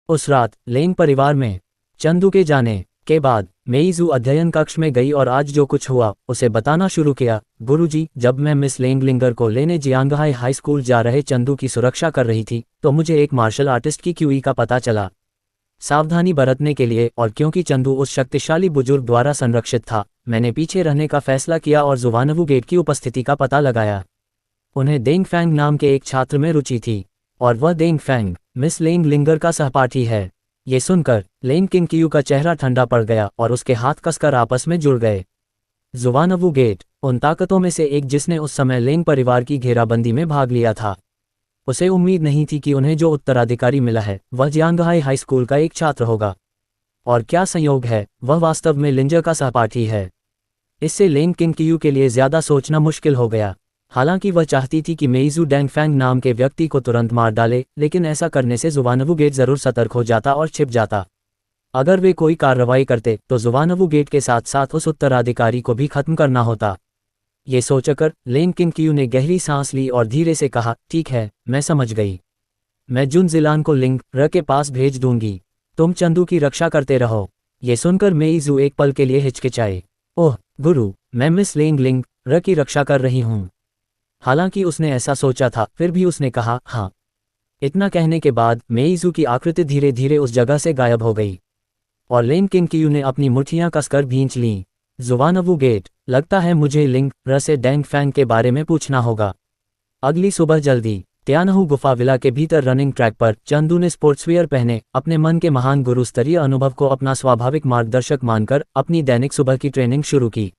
उस रात लेंग परिवार में चंदू के जाने के बाद मेइजू अध्ययन कक्ष में गई और आज जो कुछ हुआ उसे बताना शुरू किया। गुरुजी, जब मैं मिस लेंग लिंगर को लेने जियांगहाई हाई स्कूल जा रहे चंदू की सुरक्षा कर रही थी तो मुझे एक मार्शल आर्टिस्ट की क्यूई का पता चला। सावधानी बरतने के लिए और क्योंकि चंदू उस शक्तिशाली बुजुर्ग द्वारा संरक्षित था, मैंने पीछे रहने का फैसला किया और जुवानवू गेट की उपस्थिति का पता लगाया। उन्हें देंग फैंग नाम के एक छात्र में रुचि थी और वह देंग फैंग मिस लेंग लिंगर का सहपाठी है। ये सुनकर लेंग किंगकियू का चेहरा ठंडा पड़ गया और उसके हाथ कसकर आपस में जुड़ गए। जुवानवू गेट उन ताकतों में से एक जिसने उस समय लेंग परिवार की घेराबंदी में भाग लिया था। उसे उम्मीद नहीं थी कि उन्हें जो उत्तराधिकारी मिला है वह जियांगहाई हाई स्कूल का एक छात्र होगा। और क्या संयोग है, वह वास्तव में लिंजर का सहपाठी है। इससे लेंग किंगकियू के लिए ज्यादा सोचना मुश्किल हो गया। हालांकि वह चाहती थी कि मेइजू डैंगफैंग नाम के व्यक्ति को तुरंत मार डाले, लेकिन ऐसा करने से जुवानवू गेट जरूर सतर्क हो जाता और छिप जाता। अगर वे कोई कार्रवाई करते तो जुवानवू गेट के साथ साथ उस उत्तराधिकारी को भी खत्म करना होता। ये सोचकर लेंग किंगकियू ने गहरी सांस ली और धीरे से कहा, ठीक है, मैं समझ गई। मैं जुन जिलान को लिंग र के पास भेज दूंगी। तुम चंदू की रक्षा करते रहो। ये सुनकर मेइजू एक पल के लिए हिचकिचाए। ओह गुरु, मैं मिस लेंग लिंग र की रक्षा कर रही हूँ। हालांकि उसने ऐसा सोचा था, फिर भी उसने कहा, हाँ। इतना कहने के बाद मेइजू की आकृति धीरे धीरे उस जगह से गायब हो गई और लेंग किंगकियू ने अपनी मुट्ठियां कसकर भींच लीं। जुवानवू गेट, लगता है मुझे लिंग र से डैंग फैंग के बारे में पूछना होगा। अगली सुबह जल्दी त्यानहू गुफा विला के भीतर रनिंग ट्रैक पर चंदू ने स्पोर्ट्सवियर पहने अपने मन के महान गुरु स्तरीय अनुभव को अपना स्वाभाविक मार्गदर्शक मानकर अपनी दैनिक सुबह की ट्रेनिंग शुरू की।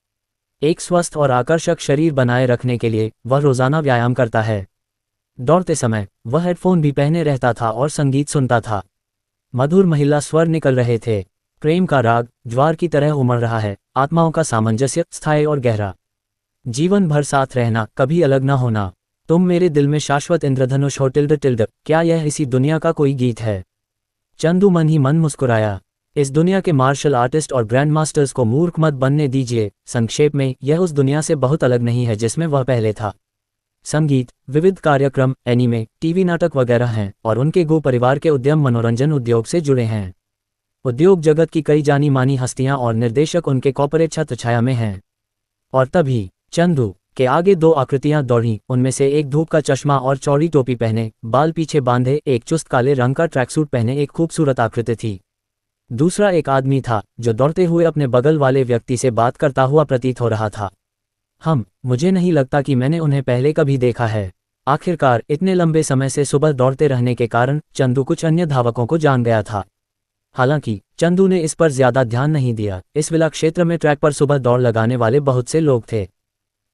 एक स्वस्थ और आकर्षक शरीर बनाए रखने के लिए वह रोजाना व्यायाम करता है। दौड़ते समय वह हेडफोन भी पहने रहता था और संगीत सुनता था। मधुर महिला स्वर निकल रहे थे। प्रेम का राग ज्वार की तरह उमड़ रहा है, आत्माओं का सामंजस्य स्थायी और गहरा। जीवन भर साथ रहना, कभी अलग न होना। तुम मेरे दिल में शाश्वत इंद्रधनुष हो टिल्ड टिल्ड। क्या यह इसी दुनिया का कोई गीत है? चंदू मन ही मन मुस्कुराया। इस दुनिया के मार्शल आर्टिस्ट और ग्रैंड मास्टर्स को मूर्ख मत बनने दीजिए। संक्षेप में, यह उस दुनिया से बहुत अलग नहीं है जिसमें वह पहले था। संगीत, विविध कार्यक्रम, एनीमे, टीवी नाटक वगैरह हैं और उनके गो परिवार के उद्यम मनोरंजन उद्योग से जुड़े हैं। उद्योग जगत की कई जानी मानी हस्तियां और निर्देशक उनके कॉर्पोरेट छत्रछाया में हैं। और तभी चंदू के आगे दो आकृतियां दौड़ीं। उनमें से एक धूप का चश्मा और चौड़ी टोपी पहने, बाल पीछे बांधे, एक चुस्त काले रंग का ट्रैकसूट पहने एक खूबसूरत आकृति थी। दूसरा एक आदमी था जो दौड़ते हुए अपने बगल वाले व्यक्ति से बात करता हुआ प्रतीत हो रहा था। मुझे नहीं लगता कि मैंने उन्हें पहले कभी देखा है। आखिरकार इतने लंबे समय से सुबह दौड़ते रहने के कारण चंदू कुछ अन्य धावकों को जान गया था। हालांकि चंदू ने इस पर ज्यादा ध्यान नहीं दिया। इस विला क्षेत्र में ट्रैक पर सुबह दौड़ लगाने वाले बहुत से लोग थे।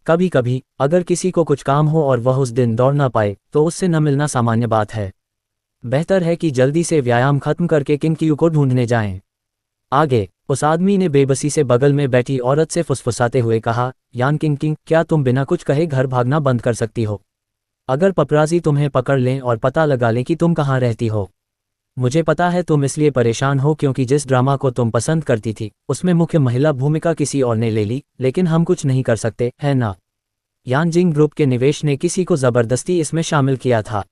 कभी कभी अगर किसी को कुछ काम हो और वह उस दिन दौड़ ना पाए तो उससे न मिलना सामान्य बात है। बेहतर है कि जल्दी से व्यायाम खत्म करके किंगकियू को ढूंढने जाएं। आगे उस आदमी ने बेबसी से बगल में बैठी औरत से फुसफुसाते हुए कहा, यान किंगकिंग, क्या तुम बिना कुछ कहे घर भागना बंद कर सकती हो? अगर पपराजी तुम्हें पकड़ लें और पता लगा लें कि तुम कहाँ रहती हो। मुझे पता है तुम इसलिए परेशान हो क्योंकि जिस ड्रामा को तुम पसंद करती थी उसमें मुख्य महिला भूमिका किसी और ने ले ली, लेकिन हम कुछ नहीं कर सकते, है ना? यानजिंग ग्रुप के निवेश ने किसी को जबरदस्ती इसमें शामिल किया था।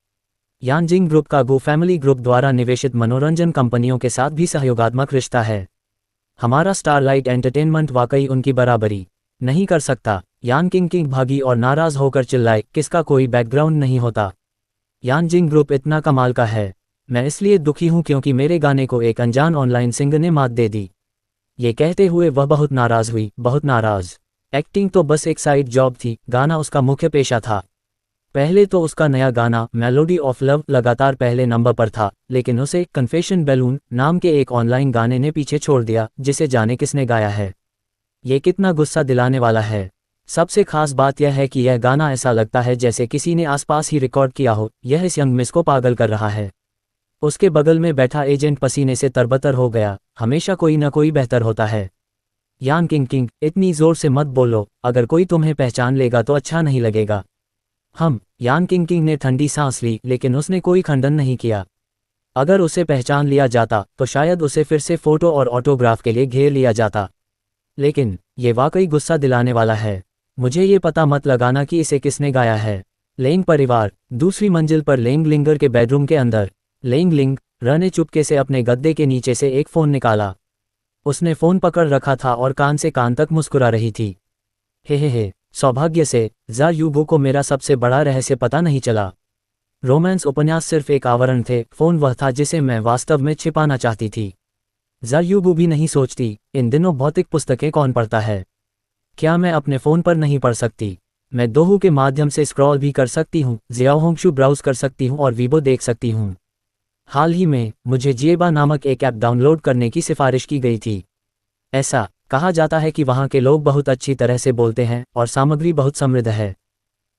यानजिंग ग्रुप का गो फैमिली ग्रुप द्वारा निवेशित मनोरंजन कंपनियों के साथ भी सहयोगात्मक रिश्ता है। हमारा स्टारलाइट एंटरटेनमेंट वाकई उनकी बराबरी नहीं कर सकता। यान किंग भागी और नाराज होकर चिल्लाए, किसका कोई बैकग्राउंड नहीं होता। यानजिंग ग्रुप इतना कमाल का है। मैं इसलिए दुखी हूं क्योंकि मेरे गाने को एक अनजान ऑनलाइन सिंगर ने मात दे दी। ये कहते हुए वह बहुत नाराज हुई, बहुत नाराज। एक्टिंग तो बस एक साइड जॉब थी, गाना उसका मुख्य पेशा था। पहले तो उसका नया गाना मेलोडी ऑफ लव लगातार पहले नंबर पर था, लेकिन उसे कन्फेशन बैलून नाम के एक ऑनलाइन गाने ने पीछे छोड़ दिया जिसे जाने किसने गाया है। ये कितना गुस्सा दिलाने वाला है। सबसे खास बात यह है कि यह गाना ऐसा लगता है जैसे किसी ने आसपास ही रिकॉर्ड किया हो। यह इस यंग मिस को पागल कर रहा है। उसके बगल में बैठा एजेंट पसीने से तरबतर हो गया। हमेशा कोई न कोई बेहतर होता है। यान किंग, इतनी जोर से मत बोलो, अगर कोई तुम्हें पहचान लेगा तो अच्छा नहीं लगेगा। यान किंग ने ठंडी सांस ली, लेकिन उसने कोई खंडन नहीं किया। अगर उसे पहचान लिया जाता तो शायद उसे फिर से फोटो और ऑटोग्राफ के लिए घेर लिया जाता। लेकिन ये वाकई गुस्सा दिलाने वाला है। मुझे ये पता मत लगाना कि इसे किसने गाया है। लेंग परिवार, दूसरी मंजिल पर लेंग लिंगर के बेडरूम के अंदर। लेंग लिंग र ने चुपके से अपने गद्दे के नीचे से एक फ़ोन निकाला। उसने फ़ोन पकड़ रखा था और कान से कान तक मुस्कुरा रही थी। हे, सौभाग्य से ज़ा यूबो को मेरा सबसे बड़ा रहस्य पता नहीं चला। रोमांस उपन्यास सिर्फ एक आवरण थे, फ़ोन वह था जिसे मैं वास्तव में छिपाना चाहती थी। ज़ा यूबो भी नहीं सोचती, इन दिनों भौतिक पुस्तकें कौन पढ़ता है? क्या मैं अपने फ़ोन पर नहीं पढ़ सकती? मैं दोहू के माध्यम से स्क्रॉल भी कर सकती हूँ, ज़ियाओहोंगशू ब्राउज़ कर सकती हूँ और वीबो देख सकती हूँ। हाल ही में मुझे जिएबा नामक एक ऐप डाउनलोड करने की सिफारिश की गई थी। ऐसा कहा जाता है कि वहाँ के लोग बहुत अच्छी तरह से बोलते हैं और सामग्री बहुत समृद्ध है।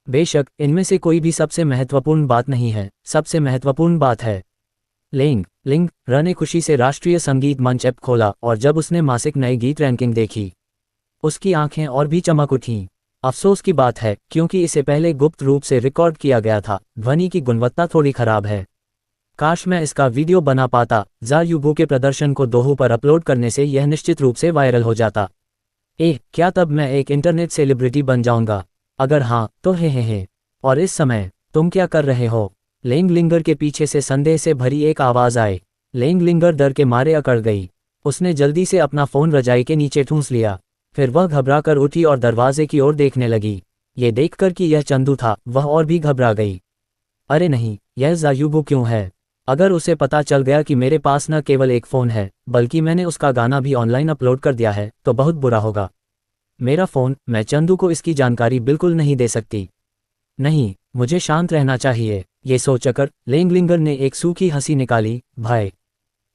बेशक इनमें से कोई भी सबसे महत्वपूर्ण बात नहीं है, सबसे महत्वपूर्ण बात है लिंग। र ने खुशी से राष्ट्रीय संगीत मंच ऐप खोला और जब उसने मासिक नए गीत रैंकिंग देखी, उसकी आंखें और भी चमक उठीं। अफसोस की बात है, क्योंकि इसे पहले गुप्त रूप से रिकॉर्ड किया गया था, ध्वनि की गुणवत्ता थोड़ी खराब है। काश मैं इसका वीडियो बना पाता। ज़ा यूबो के प्रदर्शन को दोहू पर अपलोड करने से यह निश्चित रूप से वायरल हो जाता। क्या तब मैं एक इंटरनेट सेलिब्रिटी बन जाऊंगा? अगर हाँ तो हे। और इस समय तुम क्या कर रहे हो? लिंगर के पीछे से संदेह से भरी एक आवाज़ आई। लिंगर डर के मारे अकड़ गई। उसने जल्दी से अपना फ़ोन रजाई के नीचे ठूंस लिया। फिर वह घबराकर उठी और दरवाजे की ओर देखने लगी। ये देखकर कि यह चंदू था, वह और भी घबरा गई। अरे नहीं, यह ज़ा यूबो क्यों है? अगर उसे पता चल गया कि मेरे पास न केवल एक फ़ोन है, बल्कि मैंने उसका गाना भी ऑनलाइन अपलोड कर दिया है, तो बहुत बुरा होगा। मेरा फ़ोन, मैं चंदू को इसकी जानकारी बिल्कुल नहीं दे सकती। नहीं, मुझे शांत रहना चाहिए। ये सोचकर लिंगर ने एक सूखी हंसी निकाली। भाई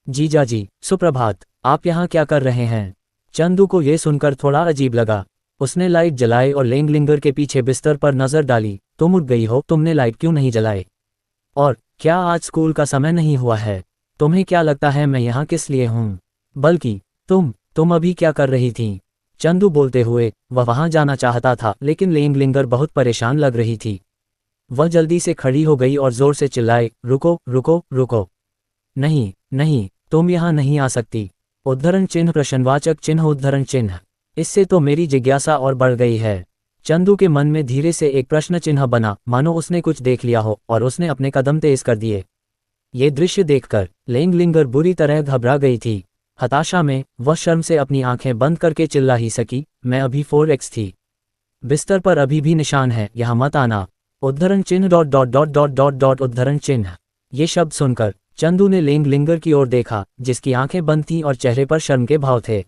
जीजाजी, सुप्रभात, आप यहाँ क्या कर रहे हैं? चंदू को ये सुनकर थोड़ा अजीब लगा। उसने लाइट जलाई और लिंगर के पीछे बिस्तर पर नजर डाली। तुम उठ गई हो, तुमने लाइट क्यों नहीं जलाई? और क्या आज स्कूल का समय नहीं हुआ है? तुम्हें क्या लगता है मैं यहाँ किस लिए हूँ? बल्कि तुम अभी क्या कर रही थी? चंदू बोलते हुए वह वहाँ जाना चाहता था, लेकिन लिंगर बहुत परेशान लग रही थी। वह जल्दी से खड़ी हो गई और जोर से चिल्लाई, रुको। नहीं, तुम यहाँ नहीं आ सकती। उद्धरण चिन्ह प्रश्नवाचक चिन्ह उद्धरण चिन्ह। इससे तो मेरी जिज्ञासा और बढ़ गई है। चंदू के मन में धीरे से एक प्रश्न चिन्ह बना, मानो उसने कुछ देख लिया हो, और उसने अपने कदम तेज कर दिए। ये दृश्य देखकर लिंगर बुरी तरह घबरा गई थी। हताशा में वह शर्म से अपनी आंखें बंद करके चिल्ला ही सकी, मैं अभी 4x थी। बिस्तर पर अभी भी निशान है, यहाँ मत आना। उद्धरण चिन्ह ... उद्धरण चिन्ह। ये शब्द सुनकर चंदू ने लिंगर की ओर देखा, जिसकी आंखें बंद थीं और चेहरे पर शर्म के भाव थे।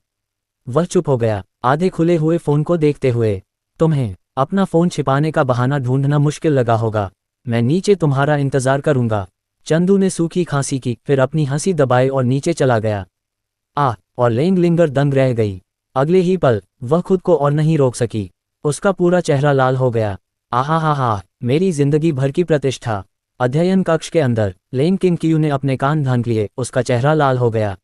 वह चुप हो गया, आधे खुले हुए फ़ोन को देखते हुए। तुम्हें अपना फ़ोन छिपाने का बहाना ढूंढना मुश्किल लगा होगा। मैं नीचे तुम्हारा इंतज़ार करूंगा। चंदू ने सूखी खांसी की, फिर अपनी हंसी दबाई और नीचे चला गया। और लिंगर दंग रह गई। अगले ही पल वह खुद को और नहीं रोक सकी। उसका पूरा चेहरा लाल हो गया। आहा, मेरी जिंदगी भर की प्रतिष्ठा। अध्ययन कक्ष के अंदर किंग ने अपने कान ढांक लिए, उसका चेहरा लाल हो गया।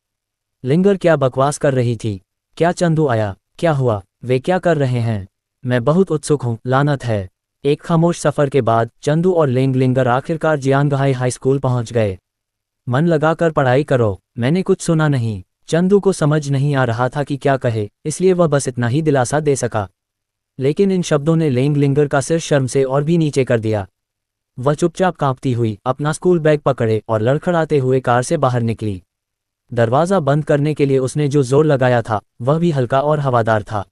लिंगर क्या बकवास कर रही थी? क्या चंदू आया? क्या हुआ? वे क्या कर रहे हैं? मैं बहुत उत्सुक हूँ, लानत है। एक खामोश सफ़र के बाद चंदू और लिंगर आखिरकार जियांगहाई हाई स्कूल पहुँच गए। मन लगाकर पढ़ाई करो, मैंने कुछ सुना नहीं। चंदू को समझ नहीं आ रहा था कि क्या कहे, इसलिए वह बस इतना ही दिलासा दे सका। लेकिन इन शब्दों ने लिंगर का सिर शर्म से और भी नीचे कर दिया। वह चुपचाप कांपती हुई अपना स्कूल बैग पकड़े और लड़खड़ाते हुए कार से बाहर निकली। दरवाज़ा बंद करने के लिए उसने जो जोर लगाया था, वह भी हल्का और हवादार था।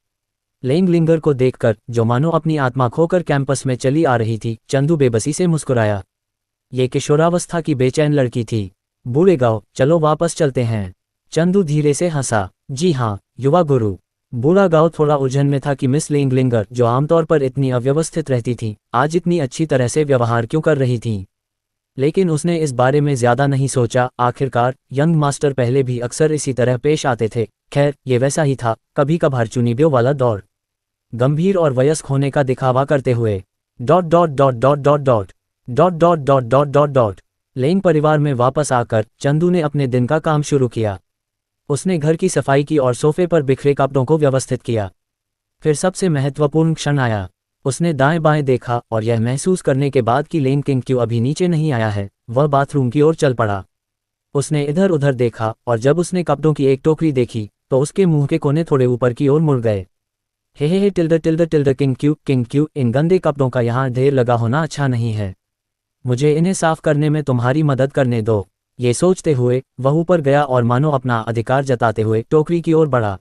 लिंगर को देखकर, जो मानो अपनी आत्मा खोकर कैंपस में चली आ रही थी, चंदू बेबसी से मुस्कुराया। ये किशोरावस्था की बेचैन लड़की थी। बूढ़े गाँव, चलो वापस चलते हैं। चंदू धीरे से हंसा। जी हाँ, युवा गुरु। बूढ़ा गाँव थोड़ा उलझन में था कि मिस लिंगर, जो आमतौर पर इतनी अव्यवस्थित रहती थी, आज इतनी अच्छी तरह से व्यवहार क्यों कर रही थी। लेकिन उसने इस बारे में ज्यादा नहीं सोचा। आखिरकार यंग मास्टर पहले भी अक्सर इसी तरह पेश आते थे। खैर, ये वैसा ही था, कभी कभार चुनिबियों वाला दौर। गंभीर और वयस्क होने का दिखावा करते हुए लेंग परिवार में वापस आकर चंदू ने अपने दिन का काम शुरू किया। उसने घर की सफाई की और सोफे पर बिखरे कपड़ों को व्यवस्थित किया। फिर सबसे महत्वपूर्ण क्षण आया। उसने दाएं बाएं देखा और यह महसूस करने के बाद कि किंग क्यों अभी नीचे नहीं आया है, वह बाथरूम की ओर चल पड़ा। उसने इधर उधर देखा और जब उसने कपड़ों की एक टोकरी देखी तो उसके मुंह के कोने थोड़े ऊपर की ओर मुड़ गए। हे किंग क्यू, इन गंदे कपड़ों का यहाँ ढेर लगा होना अच्छा नहीं है। मुझे इन्हें साफ करने में तुम्हारी मदद करने दो। ये सोचते हुए वह ऊपर गया और मानो अपना अधिकार जताते हुए टोकरी की ओर बढ़ा।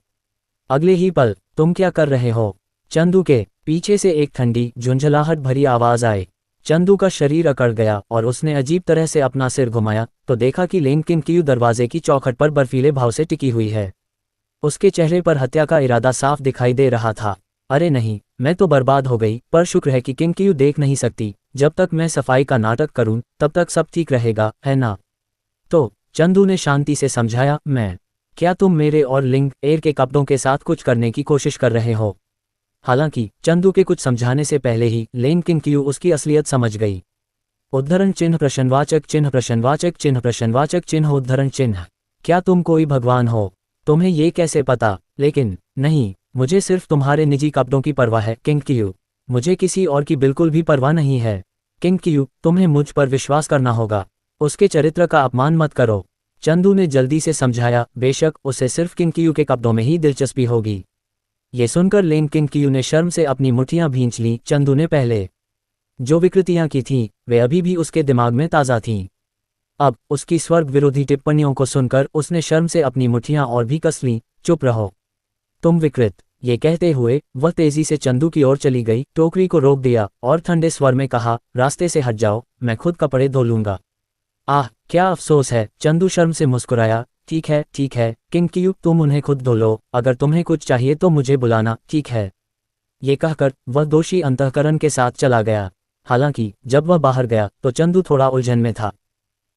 अगले ही पल, तुम क्या कर रहे हो? चंदू के पीछे से एक ठंडी झुंझलाहट भरी आवाज आई। चंदू का शरीर अकड़ गया और उसने अजीब तरह से अपना सिर घुमाया तो देखा कि लेन किनकियू दरवाजे की चौखट पर बर्फीले भाव से टिकी हुई है। उसके चेहरे पर हत्या का इरादा साफ दिखाई दे रहा था। अरे नहीं, मैं तो बर्बाद हो गई, पर शुक्र है कि किनकियू देख नहीं सकती। जब तक मैं सफाई का नाटक करूं तब तक सब ठीक रहेगा, है ना? तो चंदू ने शांति से समझाया, मैं। क्या तुम मेरे और लिंग एयर के कपड़ों के साथ कुछ करने की कोशिश कर रहे हो? हालांकि चंदू के कुछ समझाने से पहले ही लेन किनकियू उसकी असलियत समझ गई। उद्धरण चिन्ह प्रश्नवाचक चिन्ह प्रश्नवाचक चिन्ह प्रश्नवाचक चिन्ह उद्धरण चिन्ह। क्या तुम कोई भगवान हो? तुम्हें ये कैसे पता? लेकिन नहीं, मुझे सिर्फ तुम्हारे निजी कपड़ों की परवाह है किनकियू। मुझे किसी और की बिल्कुल भी परवाह नहीं है। किनकियू, तुम्हें मुझ पर विश्वास करना होगा। उसके चरित्र का अपमान मत करो। चंदू ने जल्दी से समझाया, बेशक उसे सिर्फ किनकियू के कपड़ों में ही दिलचस्पी होगी। ये सुनकर लेन किनकियू ने शर्म से अपनी मुट्ठियां भींच लीं। चंदू ने पहले जो विकृतियां की थीं वे अभी भी उसके दिमाग में ताज़ा थीं। अब उसकी स्वर्ग विरोधी टिप्पणियों को सुनकर उसने शर्म से अपनी मुट्ठियां और भी कस लीं। चुप रहो, तुम विकृत। ये कहते हुए वह तेजी से चंदू की ओर चली गई, टोकरी को रोक दिया और ठंडे स्वर में कहा, रास्ते से हट जाओ, मैं खुद कपड़े धो लूंगा। आह, क्या अफसोस है। चंदू शर्म से मुस्कुराया, ठीक है किनकियू, तुम उन्हें खुद धो लो। अगर तुम्हें कुछ चाहिए तो मुझे बुलाना, ठीक है? ये कहकर वह दोषी अंतःकरण के साथ चला गया। हालांकि जब वह बाहर गया तो चंदू थोड़ा उलझन में था।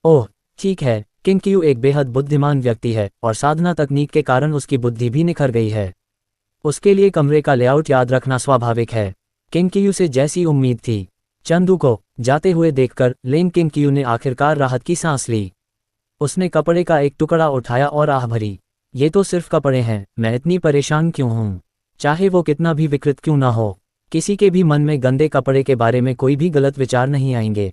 ओह ठीक है, किनकियू एक बेहद बुद्धिमान व्यक्ति है और साधना तकनीक के कारण उसकी बुद्धि भी निखर गई है। उसके लिए कमरे का लेआउट याद रखना स्वाभाविक है। किनकियू से जैसी उम्मीद थी। चंदू को जाते हुए देखकर लेन किनकियू ने आखिरकार राहत की सांस ली। उसने कपड़े का एक टुकड़ा उठाया और आह भरी। ये तो सिर्फ कपड़े हैं, मैं इतनी परेशान क्यों हूँ? चाहे वो कितना भी विकृत क्यों ना हो, किसी के भी मन में गंदे कपड़े के बारे में कोई भी गलत विचार नहीं आएंगे।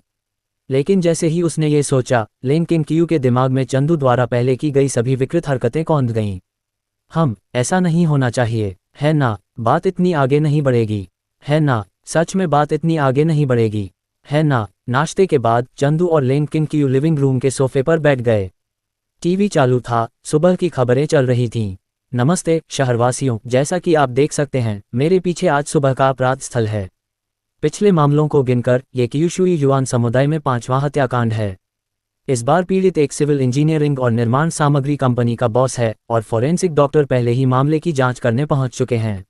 लेकिन जैसे ही उसने ये सोचा, लेन किनकियू के दिमाग में चंदू द्वारा पहले की गई सभी विकृत हरकतें कौंध गईं। ऐसा नहीं होना चाहिए, है ना? बात इतनी आगे नहीं बढ़ेगी, है ना? सच में बात इतनी आगे नहीं बढ़ेगी, है ना? नाश्ते के बाद चंदू और लेन किनकियू लिविंग रूम के सोफे पर बैठ गए। टीवी चालू था, सुबह की खबरें चल रही थीं। नमस्ते शहरवासियों, जैसा कि आप देख सकते हैं मेरे पीछे आज सुबह का अपराध स्थल है। पिछले मामलों को गिनकर ये क्यूशुई युआन समुदाय में 5वां हत्याकांड है। इस बार पीड़ित एक सिविल इंजीनियरिंग और निर्माण सामग्री कंपनी का बॉस है और फोरेंसिक डॉक्टर पहले ही मामले की जांच करने पहुंच चुके हैं।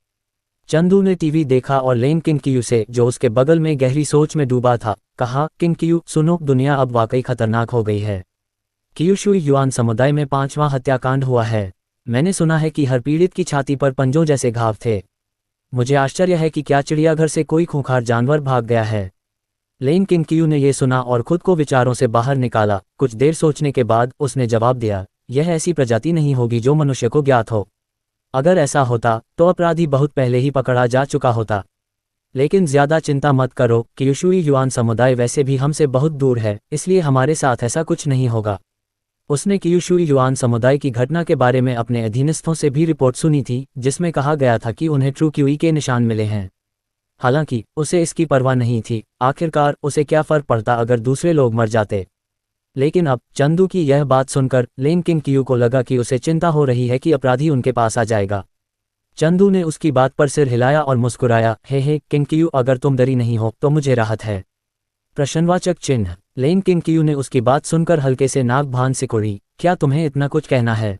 चंदू ने टीवी देखा और लेन किनकियू से, जो उसके बगल में गहरी सोच में डूबा था, कहा, किनकियू सुनो, दुनिया अब वाकई खतरनाक हो गई है। क्यूशुई युआन समुदाय में 5वां हत्याकांड हुआ है। मैंने सुना है कि हर पीड़ित की छाती पर पंजों जैसे घाव थे। मुझे आश्चर्य है कि क्या चिड़ियाघर से कोई खूंखार जानवर भाग गया है। लेन किनकियू ने यह सुना और खुद को विचारों से बाहर निकाला। कुछ देर सोचने के बाद उसने जवाब दिया, यह ऐसी प्रजाति नहीं होगी जो मनुष्य को ज्ञात हो। अगर ऐसा होता तो अपराधी बहुत पहले ही पकड़ा जा चुका होता। लेकिन ज्यादा चिंता मत करो, क्यूशुई युआन समुदाय वैसे भी हमसे बहुत दूर है, इसलिए हमारे साथ ऐसा कुछ नहीं होगा। उसने क्यूशुई युआन समुदाय की घटना के बारे में अपने अधीनस्थों से भी रिपोर्ट सुनी थी, जिसमें कहा गया था कि उन्हें ट्रू क्यूई के निशान मिले हैं। हालांकि उसे इसकी परवाह नहीं थी। आखिरकार उसे क्या फर्क पड़ता अगर दूसरे लोग मर जाते। लेकिन अब चंदू की यह बात सुनकर लेन किनकियू को लगा कि उसे चिंता हो रही है कि अपराधी उनके पास आ जाएगा। चंदू ने उसकी बात पर सिर हिलाया और मुस्कुराया, हे किनकियू, अगर तुम डरी नहीं हो तो मुझे राहत है। प्रश्नवाचक चिन्ह। लेन किनकियू ने उसकी बात सुनकर हल्के से नाक भान सिकुड़ी। क्या तुम्हें इतना कुछ कहना है?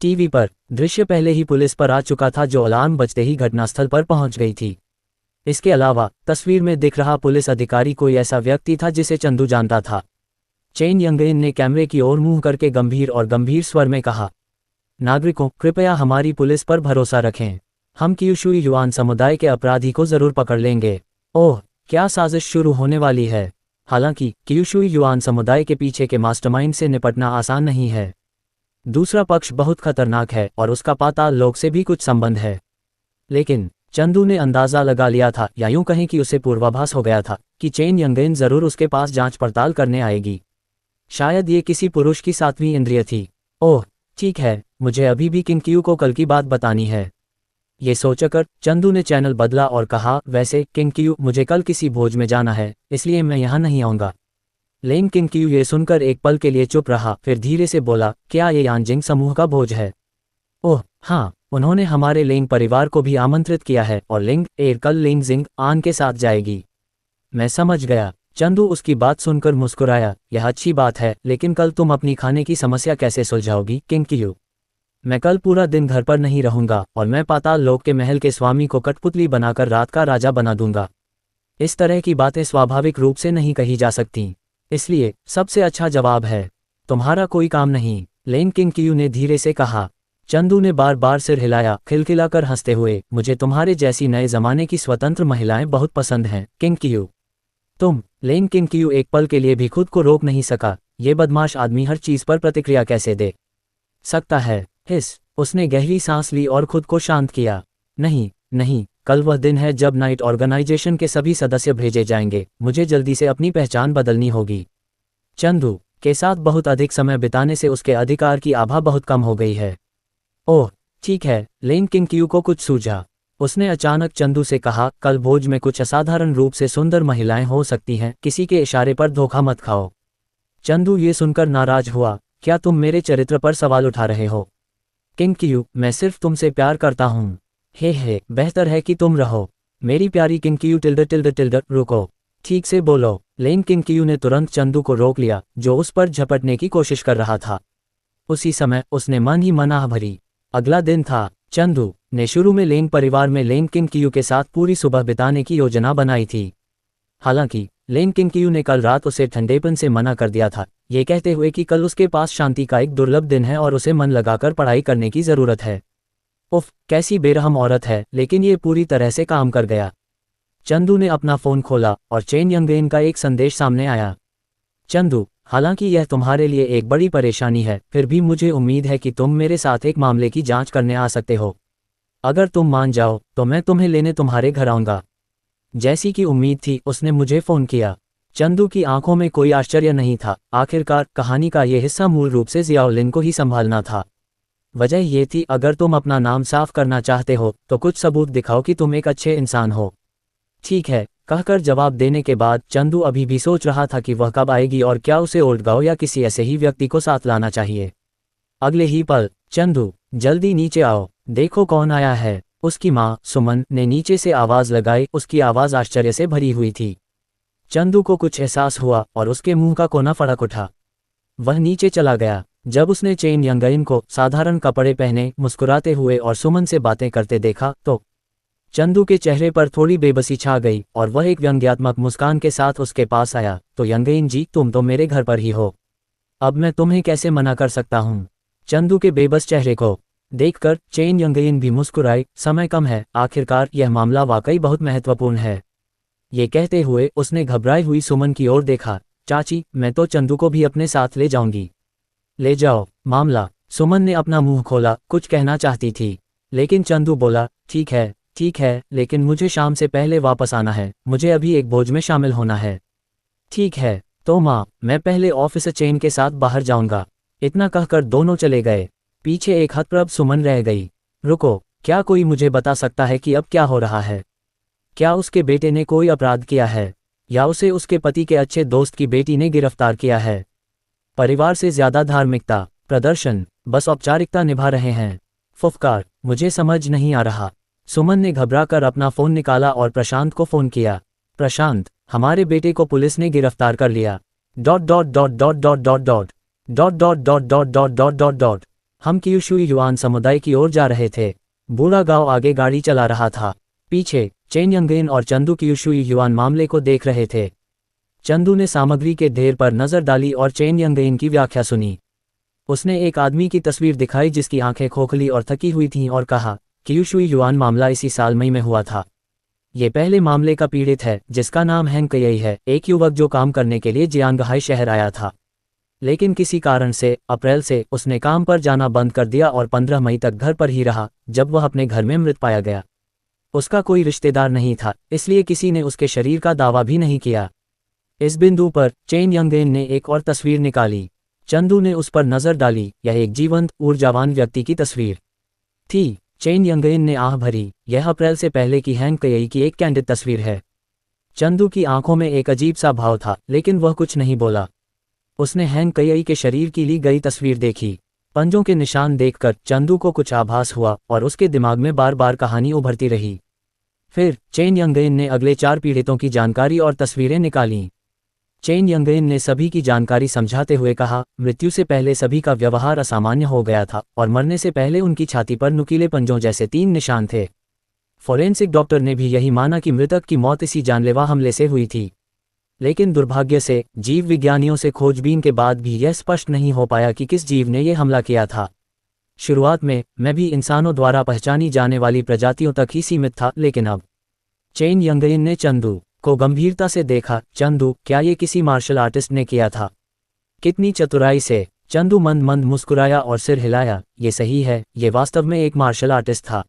टीवी पर दृश्य पहले ही पुलिस पर आ चुका था, जो अलार्म बजते ही घटनास्थल पर पहुंच गई थी। इसके अलावा तस्वीर में दिख रहा पुलिस अधिकारी कोई ऐसा व्यक्ति था जिसे चंदू जानता था। चेन यंगइन ने कैमरे की ओर मुंह करके गंभीर स्वर में कहा, नागरिकों, कृपया हमारी पुलिस पर भरोसा रखें। हम क्यूशुई युआन समुदाय के अपराधी को जरूर पकड़ लेंगे। ओह, क्या साजिश शुरू होने वाली है। हालांकि क्यूशुई युआन समुदाय के पीछे के मास्टरमाइंड से निपटना आसान नहीं है। दूसरा पक्ष बहुत खतरनाक है और उसका पाताल लोक से भी कुछ संबंध है। लेकिन चंदू ने अंदाजा लगा लिया था, या यूं कहें कि उसे पूर्वाभास हो गया था, कि चेन यंगइन जरूर उसके पास जांच पड़ताल करने आएगी। शायद ये किसी पुरुष की 7वीं इंद्रिय थी। ओह ठीक है, मुझे अभी भी किनकियू को कल की बात बतानी है। ये सोचकर चंदू ने चैनल बदला और कहा, वैसे किनकियू, मुझे कल किसी भोज में जाना है, इसलिए मैं यहाँ नहीं आऊँगा। लेन किंगक्यू ये सुनकर एक पल के लिए चुप रहा, फिर धीरे से बोला, क्या ये यांजिंग समूह का भोज है? ओह हाँ, उन्होंने हमारे लेंग परिवार को भी आमंत्रित किया है और लिंग एयर कल लिंग जिंग आन के साथ जाएगी। मैं समझ गया। चंदू उसकी बात सुनकर मुस्कुराया, यह अच्छी बात है, लेकिन कल तुम अपनी खाने की समस्या कैसे सुलझाओगी किंगक्यू? मैं कल पूरा दिन घर पर नहीं रहूंगा और मैं पाताल लोक के महल के स्वामी को कठपुतली बनाकर रात का राजा बना दूंगा। इस तरह की बातें स्वाभाविक रूप से नहीं कही जा सकती, इसलिए सबसे अच्छा जवाब है तुम्हारा कोई काम नहीं, लेन किंगक्यू ने धीरे से कहा। चंदू ने बार बार सिर हिलाया, खिलखिलाकर हंसते हुए, मुझे तुम्हारे जैसी नए जमाने की स्वतंत्र महिलाएं बहुत पसंद हैं किंगक्यू। तुम? लेन किंगक्यू एक पल के लिए भी खुद को रोक नहीं सका, ये बदमाश आदमी हर चीज पर प्रतिक्रिया कैसे दे सकता है। उसने गहरी सांस ली और खुद को शांत किया। नहीं नहीं, कल वह दिन है जब नाइट ऑर्गेनाइजेशन के सभी सदस्य भेजे जाएंगे, मुझे जल्दी से अपनी पहचान बदलनी होगी। चंदू के साथ बहुत अधिक समय बिताने से उसके अधिकार की आभा बहुत कम हो गई है। ओह ठीक है, लेन किंगक्यू को कुछ सूझा। उसने अचानक चंदू से कहा, कल भोज में कुछ असाधारण रूप से सुंदर महिलाएं हो सकती हैं, किसी के इशारे पर धोखा मत खाओ। चंदू ये सुनकर नाराज हुआ, क्या तुम मेरे चरित्र पर सवाल उठा रहे हो? किंगक्यू, मैं सिर्फ तुमसे प्यार करता हूँ। हे, बेहतर है कि तुम रहो मेरी प्यारी किंगक्यू टिल्डर रुको, ठीक से बोलो। लेन किंगक्यू ने तुरंत चंदू को रोक लिया, जो उस पर झपटने की कोशिश कर रहा था। उसी समय उसने मन ही मन आह भरी। अगला दिन था। चंदू ने शुरू में लेन परिवार में लेन किंगक्यू के साथ पूरी सुबह बिताने की योजना बनाई थी। हालांकि लेन किंगक्यू ने कल रात उसे ठंडेपन से मना कर दिया था, ये कहते हुए कि कल उसके पास शांति का एक दुर्लभ दिन है और उसे मन लगाकर पढ़ाई करने की जरूरत है। उफ, कैसी बेरहम औरत है, लेकिन ये पूरी तरह से काम कर गया। चंदू ने अपना फोन खोला और चेन यंगेन का एक संदेश सामने आया। चंदू, हालांकि यह तुम्हारे लिए एक बड़ी परेशानी है, फिर भी मुझे उम्मीद है कि तुम मेरे साथ एक मामले की जांच करने आ सकते हो। अगर तुम मान जाओ तो मैं तुम्हें लेने तुम्हारे घर आऊंगा। जैसी कि उम्मीद थी, उसने मुझे फोन किया। चंदू की आंखों में कोई आश्चर्य नहीं था, आखिरकार कहानी का यह हिस्सा मूल रूप से जियाओलिन को ही संभालना था। वजह यह थी, अगर तुम अपना नाम साफ करना चाहते हो तो कुछ सबूत दिखाओ कि तुम एक अच्छे इंसान हो। ठीक है, कहकर जवाब देने के बाद चंदू अभी भी सोच रहा था कि वह कब आएगी और क्या उसे ओल्डगांव या किसी ऐसे ही व्यक्ति को साथ लाना चाहिए। अगले ही पल, चंदू, जल्दी नीचे आओ, देखो कौन आया है। उसकी माँ सुमन ने नीचे से आवाज लगाई, उसकी आवाज आश्चर्य से भरी हुई थी। चंदू को कुछ एहसास हुआ और उसके मुंह का कोना फड़क उठा। वह नीचे चला गया। जब उसने चेन यंगइन को साधारण कपड़े पहने, मुस्कुराते हुए और सुमन से बातें करते देखा तो चंदू के चेहरे पर थोड़ी बेबसी छा गई और वह एक व्यंग्यात्मक मुस्कान के साथ उसके पास आया। तो यंगइन जी, तुम तो मेरे घर पर ही हो, अब मैं तुम्हें कैसे मना कर सकता हूँ? चंदू के बेबस चेहरे को देखकर चेन यंगइन भी मुस्कुराई। समय कम है, आखिरकार यह मामला वाकई बहुत महत्वपूर्ण है। ये कहते हुए उसने घबराई हुई सुमन की ओर देखा। चाची, मैं तो चंदू को भी अपने साथ ले जाऊंगी। ले जाओ। मामला। सुमन ने अपना मुंह खोला, कुछ कहना चाहती थी, लेकिन चंदू बोला, ठीक है, लेकिन मुझे शाम से पहले वापस आना है, मुझे अभी एक भोज में शामिल होना है। ठीक है, तो माँ, मैं पहले ऑफिसर चेन के साथ बाहर जाऊंगा। इतना कहकर दोनों चले गए। पीछे एक हतप्रभ सुमन रह गई। रुको, क्या कोई मुझे बता सकता है कि अब क्या हो रहा है? क्या उसके बेटे ने कोई अपराध किया है, या उसे उसके पति के अच्छे दोस्त की बेटी ने गिरफ्तार किया है? परिवार से ज्यादा धार्मिकता, प्रदर्शन, बस औपचारिकता निभा रहे हैं। फुफकार, मुझे समझ नहीं आ रहा। सुमन ने घबराकर अपना फोन निकाला और प्रशांत को फोन किया। प्रशांत, हमारे बेटे को पुलिस ने गिरफ्तार कर लिया। हम क्यूशुई युआन समुदाय की ओर जा रहे थे। बूढ़ा गांव आगे गाड़ी चला रहा था। पीछे चेन यंगेन और चंदू क्यूशुई युआन मामले को देख रहे थे। चंदू ने सामग्री के ढेर पर नजर डाली और चेन यंगेन की व्याख्या सुनी। उसने एक आदमी की तस्वीर दिखाई जिसकी आंखें खोखली और थकी हुई थीं और कहा, क्यूशुई युआन मामला इसी साल मई में हुआ था। ये पहले मामले का पीड़ित है, जिसका नाम हैंग कयई है, एक युवक जो काम करने के लिए जियांगहाई शहर आया था, लेकिन किसी कारण से अप्रैल से उसने काम पर जाना बंद कर दिया और 15 मई तक घर पर ही रहा, जब वह अपने घर में मृत पाया गया। उसका कोई रिश्तेदार नहीं था, इसलिए किसी ने उसके शरीर का दावा भी नहीं किया। इस बिंदु पर चेन यंगेन ने एक और तस्वीर निकाली। चंदू ने उस पर नजर डाली। यह एक जीवंत, ऊर्जावान व्यक्ति की तस्वीर थी। चेन यंगेन ने आह भरी। यह अप्रैल से पहले की हैंग कयई की एक कैंडिड तस्वीर है। चंदू की आंखों में एक अजीब सा भाव था, लेकिन वह कुछ नहीं बोला। उसने हैंग कई के शरीर की ली गई तस्वीर देखी। पंजों के निशान देखकर चंदू को कुछ आभास हुआ और उसके दिमाग में बार बार कहानी उभरती रही। फिर चेन यंगेन ने अगले 4 पीड़ितों की जानकारी और तस्वीरें निकालीं। चेन यंगेन ने सभी की जानकारी समझाते हुए कहा, मृत्यु से पहले सभी का व्यवहार असामान्य हो गया था और मरने से पहले उनकी छाती पर नुकीले पंजों जैसे 3 निशान थे। फोरेंसिक डॉक्टर ने भी यही माना कि मृतक की मौत इसी जानलेवा हमले से हुई थी। लेकिन दुर्भाग्य से जीव विज्ञानियों से खोजबीन के बाद भी यह स्पष्ट नहीं हो पाया कि किस जीव ने यह हमला किया था। शुरुआत में मैं भी इंसानों द्वारा पहचानी जाने वाली प्रजातियों तक ही सीमित था, लेकिन अब। चेन यंगेन ने चंदू को गंभीरता से देखा। चंदू, क्या ये किसी मार्शल आर्टिस्ट ने किया था? कितनी चतुराई से? चंदू मंद मंद मुस्कुराया और सिर हिलाया। ये सही है, ये वास्तव में एक मार्शल आर्टिस्ट था।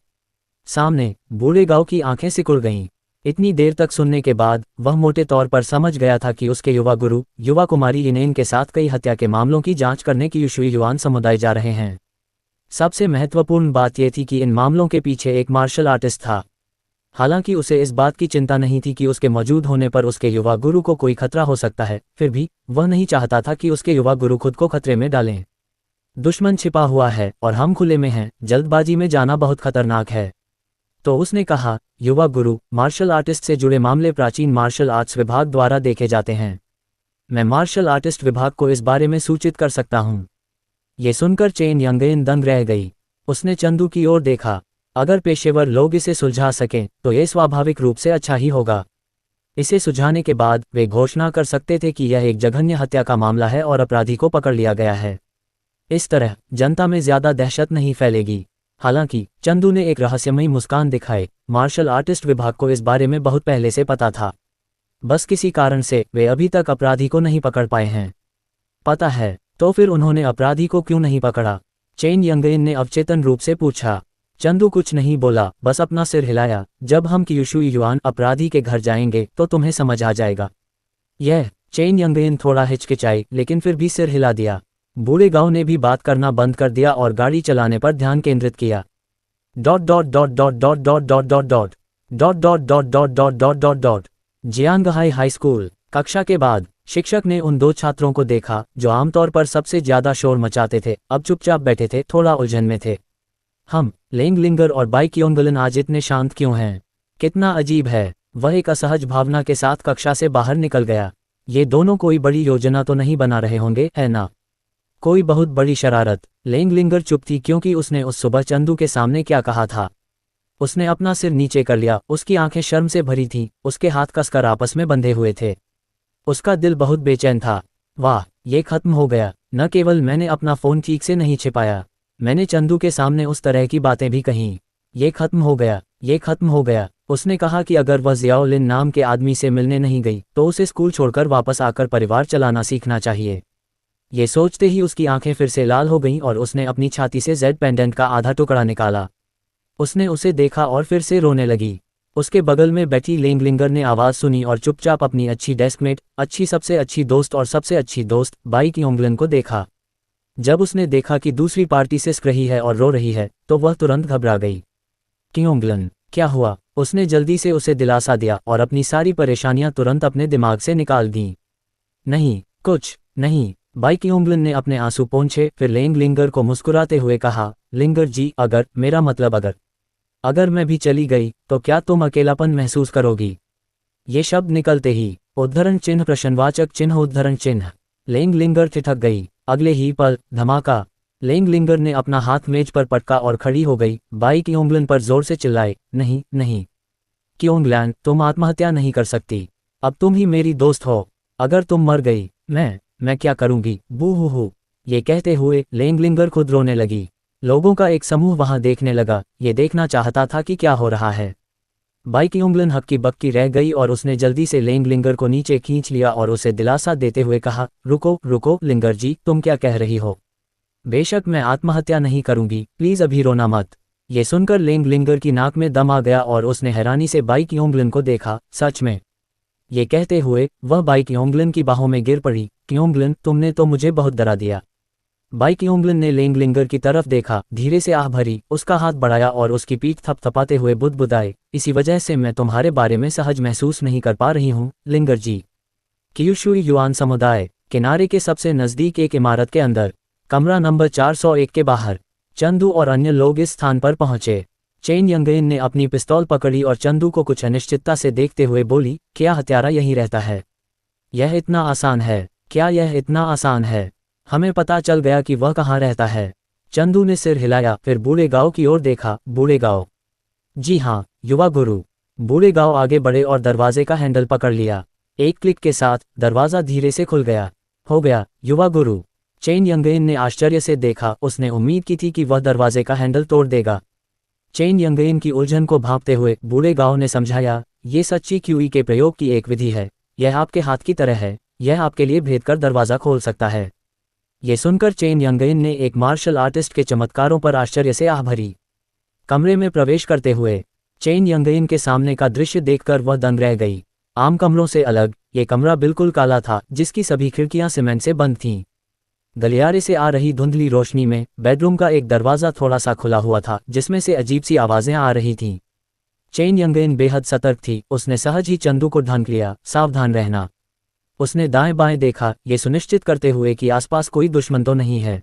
सामने बूढ़े गांव की आंखें सिकुड़ गईं। इतनी देर तक सुनने के बाद वह मोटे तौर पर समझ गया था कि उसके युवा गुरु युवा कुमारी यिनेन के साथ कई हत्या के मामलों की जांच करने की युशुई युआन समुदाय जा रहे हैं। सबसे महत्वपूर्ण बात यह थी कि इन मामलों के पीछे एक मार्शल आर्टिस्ट था। हालांकि उसे इस बात की चिंता नहीं थी कि उसके मौजूद होने पर उसके युवा गुरु को कोई खतरा हो सकता है, फिर भी वह नहीं चाहता था कि उसके युवा गुरु खुद को खतरे में डालें। दुश्मन छिपा हुआ है और हम खुले में हैं, जल्दबाजी में जाना बहुत खतरनाक है। तो उसने कहा, युवा गुरु, मार्शल आर्टिस्ट से जुड़े मामले प्राचीन मार्शल आर्ट्स विभाग द्वारा देखे जाते हैं। मैं मार्शल आर्टिस्ट विभाग को इस बारे में सूचित कर सकता हूँ। ये सुनकर चेन यंगेन दंग रह गई। उसने चंदू की ओर देखा। अगर पेशेवर लोग इसे सुलझा सकें तो ये स्वाभाविक रूप से अच्छा ही होगा। इसे सुलझाने के बाद वे घोषणा कर सकते थे कि यह एक जघन्य हत्या का मामला है और अपराधी को पकड़ लिया गया है। इस तरह जनता में ज्यादा दहशत नहीं फैलेगी। हालांकि चंदू ने एक रहस्यमयी मुस्कान दिखाई। मार्शल आर्टिस्ट विभाग को इस बारे में बहुत पहले से पता था। बस किसी कारण से वे अभी तक अपराधी को नहीं पकड़ पाए हैं। पता है, तो फिर उन्होंने अपराधी को क्यों नहीं पकड़ा? चेन यंगेन ने अवचेतन रूप से पूछा। चंदू कुछ नहीं बोला, बस अपना सिर हिलाया। जब हम युशुई युआन अपराधी के घर जाएंगे तो तुम्हें समझ आ जाएगा। यह चेन यंगेन थोड़ा हिचकिचाई, लेकिन फिर भी सिर हिला दिया। बूढ़े गांव ने भी बात करना बंद कर दिया और गाड़ी चलाने पर ध्यान केंद्रित किया। Dot dot dot dot dot dot dot dot dot dot dot dot dot dot dot dot dot Jianghai high school. कक्षा के बाद शिक्षक ने उन 2 छात्रों को देखा जो आमतौर पर सबसे ज्यादा शोर मचाते थे, अब चुपचाप बैठे थे, थोड़ा उलझन में थे। हम लेंग लिंगर और बाई क्योंगलन आज इतने शांत क्यों हैं? कितना अजीब है। वह एक असहज भावना के साथ कक्षा से बाहर निकल गया। ये दोनों कोई बड़ी योजना तो नहीं बना रहे होंगे, है ना? कोई बहुत बड़ी शरारत? लेंग लिंगर चुप थी क्योंकि उसने उस सुबह चंदू के सामने क्या कहा था। उसने अपना सिर नीचे कर लिया। उसकी आंखें शर्म से भरी थीं, उसके हाथ कसकर आपस में बंधे हुए थे। उसका दिल बहुत बेचैन था। वाह, ये खत्म हो गया। न केवल मैंने अपना फोन ठीक से नहीं छिपाया, मैंने चंदू के सामने उस तरह की बातें भी कहीं। ये खत्म हो गया, ये खत्म हो गया। उसने कहा कि अगर वह जियाओ लिन नाम के आदमी से मिलने नहीं गई तो उसे स्कूल छोड़कर वापस आकर परिवार चलाना सीखना चाहिए। ये सोचते ही उसकी आंखें फिर से लाल हो गईं और उसने अपनी छाती से जेड पेंडेंट का आधा टुकड़ा निकाला। उसने उसे देखा और फिर से रोने लगी। उसके बगल में बैठी लेंग लिंगर ने आवाज़ सुनी और चुपचाप अपनी अच्छी डेस्कमेट, सबसे अच्छी दोस्त और सबसे अच्छी दोस्त बाई क्योंगलन को देखा। जब उसने देखा कि दूसरी पार्टी सिसक रही है और रो रही है तो वह तुरंत घबरा गई। क्योंगलन, क्या हुआ? उसने जल्दी से उसे दिलासा दिया और अपनी सारी परेशानियां तुरंत अपने दिमाग से निकाल दीं। नहीं, कुछ नहीं, बाई क्योंगलन ने अपने आंसू पोंछे। फिर लेंग लिंगर को मुस्कुराते हुए कहा, लिंगर जी, मेरा मतलब अगर मैं भी चली गई तो क्या तुम अकेलापन महसूस करोगी? ये शब्द निकलते ही उद्धरण चिन्ह प्रश्नवाचक चिन्ह उद्धरण चिन्ह। लेंग लिंगर ठिठक गई। अगले ही पल धमाका। लेंग लिंगर ने अपना हाथ मेज पर पटका और खड़ी हो गई। बाई क्योंगलन पर जोर से चिल्लाए, नहीं नहीं क्योंगलन, तुम आत्महत्या नहीं कर सकती। अब तुम ही मेरी दोस्त हो। अगर तुम मर गई, मैं क्या करूंगी? बू हु। ये कहते हुए लेंग लिंगर खुद रोने लगी। लोगों का एक समूह वहां देखने लगा, ये देखना चाहता था कि क्या हो रहा है। बाई क्योंगलन हक्की बक्की रह गई और उसने जल्दी से लेंग लिंगर को नीचे खींच लिया और उसे दिलासा देते हुए कहा, रुको रुको लिंगर जी, तुम क्या कह रही हो? बेशक मैं आत्महत्या नहीं करूंगी, प्लीज अभी रोना मत। ये सुनकर लेंग लिंगर की नाक में दम आ गया और उसने हैरानी से बाई क्योंगलन को देखा। सच में? ये कहते हुए वह बाई क्योंगलन की बाहों में गिर पड़ी। क्योंगलन, तुमने तो मुझे बहुत डरा दिया। बाइक्योंगलन ने लेंगलिंगर की तरफ देखा, धीरे से आह भरी, उसका हाथ बढ़ाया और उसकी पीठ थपथपाते हुए बुदबुदाए, इसी वजह से मैं तुम्हारे बारे में सहज महसूस नहीं कर पा रही हूँ, लिंगर जी। क्यूशुई युआन समुदाय किनारे के सबसे नज़दीक एक इमारत के अंदर, कमरा नंबर 401 के बाहर, चंदू और अन्य लोग इस स्थान पर पहुंचे। चेन यंगेन ने अपनी पिस्तौल पकड़ी और चंदू को कुछ अनिश्चितता से देखते हुए बोली, क्या हत्यारा यहीं रहता है? यह इतना आसान है? क्या यह इतना आसान है? हमें पता चल गया कि वह कहाँ रहता है। चंदू ने सिर हिलाया, फिर बूढ़े गांव की ओर देखा। बूढ़े गांव? जी हाँ, युवा गुरु। बूढ़े गांव आगे बढ़े और दरवाजे का हैंडल पकड़ लिया। एक क्लिक के साथ दरवाजा धीरे से खुल गया। हो गया, युवा गुरु। चेन यंगेन ने आश्चर्य से देखा, उसने उम्मीद की थी कि वह दरवाजे का हैंडल तोड़ देगा। चेन यंगेन की उलझन को भांपते हुए बूढ़े गांव ने समझाया, ये सच्ची क्यूई के प्रयोग की एक विधि है। यह आपके हाथ की तरह है, यह आपके लिए भेद कर दरवाजा खोल सकता है। ये सुनकर चेन यंगेन ने एक मार्शल आर्टिस्ट के चमत्कारों पर आश्चर्य से आह भरी। कमरे में प्रवेश करते हुए चेन यंगेन के सामने का दृश्य देखकर वह दंग रह गई। आम कमरों से अलग, ये कमरा बिल्कुल काला था, जिसकी सभी खिड़कियां सीमेंट से बंद थीं। गलियारे से आ रही धुंधली रोशनी में बेडरूम का एक दरवाज़ा थोड़ा सा खुला हुआ था, जिसमें से अजीब सी आवाज़ें आ रही थीं। चेन यंगेन बेहद सतर्क थी, उसने सहज ही चंदू को ढांक लिया, सावधान रहना। उसने दाएं बाएं देखा, ये सुनिश्चित करते हुए कि आसपास कोई दुश्मन तो नहीं है।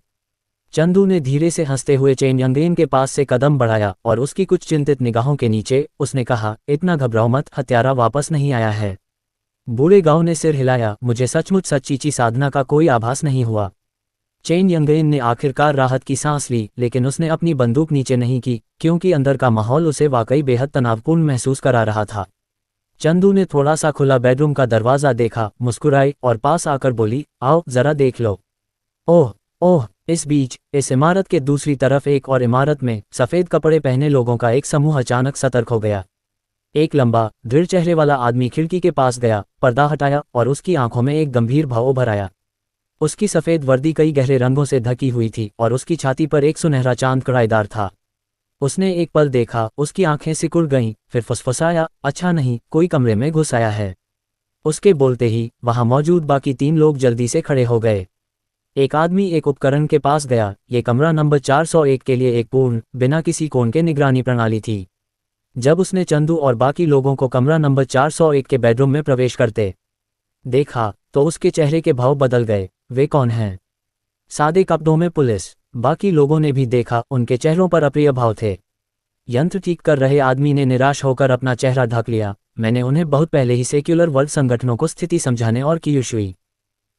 चंदू ने धीरे से हंसते हुए चेन यंगेन के पास से कदम बढ़ाया और उसकी कुछ चिंतित निगाहों के नीचे उसने कहा, इतना घबराओ मत, हत्यारा वापस नहीं आया है। बूढ़े गांव ने सिर हिलाया, मुझे सचमुच सच्ची साधना का कोई आभास नहीं हुआ। चेन यंगेन ने आखिरकार राहत की सांस ली, लेकिन उसने अपनी बंदूक नीचे नहीं की, क्योंकि अंदर का माहौल उसे वाकई बेहद तनावपूर्ण महसूस करा रहा था। चंदू ने थोड़ा सा खुला बेडरूम का दरवाज़ा देखा, मुस्कुराई और पास आकर बोली, आओ जरा देख लो। ओह ओह। इस बीच इस इमारत के दूसरी तरफ एक और इमारत में सफ़ेद कपड़े पहने लोगों का एक समूह अचानक सतर्क हो गया। एक लंबा दृढ़ चेहरे वाला आदमी खिड़की के पास गया, पर्दा हटाया और उसकी आंखों में एक गंभीर भाव उभर आया। उसकी सफ़ेद वर्दी कई गहरे रंगों से ढकी हुई थी और उसकी छाती पर एक सुनहरा चांद कड़ाईदार था। उसने एक पल देखा, उसकी आंखें सिकुड़ गईं, फिर फुसफुसाया, अच्छा नहीं, कोई कमरे में घुस आया है। उसके बोलते ही वहां मौजूद बाकी 3 लोग जल्दी से खड़े हो गए। एक आदमी एक उपकरण के पास गया, ये कमरा नंबर 401 के लिए एक पूर्ण, बिना किसी कोण के निगरानी प्रणाली थी। जब उसने चंदू और बाकी लोगों को कमरा नंबर 401 के बेडरूम में प्रवेश करते देखा, तो उसके चेहरे के भाव बदल गए। वे कौन हैं? सादे कपड़ों में पुलिस। बाकी लोगों ने भी देखा, उनके चेहरों पर अप्रिय भाव थे। यंत्र ठीक कर रहे आदमी ने निराश होकर अपना चेहरा ढक लिया। मैंने उन्हें बहुत पहले ही सेक्युलर वर्ल्ड संगठनों को स्थिति समझाने और क्यूशुई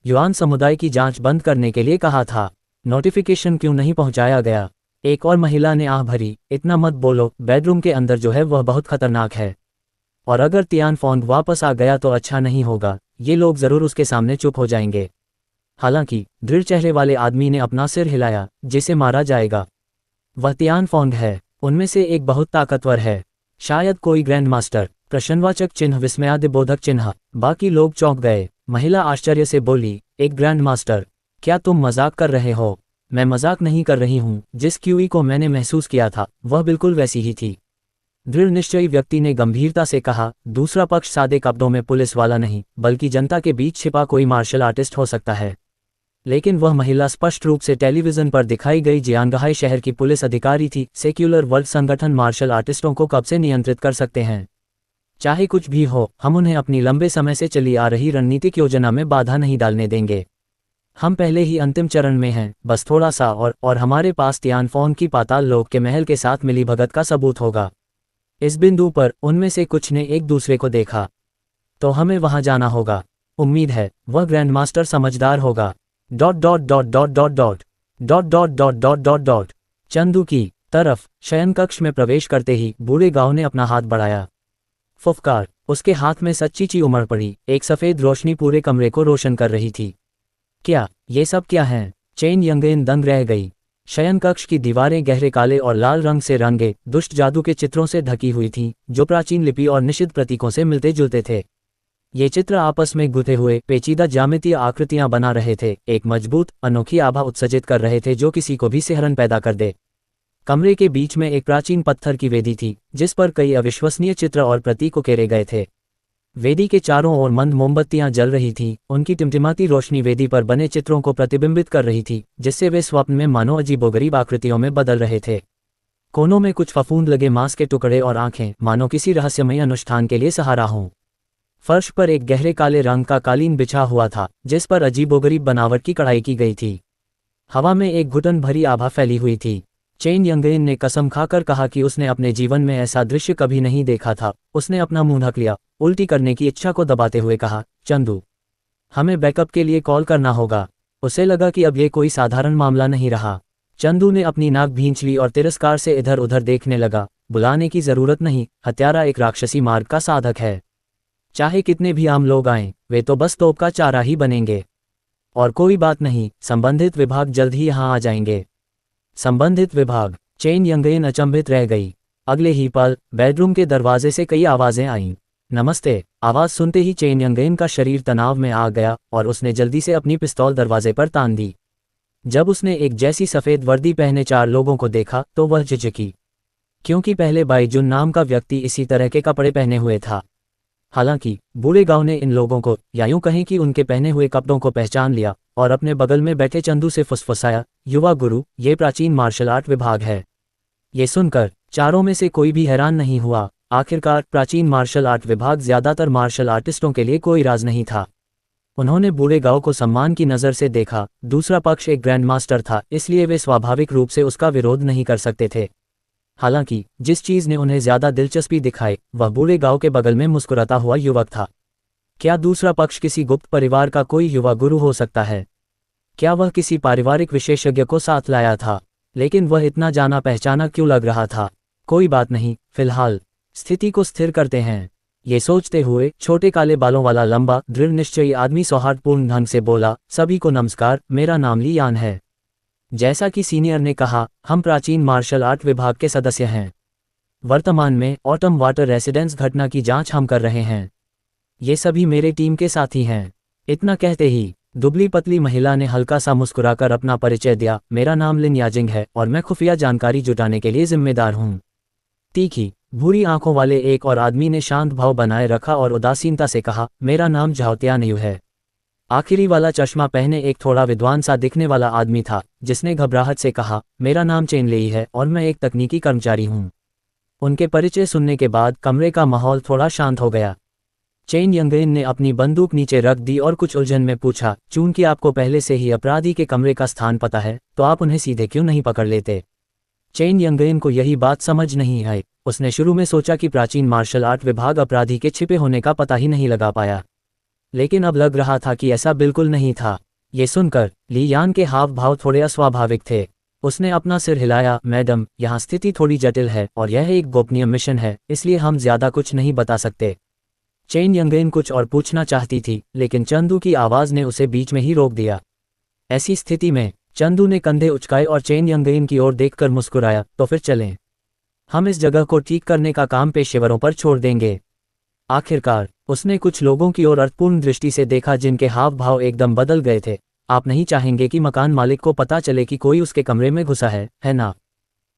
युआन समुदाय की जांच बंद करने के लिए कहा था। नोटिफिकेशन क्यों नहीं पहुंचाया गया? एक और महिला ने आह भरी, इतना मत बोलो, बेडरूम के अंदर जो है वह बहुत खतरनाक है, और अगर तियानफोंग वापस आ गया तो अच्छा नहीं होगा। ये लोग जरूर उसके सामने चुप हो जाएंगे। हालांकि दृढ़ चेहरे वाले आदमी ने अपना सिर हिलाया, जिसे मारा जाएगा वह तियानफोंग है। उनमें से एक बहुत ताकतवर है, शायद कोई ग्रैंड मास्टर। प्रश्नवाचक चिन्ह, विस्मयादिबोधक चिन्ह। बाकी लोग चौंक गए। महिला आश्चर्य से बोली, एक ग्रैंड मास्टर? क्या तुम मजाक कर रहे हो? मैं मजाक नहीं कर रही हूँ। जिस क्यूई को मैंने महसूस किया था वह बिल्कुल वैसी ही थी। दृढ़ निश्चयी व्यक्ति ने गंभीरता से कहा, दूसरा पक्ष सादे कपड़ों में पुलिस वाला नहीं, बल्कि जनता के बीच छिपा कोई मार्शल आर्टिस्ट हो सकता है। लेकिन वह महिला स्पष्ट रूप से टेलीविजन पर दिखाई गई जियांगहाई शहर की पुलिस अधिकारी थी। सेक्युलर वर्ल्ड संगठन मार्शल आर्टिस्टों को कब से नियंत्रित कर सकते हैं? चाहे कुछ भी हो, हम उन्हें अपनी लंबे समय से चली आ रही रणनीतिक योजना में बाधा नहीं डालने देंगे। हम पहले ही अंतिम चरण में हैं, बस थोड़ा सा और हमारे पास तियानफोंग की पाताल लोक के महल के साथ मिलीभगत का सबूत होगा। इस बिंदु पर उनमें से कुछ ने एक दूसरे को देखा। तो हमें वहां जाना होगा। उम्मीद है वह ग्रैंड मास्टर समझदार होगा। Dot dot dot dot dot dot dot dot dot dot dot dot. Chandu की तरफ शयन कक्ष में प्रवेश करते ही बूढ़े गांव ने अपना हाथ बढ़ाया। फुफकार। उसके हाथ में सच्ची उमड़ पड़ी। एक सफ़ेद रोशनी पूरे कमरे को रोशन कर रही थी। क्या ये सब क्या है? चेन यंगेन दंग रह गई। शयन कक्ष की दीवारें गहरे काले और लाल रंग से रंगे दुष्ट जादू के चित्रों से ढकी हुई थीं, जो प्राचीन लिपि और निषिद्ध प्रतीकों से मिलते जुलते थे। ये चित्र आपस में गुथे हुए पेचीदा ज्यामितीय आकृतियां बना रहे थे, एक मजबूत अनोखी आभा उत्सर्जित कर रहे थे जो किसी को भी सिहरन पैदा कर दे। कमरे के बीच में एक प्राचीन पत्थर की वेदी थी, जिस पर कई अविश्वसनीय चित्र और प्रतीक उकेरे गए थे। वेदी के चारों ओर मंद मोमबत्तियां जल रही थीं, उनकी टिमटिमाती रोशनी वेदी पर बने चित्रों को प्रतिबिंबित कर रही थी, जिससे वे स्वप्न में मानो अजीबोगरीब आकृतियों में बदल रहे थे। कोनों में कुछ फफूंद लगे मांस के टुकड़े और आंखें मानो किसी रहस्यमय अनुष्ठान के लिए सहारा हों। फर्श पर एक गहरे काले रंग का कालीन बिछा हुआ था, जिस पर अजीबोगरीब बनावट की कढ़ाई की गई थी। हवा में एक घुटन भरी आभा फैली हुई थी। चेन यंगेन ने कसम खाकर कहा कि उसने अपने जीवन में ऐसा दृश्य कभी नहीं देखा था। उसने अपना मुंह ढक लिया, उल्टी करने की इच्छा को दबाते हुए कहा, चंदू, हमें बैकअप के लिए कॉल करना होगा। उसे लगा कि अब ये कोई साधारण मामला नहीं रहा। चंदू ने अपनी नाक भींच ली और तिरस्कार से इधर उधर देखने लगा। बुलाने की जरूरत नहीं, हत्यारा एक राक्षसी मार्ग का साधक है। चाहे कितने भी आम लोग आएं, वे तो बस तोप का चारा ही बनेंगे। और कोई बात नहीं, संबंधित विभाग जल्द ही यहाँ आ जाएंगे। संबंधित विभाग? चेन यंगेन अचंभित रह गई। अगले ही पल बेडरूम के दरवाजे से कई आवाजें आईं। नमस्ते। आवाज सुनते ही चेन यंगेन का शरीर तनाव में आ गया और उसने जल्दी से अपनी पिस्तौल दरवाजे पर तान दी। जब उसने एक जैसी सफेद वर्दी पहने 4 लोगों को देखा तो वह झिझकी, क्योंकि पहले बाईजुन नाम का व्यक्ति इसी तरह के कपड़े पहने हुए था। हालांकि बूढ़े गांव ने इन लोगों को, या यूं कहें कि उनके पहने हुए कपड़ों को पहचान लिया और अपने बगल में बैठे चंदू से फुसफुसाया, युवा गुरु, ये प्राचीन मार्शल आर्ट विभाग है। ये सुनकर चारों में से कोई भी हैरान नहीं हुआ। आखिरकार प्राचीन मार्शल आर्ट विभाग ज्यादातर मार्शल आर्टिस्टों के लिए कोई राज नहीं था। उन्होंने बूढ़े गांव को सम्मान की नज़र से देखा। दूसरा पक्ष एक ग्रैंड मास्टर था, इसलिए वे स्वाभाविक रूप से उसका विरोध नहीं कर सकते थे। हालांकि जिस चीज ने उन्हें ज्यादा दिलचस्पी दिखाई वह बूढ़े गांव के बगल में मुस्कुराता हुआ युवक था। क्या दूसरा पक्ष किसी गुप्त परिवार का कोई युवा गुरु हो सकता है? क्या वह किसी पारिवारिक विशेषज्ञ को साथ लाया था? लेकिन वह इतना जाना पहचाना क्यों लग रहा था? कोई बात नहीं, फिलहाल स्थिति को स्थिर करते हैं। ये सोचते हुए छोटे काले बालों वाला लंबा दृढ़ निश्चयी आदमी सौहार्दपूर्ण ढंग से बोला, सभी को नमस्कार, मेरा नाम ली यान है। जैसा कि सीनियर ने कहा, हम प्राचीन मार्शल आर्ट विभाग के सदस्य हैं। वर्तमान में ऑटम वाटर रेसिडेंस घटना की जांच हम कर रहे हैं। ये सभी मेरे टीम के साथी हैं। इतना कहते ही दुबली पतली महिला ने हल्का सा मुस्कुराकर अपना परिचय दिया, मेरा नाम लिन याजिंग है और मैं खुफिया जानकारी जुटाने के लिए जिम्मेदार हूँ। तीखी भूरी आंखों वाले एक और आदमी ने शांत भाव बनाए रखा और उदासीनता से कहा, मेरा नाम झाओतियानयू है। आखिरी वाला चश्मा पहने एक थोड़ा विद्वान सा दिखने वाला आदमी था, जिसने घबराहट से कहा, मेरा नाम चेन लेई है और मैं एक तकनीकी कर्मचारी हूँ। उनके परिचय सुनने के बाद कमरे का माहौल थोड़ा शांत हो गया। चेन यंगेन ने अपनी बंदूक नीचे रख दी और कुछ उलझन में पूछा, चूंकि आपको पहले से ही अपराधी के कमरे का स्थान पता है, तो आप उन्हें सीधे क्यों नहीं पकड़ लेते? चेन यंगेन को यही बात समझ नहीं आई। उसने शुरू में सोचा कि प्राचीन मार्शल आर्ट विभाग अपराधी के छिपे होने का पता ही नहीं लगा पाया, लेकिन अब लग रहा था कि ऐसा बिल्कुल नहीं था। ये सुनकर ली यान के हाव भाव थोड़े अस्वाभाविक थे। उसने अपना सिर हिलाया, मैडम, यहाँ स्थिति थोड़ी जटिल है और यह एक गोपनीय मिशन है, इसलिए हम ज्यादा कुछ नहीं बता सकते। चेन यंगेन कुछ और पूछना चाहती थी, लेकिन चंदू की आवाज ने उसे बीच में ही रोक दिया। ऐसी स्थिति में चंदू ने कंधे उचकाए और चेन यंगेन की ओर देखकर मुस्कुराया, तो फिर चलें। हम इस जगह को ठीक करने का काम पेशेवरों पर छोड़ देंगे। आखिरकार उसने कुछ लोगों की ओर अर्थपूर्ण दृष्टि से देखा जिनके हाव भाव एकदम बदल गए थे। आप नहीं चाहेंगे कि मकान मालिक को पता चले कि कोई उसके कमरे में घुसा है ना?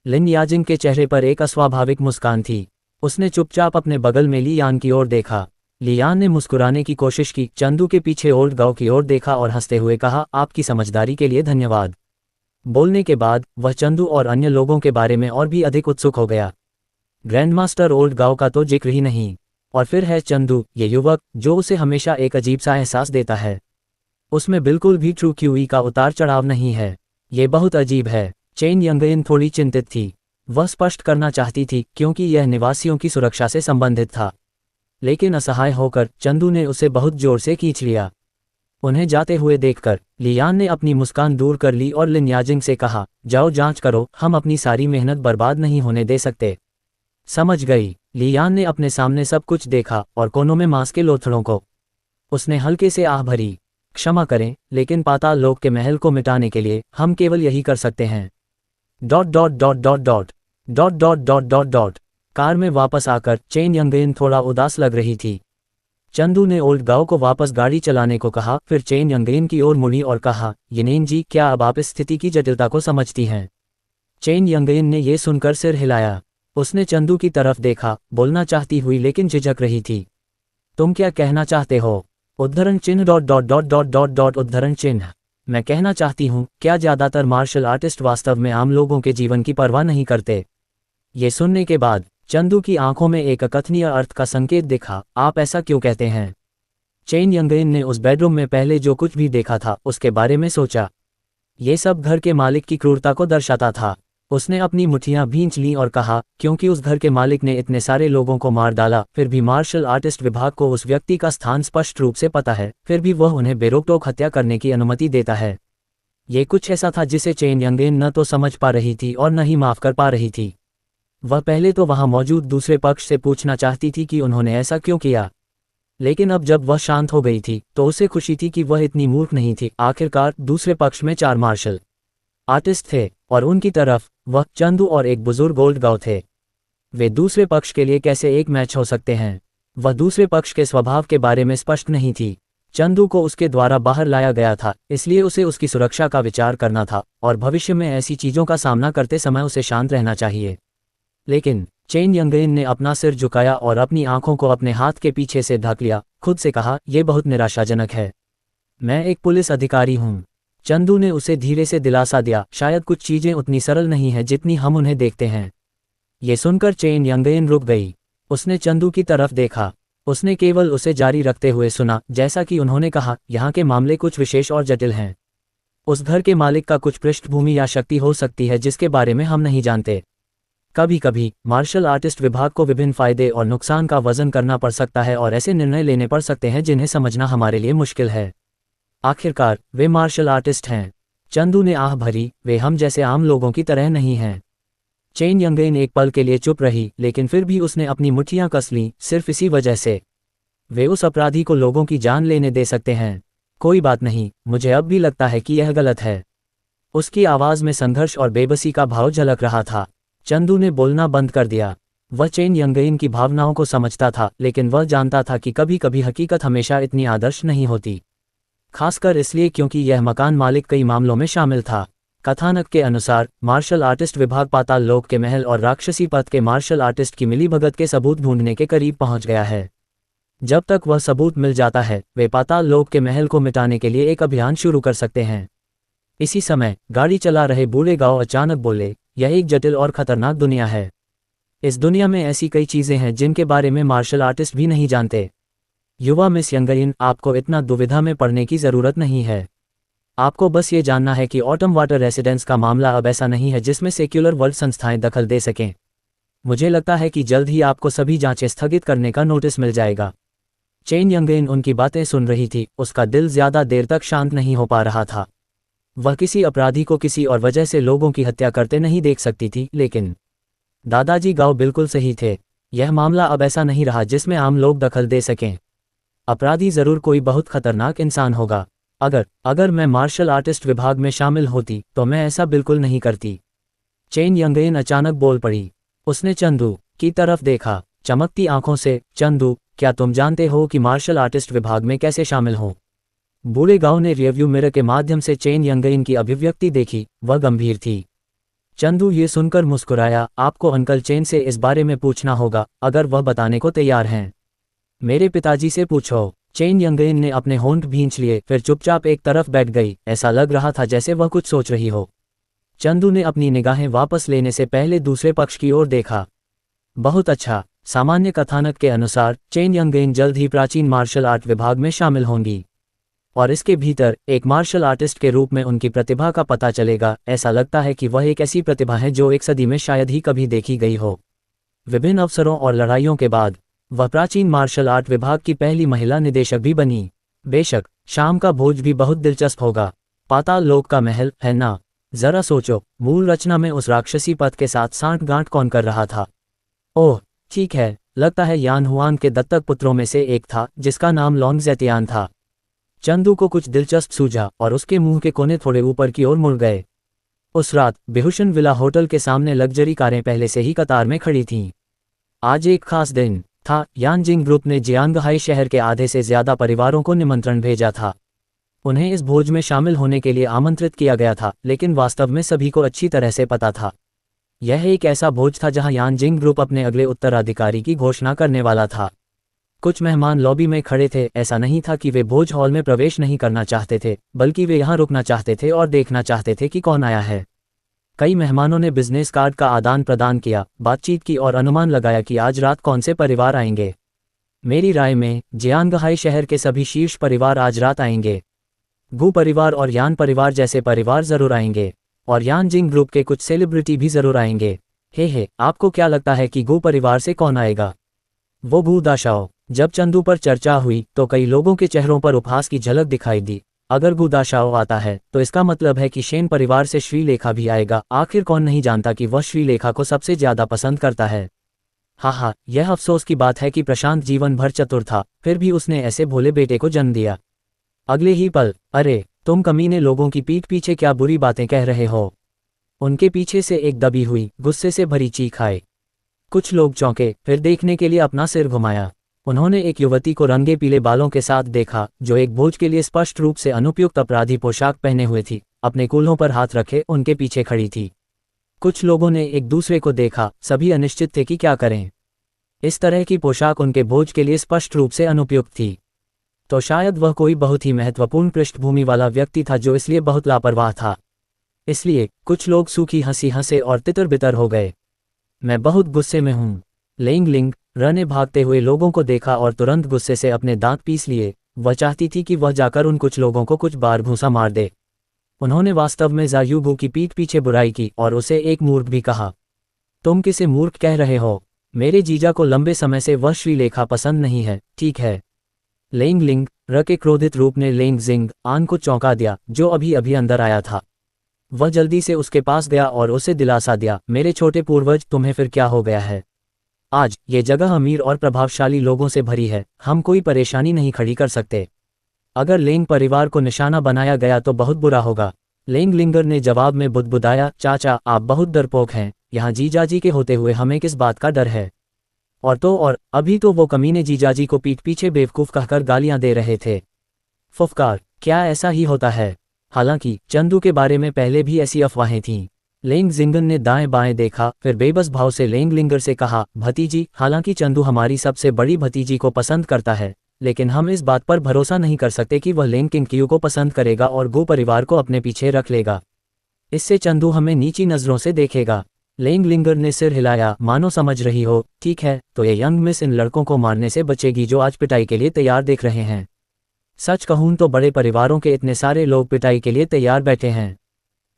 लिन याजिंग के चेहरे पर एक अस्वाभाविक मुस्कान थी। उसने चुपचाप अपने बगल में ली यान की ओर देखा। ली यान ने मुस्कुराने की कोशिश की, चंदू के पीछे ओल्ड गांव की ओर देखा और हंसते हुए कहा, आपकी समझदारी के लिए धन्यवाद। बोलने के बाद वह चंदू और अन्य लोगों के बारे में और भी अधिक उत्सुक हो गया। ग्रैंडमास्टर ओल्ड गांव का तो जिक्र ही नहीं, और फिर है चंदू, ये युवक जो उसे हमेशा एक अजीब सा एहसास देता है। उसमें बिल्कुल भी ट्रू क्यूई का उतार चढ़ाव नहीं है। ये बहुत अजीब है। चेन यंगेन थोड़ी चिंतित थी। वह स्पष्ट करना चाहती थी क्योंकि यह निवासियों की सुरक्षा से संबंधित था, लेकिन असहाय होकर चंदू ने उसे बहुत जोर से खींच लिया। उन्हें जाते हुए देखकर लियान ने अपनी मुस्कान दूर कर ली और लिन याजिंग से कहा, जाओ जांच करो, हम अपनी सारी मेहनत बर्बाद नहीं होने दे सकते। समझ गई। लियान ने अपने सामने सब कुछ देखा और कोनों में मांस के लोथड़ों को। उसने हल्के से आह भरी, क्षमा करें, लेकिन पाताल लोक के महल को मिटाने के लिए हम केवल यही कर सकते हैं। Dot dot dot dot dot dot dot dot dot dot. Car में वापस आकर चेन यंगेन थोड़ा उदास लग रही थी। चंदू ने ओल्ड गांव को वापस गाड़ी चलाने को कहा, फिर चेन यंगेन की ओर मुड़ी और कहा, यनेन जी, क्या अब आप इस स्थिति की जटिलता को समझती हैं? चेन यंगेन ने यह सुनकर सिर हिलाया। उसने चंदू की तरफ देखा, बोलना चाहती हुई लेकिन झिझक रही थी। तुम क्या कहना चाहते हो? उद्धरण चिन्ह dot dot dot dot dot dot उद्धरण चिन्ह। मैं कहना चाहती हूँ, क्या ज़्यादातर मार्शल आर्टिस्ट वास्तव में आम लोगों के जीवन की परवाह नहीं करते? ये सुनने के बाद चंदू की आंखों में एक अकथनीय अर्थ का संकेत दिखा। आप ऐसा क्यों कहते हैं? चेन यंगइन ने उस बेडरूम में पहले जो कुछ भी देखा था उसके बारे में सोचा। ये सब घर के मालिक की क्रूरता को दर्शाता था। उसने अपनी मुट्ठियां भींच लीं और कहा, क्योंकि उस घर के मालिक ने इतने सारे लोगों को मार डाला, फिर भी मार्शल आर्टिस्ट विभाग को उस व्यक्ति का स्थान स्पष्ट रूप से पता है, फिर भी वह उन्हें बेरोकटोक हत्या करने की अनुमति देता है। ये कुछ ऐसा था जिसे चेन यंगइन न तो समझ पा रही थी और न ही माफ कर पा रही थी। वह पहले तो वहां मौजूद दूसरे पक्ष से पूछना चाहती थी कि उन्होंने ऐसा क्यों किया, लेकिन अब जब वह शांत हो गई थी तो उसे खुशी थी कि वह इतनी मूर्ख नहीं थी। आखिरकार दूसरे पक्ष में 4 मार्शल आर्टिस्ट थे और उनकी तरफ वह, चंदू और एक बुजुर्ग ओल्ड गांव थे। वे दूसरे पक्ष के लिए कैसे एक मैच हो सकते हैं? वह दूसरे पक्ष के स्वभाव के बारे में स्पष्ट नहीं थी। चंदू को उसके द्वारा बाहर लाया गया था, इसलिए उसे उसकी सुरक्षा का विचार करना था और भविष्य में ऐसी चीज़ों का सामना करते समय उसे शांत रहना चाहिए। लेकिन चेन यंगइन ने अपना सिर झुकाया और अपनी आंखों को अपने हाथ के पीछे से ढक लिया। खुद से कहा, यह बहुत निराशाजनक है। मैं एक पुलिस अधिकारी हूँ। चंदू ने उसे धीरे से दिलासा दिया, शायद कुछ चीजें उतनी सरल नहीं हैं जितनी हम उन्हें देखते हैं। ये सुनकर चेन यंगइन रुक गई। उसने चंदू की तरफ देखा। उसने केवल उसे जारी रखते हुए सुना, जैसा कि उन्होंने कहा, यहाँ के मामले कुछ विशेष और जटिल हैं। उस घर के मालिक का कुछ पृष्ठभूमि या शक्ति हो सकती है जिसके बारे में हम नहीं जानते। कभी कभी मार्शल आर्टिस्ट विभाग को विभिन्न फायदे और नुकसान का वजन करना पड़ सकता है और ऐसे निर्णय लेने पड़ सकते हैं जिन्हें समझना हमारे लिए मुश्किल है। आखिरकार वे मार्शल आर्टिस्ट हैं। चंदू ने आह भरी, वे हम जैसे आम लोगों की तरह नहीं हैं। चेन यंगइन एक पल के लिए चुप रही, लेकिन फिर भी उसने अपनी मुट्ठियां कस लीं, सिर्फ इसी वजह से। वे उस अपराधी को लोगों की जान लेने दे सकते हैं। कोई बात नहीं, मुझे अब भी लगता है कि यह गलत है। उसकी आवाज़ में संघर्ष और बेबसी का भाव झलक रहा था। चंदू ने बोलना बंद कर दिया। वह चेन यंगइन की भावनाओं को समझता था, लेकिन वह जानता था कि कभी कभी हकीकत हमेशा इतनी आदर्श नहीं होती, खासकर इसलिए क्योंकि यह मकान मालिक कई मामलों में शामिल था। कथानक के अनुसार मार्शल आर्टिस्ट विभाग पाताल लोक के महल और राक्षसी पथ के मार्शल आर्टिस्ट की मिलीभगत के सबूत ढूंढने के करीब पहुंच गया है। जब तक वह सबूत मिल जाता है, वे पाताल लोक के महल को मिटाने के लिए एक अभियान शुरू कर सकते हैं। इसी समय गाड़ी चला रहे बूढ़े गांव अचानक बोले, यह एक जटिल और खतरनाक दुनिया है। इस दुनिया में ऐसी कई चीजें हैं जिनके बारे में मार्शल आर्टिस्ट भी नहीं जानते। युवा मिस यंगइन, आपको इतना दुविधा में पड़ने की जरूरत नहीं है। आपको बस ये जानना है कि ऑटम वाटर रेसिडेंस का मामला अब ऐसा नहीं है जिसमें सेक्युलर वर्ल्ड संस्थाएं दखल दे सकें। मुझे लगता है कि जल्द ही आपको सभी जांचें स्थगित करने का नोटिस मिल जाएगा। चेन यंगइन उनकी बातें सुन रही थी, उसका दिल ज्यादा देर तक शांत नहीं हो पा रहा था। वह किसी अपराधी को किसी और वजह से लोगों की हत्या करते नहीं देख सकती थी, लेकिन दादाजी गांव बिल्कुल सही थे। यह मामला अब ऐसा नहीं रहा जिसमें आम लोग दखल दे सकें। अपराधी जरूर कोई बहुत खतरनाक इंसान होगा। अगर मैं मार्शल आर्टिस्ट विभाग में शामिल होती तो मैं ऐसा बिल्कुल नहीं करती। चेन यंगइन अचानक बोल पड़ी। उसने चंदू की तरफ देखा, चमकती आंखों से, चंदू, क्या तुम जानते हो कि मार्शल आर्टिस्ट विभाग में कैसे शामिल हो? बूढ़े गांव ने रियरव्यू मिरर के माध्यम से चेन यंगइन की अभिव्यक्ति देखी। वह गंभीर थी। चंदू ये सुनकर मुस्कुराया, आपको अंकल चेन से इस बारे में पूछना होगा, अगर वह बताने को तैयार हैं। मेरे पिताजी से पूछो। चेन यंगइन ने अपने होंठ भींच लिए, फिर चुपचाप एक तरफ बैठ गई। ऐसा लग रहा था जैसे वह कुछ सोच रही हो। चंदू ने अपनी निगाहें वापस लेने से पहले दूसरे पक्ष की ओर देखा। बहुत अच्छा। सामान्य कथानक के अनुसार चेन यंगइन जल्द ही प्राचीन मार्शल आर्ट विभाग में शामिल होंगी और इसके भीतर एक मार्शल आर्टिस्ट के रूप में उनकी प्रतिभा का पता चलेगा। ऐसा लगता है कि वह एक ऐसी प्रतिभा है जो एक सदी में शायद ही कभी देखी गई हो। विभिन्न अवसरों और लड़ाइयों के बाद वह प्राचीन मार्शल आर्ट विभाग की पहली महिला निदेशक भी बनी। बेशक शाम का भोज भी बहुत दिलचस्प होगा। पाताल लोक का महल, है ना? जरा सोचो, मूल रचना में उस राक्षसी पथ के साथ सांठगांठ कौन कर रहा था? ओह ठीक है, लगता है यान हुआन के दत्तक पुत्रों में से एक था जिसका नाम लॉन्ग ज़ेतियान था। चंदू को कुछ दिलचस्प सूझा और उसके मुंह के कोने थोड़े ऊपर की ओर मुड़ गए। उस रात बेहुशन विला होटल के सामने लग्जरी कारें पहले से ही कतार में खड़ी थीं। आज एक खास दिन था। यानजिंग ग्रुप ने जियांगहाई शहर के आधे से ज्यादा परिवारों को निमंत्रण भेजा था। उन्हें इस भोज में शामिल होने के लिए आमंत्रित किया गया था, लेकिन वास्तव में सभी को अच्छी तरह से पता था यह एक ऐसा भोज था जहां यानजिंग ग्रुप अपने अगले उत्तराधिकारी की घोषणा करने वाला था। कुछ मेहमान लॉबी में खड़े थे। ऐसा नहीं था कि वे भोज हॉल में प्रवेश नहीं करना चाहते थे, बल्कि वे यहाँ रुकना चाहते थे और देखना चाहते थे कि कौन आया है। कई मेहमानों ने बिजनेस कार्ड का आदान प्रदान किया, बातचीत की और अनुमान लगाया कि आज रात कौन से परिवार आएंगे। मेरी राय में जियांगहाई शहर के सभी शीर्ष परिवार आज रात आएंगे। गू परिवार और यान परिवार जैसे परिवार जरूर आएंगे, और यान जिंग ग्रुप के कुछ सेलिब्रिटी भी जरूर आएंगे। हे, आपको क्या लगता है कि गू परिवार से कौन आएगा? वो गू दाशाओ। जब चंदू पर चर्चा हुई तो कई लोगों के चेहरों पर उपहास की झलक दिखाई दी। अगर गू दाशाओ आता है तो इसका मतलब है कि शेन परिवार से श्रीलेखा भी आएगा। आखिर कौन नहीं जानता कि वह श्रीलेखा को सबसे ज्यादा पसंद करता है। हाँ, यह अफसोस की बात है कि प्रशांत जीवन भर चतुर था, फिर भी उसने ऐसे भोले बेटे को जन्म दिया। अगले ही पल, अरे तुम कमीने लोगों की पीठ पीछे क्या बुरी बातें कह रहे हो? उनके पीछे से एक दबी हुई, गुस्से से भरी चीख आई। कुछ लोग चौंके, फिर देखने के लिए अपना सिर घुमाया। उन्होंने एक युवती को रंगे पीले बालों के साथ देखा, जो एक भोज के लिए स्पष्ट रूप से अनुपयुक्त अपराधी पोशाक पहने हुए थी। अपने कूल्हों पर हाथ रखे उनके पीछे खड़ी थी। कुछ लोगों ने एक दूसरे को देखा, सभी अनिश्चित थे कि क्या करें। इस तरह की पोशाक उनके भोज के लिए स्पष्ट रूप से अनुपयुक्त थी। तो शायद वह कोई बहुत ही महत्वपूर्ण पृष्ठभूमि वाला व्यक्ति था जो इसलिए बहुत लापरवाह था। इसलिए कुछ लोग सूखी हंसी हंसे और तितर बितर हो गए। मैं बहुत गुस्से में हूँ। लेंग लिंग र ने भागते हुए लोगों को देखा और तुरंत गुस्से से अपने दांत पीस लिए। वह चाहती थी कि वह जाकर उन कुछ लोगों को कुछ बार घूंसा मार दे। उन्होंने वास्तव में ज़ायूगू की पीठ पीछे बुराई की और उसे एक मूर्ख भी कहा। तुम किसे मूर्ख कह रहे हो? मेरे जीजा को लंबे समय से वह श्रीलेखा पसंद नहीं है, ठीक है? लेंग लिंग र के क्रोधित रूप ने लेंग जिंग आन को चौंका दिया, जो अभी अभी अंदर आया था। वह जल्दी से उसके पास गया और उसे दिलासा दिया, मेरे छोटे पूर्वज, तुम्हें फिर क्या हो गया है? आज ये जगह अमीर और प्रभावशाली लोगों से भरी है, हम कोई परेशानी नहीं खड़ी कर सकते। अगर लेंग परिवार को निशाना बनाया गया तो बहुत बुरा होगा। लेंग लिंगर ने जवाब में बुदबुदाया, चाचा आप बहुत डरपोक हैं, यहाँ जीजाजी के होते हुए हमें किस बात का डर है? और अभी तो वो कमीने जीजाजी को पीठ पीछे बेवकूफ़ कहकर गालियां दे रहे थे। फुफकार, क्या ऐसा ही होता है? हालांकि चंदू के बारे में पहले भी ऐसी अफवाहें थीं। लेंग जिंगन ने दाएं बाएं देखा, फिर बेबस भाव से लेंग लिंगर से कहा, भतीजी, हालांकि चंदू हमारी सबसे बड़ी भतीजी को पसंद करता है, लेकिन हम इस बात पर भरोसा नहीं कर सकते कि वह लेंग किंगक्यू को पसंद करेगा और गो परिवार को अपने पीछे रख लेगा। इससे चंदू हमें नीची नज़रों से देखेगा। लेंग लिंगर ने सिर हिलाया, मानो समझ रही हो। ठीक है, तो ये यंग मिस इन लड़कों को मारने से बचेगी जो आज पिटाई के लिए तैयार देख रहे हैं। सच कहूं तो बड़े परिवारों के इतने सारे लोग पिटाई के लिए तैयार बैठे हैं।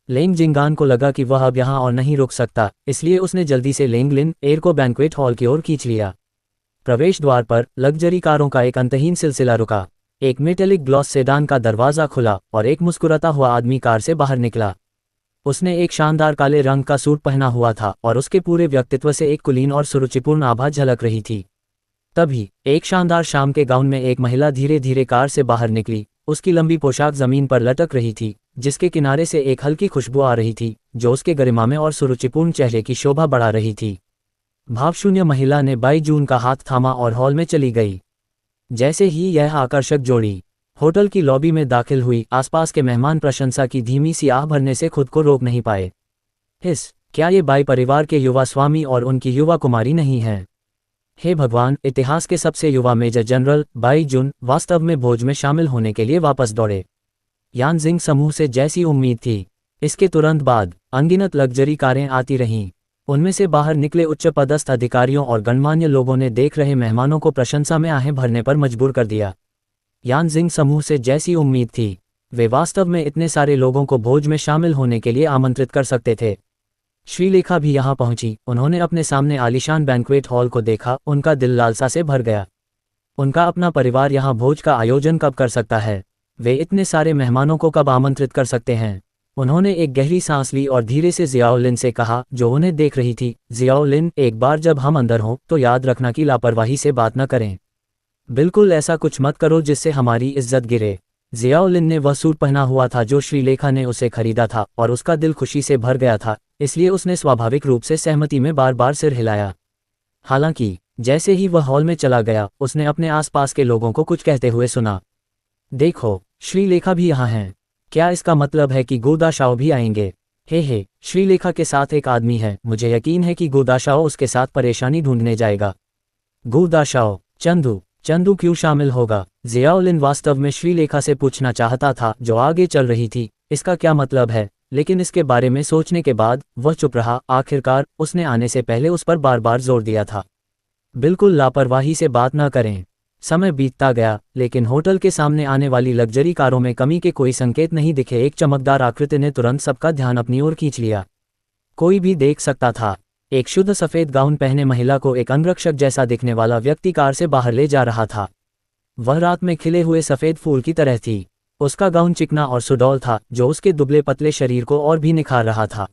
लेंग जिंगान को लगा कि वह अब यहाँ और नहीं रुक सकता, इसलिए उसने जल्दी से लेंग लिन एयर को बैंक्वेट हॉल की ओर खींच लिया। प्रवेश द्वार पर लग्जरी कारों का एक अंतहीन सिलसिला रुका। एक मेटेलिक ग्लॉस सेडान का दरवाजा खुला और एक मुस्कुराता हुआ आदमी कार से बाहर निकला। उसने एक शानदार काले रंग का सूट पहना हुआ था और उसके पूरे व्यक्तित्व से एक कुलीन और सुरुचिपूर्ण आभा झलक रही थी। तभी एक शानदार शाम के गाउन में एक महिला धीरे धीरे कार से बाहर निकली। उसकी लंबी पोशाक जमीन पर लटक रही थी, जिसके किनारे से एक हल्की खुशबू आ रही थी, जो उसके गरिमा में और सुरुचिपूर्ण चेहरे की शोभा बढ़ा रही थी। भावशून्य महिला ने बाई जून का हाथ थामा और हॉल में चली गई। जैसे ही यह आकर्षक जोड़ी होटल की लॉबी में दाखिल हुई, आसपास के मेहमान प्रशंसा की धीमी सी आह भरने से खुद को रोक नहीं पाए। क्या ये बाई परिवार के युवा स्वामी और उनकी युवा कुमारी नहीं हैं? हे भगवान, इतिहास के सबसे युवा मेजर जनरल बाई जुन वास्तव में भोज में शामिल होने के लिए वापस दौड़े। यान जिंग समूह से जैसी उम्मीद थी। इसके तुरंत बाद अनगिनत लग्जरी कारें आती रहीं। उनमें से बाहर निकले उच्च पदस्थ अधिकारियों और गणमान्य लोगों ने देख रहे मेहमानों को प्रशंसा में आहें भरने पर मजबूर कर दिया। यान जिंग समूह से जैसी उम्मीद थी, वे वास्तव में इतने सारे लोगों को भोज में शामिल होने के लिए आमंत्रित कर सकते थे। श्रीलेखा भी यहाँ पहुंची। उन्होंने अपने सामने आलीशान बैंक्वेट हॉल को देखा, उनका दिल लालसा से भर गया। उनका अपना परिवार यहाँ भोज का आयोजन कब कर सकता है? वे इतने सारे मेहमानों को कब आमंत्रित कर सकते हैं? उन्होंने एक गहरी सांस ली और धीरे से जियाओलिन से कहा, जो उन्हें देख रही थी, जियाओलिन, एक बार जब हम अंदर हों तो याद रखना कि लापरवाही से बात न करें। बिल्कुल ऐसा कुछ मत करो जिससे हमारी इज्जत गिरे। जियाओलिन ने वह सूट पहना हुआ था जो श्रीलेखा ने उसे खरीदा था और उसका दिल खुशी से भर गया था, इसलिए उसने स्वाभाविक रूप से सहमति में बार बार सिर हिलाया। हालांकि जैसे ही वह हॉल में चला गया, उसने अपने आसपास के लोगों को कुछ कहते हुए सुना। देखो, श्रीलेखा भी यहाँ हैं। क्या इसका मतलब है कि गोदाशाओ भी आएंगे? हे, श्रीलेखा के साथ एक आदमी है। मुझे यकीन है कि गोदाशाओ उसके साथ परेशानी ढूंढने जाएगा। गोदाशाओ, चंदू, चंदू क्यों शामिल होगा? जियाउलिन वास्तव में श्रीलेखा से पूछना चाहता था जो आगे चल रही थी, इसका क्या मतलब है, लेकिन इसके बारे में सोचने के बाद वह चुप रहा। आखिरकार उसने आने से पहले उस पर बार बार जोर दिया था, बिल्कुल लापरवाही से बात न करें। समय बीतता गया, लेकिन होटल के सामने आने वाली लग्जरी कारों में कमी के कोई संकेत नहीं दिखे। एक चमकदार आकृति ने तुरंत सबका ध्यान अपनी ओर खींच लिया। कोई भी देख सकता था, एक शुद्ध सफ़ेद गाउन पहने महिला को एक अंगरक्षक जैसा दिखने वाला व्यक्ति कार से बाहर ले जा रहा था। वह रात में खिले हुए सफ़ेद फूल की तरह थी। उसका गाउन चिकना और सुडौल था, जो उसके दुबले पतले शरीर को और भी निखार रहा था।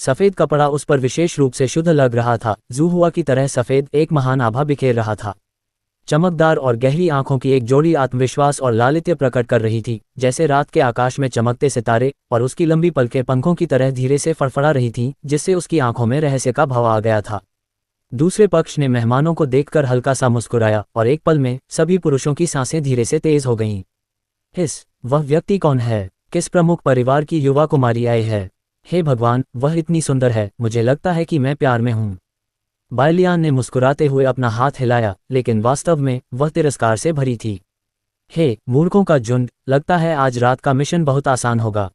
सफ़ेद कपड़ा उस पर विशेष रूप से शुद्ध लग रहा था, जूहुआ की तरह सफ़ेद, एक महान आभा बिखेर रहा था। चमकदार और गहरी आंखों की एक जोड़ी आत्मविश्वास और लालित्य प्रकट कर रही थी, जैसे रात के आकाश में चमकते सितारे, और उसकी लंबी पलकें पंखों की तरह धीरे से फड़फड़ा रही थीं, जिससे उसकी आंखों में रहस्य का भाव आ गया था। दूसरे पक्ष ने मेहमानों को देखकर हल्का सा मुस्कुराया, और एक पल में सभी पुरुषों की सांसें धीरे से तेज हो गईं। वह व्यक्ति कौन है? किस प्रमुख परिवार की युवा कुमारी आई है? हे भगवान, वह इतनी सुंदर है, मुझे लगता है कि मैं प्यार में हूँ। बायलियान ने मुस्कुराते हुए अपना हाथ हिलाया, लेकिन वास्तव में वह तिरस्कार से भरी थी। हे मूर्खों का झुंड, लगता है आज रात का मिशन बहुत आसान होगा।